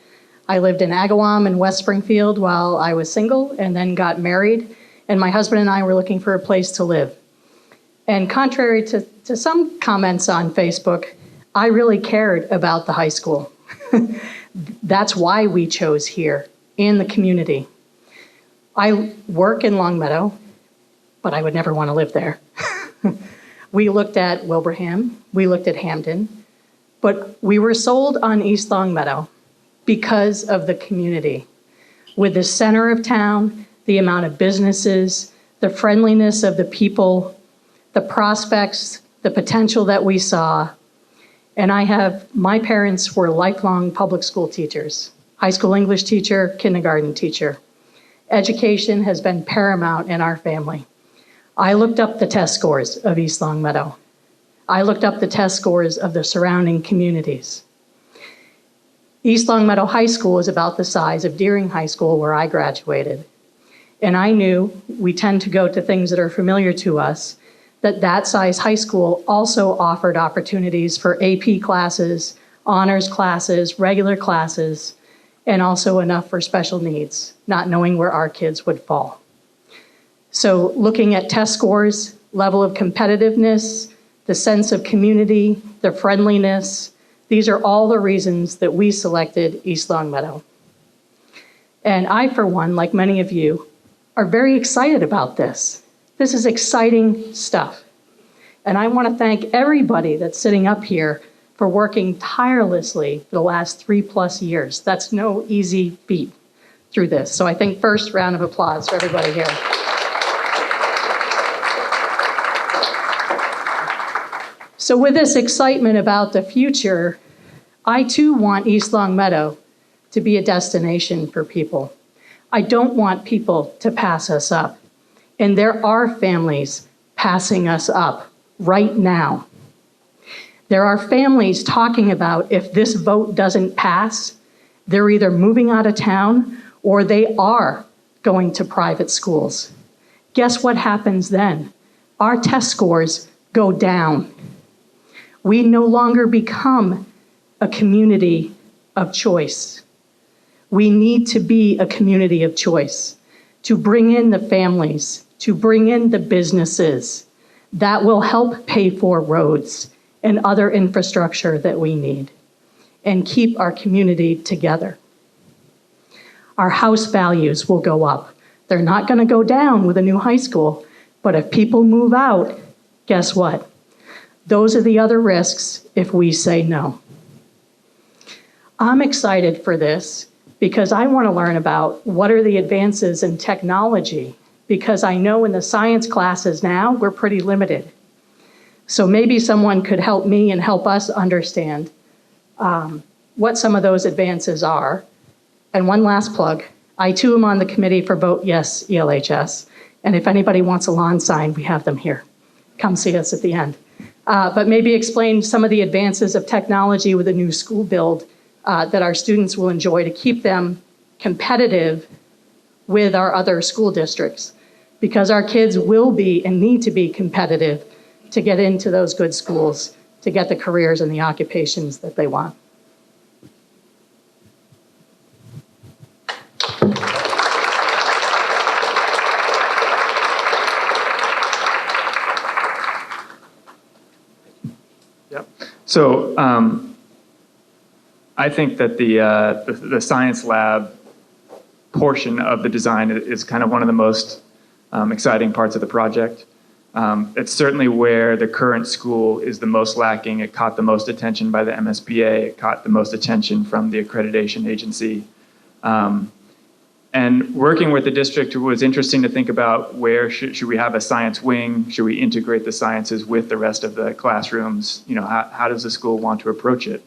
I lived in Agawam in West Springfield while I was single and then got married, and my husband and I were looking for a place to live. And contrary to some comments on Facebook, I really cared about the high school. That's why we chose here in the community. I work in Longmeadow, but I would never want to live there. We looked at Wilbraham, we looked at Hamden, but we were sold on East Longmeadow because of the community. With the center of town, the amount of businesses, the friendliness of the people, the prospects, the potential that we saw. And my parents were lifelong public school teachers, high school English teacher, kindergarten teacher. Education has been paramount in our family. I looked up the test scores of East Longmeadow. I looked up the test scores of the surrounding communities. East Longmeadow High School is about the size of Deering High School where I graduated. And I knew we tend to go to things that are familiar to us, that size high school also offered opportunities for AP classes, honors classes, regular classes, and also enough for special needs, not knowing where our kids would fall. So looking at test scores, level of competitiveness, the sense of community, the friendliness, these are all the reasons that we selected East Longmeadow. And I, for one, like many of you, are very excited about this. This is exciting stuff. And I want to thank everybody that's sitting up here for working tirelessly for the last 3+ years. That's no easy feat through this. So I think first round of applause for everybody here. So with this excitement about the future, I too want East Longmeadow to be a destination for people. I don't want people to pass us up. And there are families passing us up right now. There are families talking about if this vote doesn't pass, they're either moving out of town or they are going to private schools. Guess what happens then? Our test scores go down. We no longer become a community of choice. We need to be a community of choice to bring in the families, to bring in the businesses that will help pay for roads and other infrastructure that we need and keep our community together. Our house values will go up. They're not going to go down with a new high school, but if people move out, guess what? Those are the other risks if we say no. I'm excited for this because I want to learn about what are the advances in technology, because I know in the science classes now, we're pretty limited. So maybe someone could help me and help us understand what some of those advances are. And one last plug, I too am on the committee for Vote Yes ELHS. And if anybody wants a lawn sign, we have them here. Come see us at the end. But maybe explain some of the advances of technology with a new school build that our students will enjoy to keep them competitive with our other school districts. Because our kids will be and need to be competitive to get into those good schools, to get the careers and the occupations that they want. Yep. So I think that the science lab portion of the design is kind of one of the most exciting parts of the project. It's certainly where the current school is the most lacking. It caught the most attention by the MSBA. It caught the most attention from the accreditation agency. And working with the district, it was interesting to think about where should we have a science wing? Should we integrate the sciences with the rest of the classrooms? You know, how does the school want to approach it?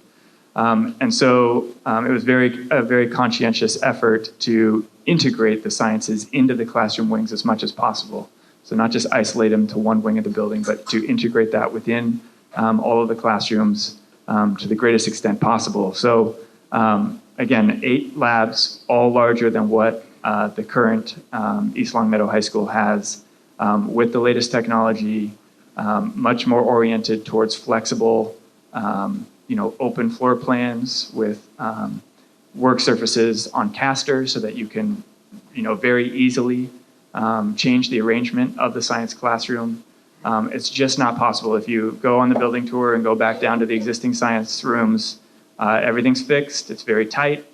And so it was a very conscientious effort to integrate the sciences into the classroom wings as much as possible. So not just isolate them to one wing of the building, but to integrate that within all of the classrooms to the greatest extent possible. So again, 8 labs, all larger than what the current East Longmeadow High School has, with the latest technology, much more oriented towards flexible, open floor plans with work surfaces on casters so that you can, very easily change the arrangement of the science classroom. It's just not possible. If you go on the building tour and go back down to the existing science rooms, everything's fixed, it's very tight.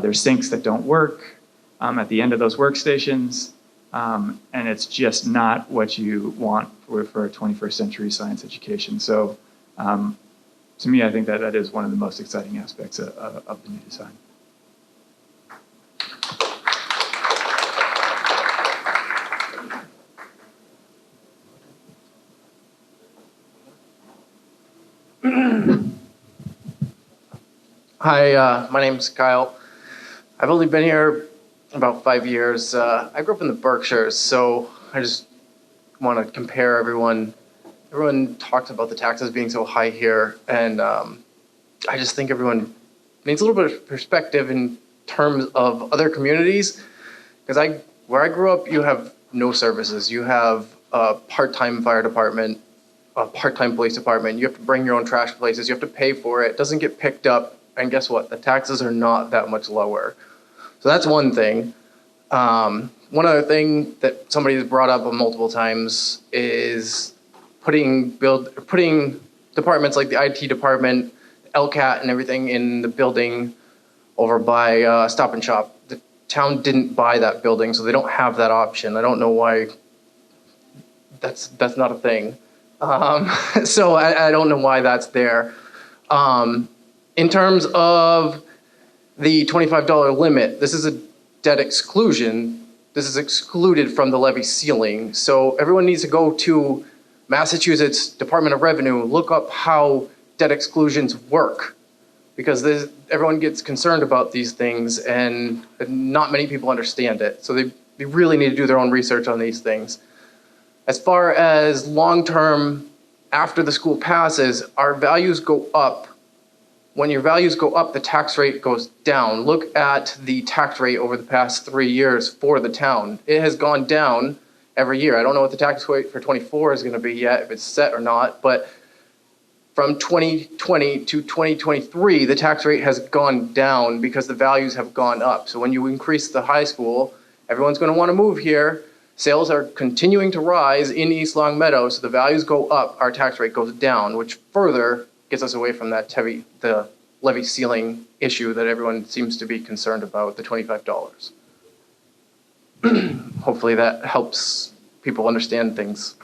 There's sinks that don't work at the end of those workstations. And it's just not what you want for a 21st century science education. So to me, I think that is one of the most exciting aspects of the new design. Hi, my name's Kyle. I've only been here about 5 years. I grew up in the Berkshires, so I just want to compare everyone. Everyone talks about the taxes being so high here, and I just think everyone needs a little bit of perspective in terms of other communities. Because where I grew up, you have no services. You have a part-time fire department, a part-time police department. You have to bring your own trash places. You have to pay for it. It doesn't get picked up. And guess what? The taxes are not that much lower. So that's one thing. One other thing that somebody has brought up multiple times is putting departments like the IT department, LCAT, and everything in the building over by Stop and Shop. The town didn't buy that building, so they don't have that option. I don't know why that's not a thing. So I don't know why that's there. In terms of the $25 limit, this is a debt exclusion. This is excluded from the levy ceiling. So everyone needs to go to Massachusetts Department of Revenue, look up how debt exclusions work, because everyone gets concerned about these things and not many people understand it. So they really need to do their own research on these things. As far as long-term after the school passes, our values go up. When your values go up, the tax rate goes down. Look at the tax rate over the past 3 years for the town. It has gone down every year. I don't know what the tax rate for 24 is going to be yet, if it's set or not, but from 2020 to 2023, the tax rate has gone down because the values have gone up. So when you increase the high school, everyone's going to want to move here. Sales are continuing to rise in East Long Meadow, so the values go up, our tax rate goes down, which further gets us away from the levy ceiling issue that everyone seems to be concerned about, the $25. Hopefully that helps people understand things.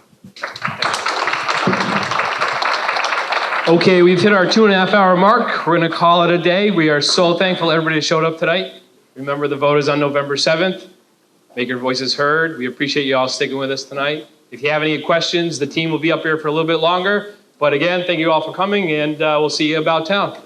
Okay, we've hit our 2.5 hour mark. We're going to call it a day. We are so thankful everybody showed up tonight. Remember, the vote is on November 7th. Make your voices heard. We appreciate you all sticking with us tonight. If you have any questions, the team will be up here for a little bit longer. But again, thank you all for coming, and we'll see you about town.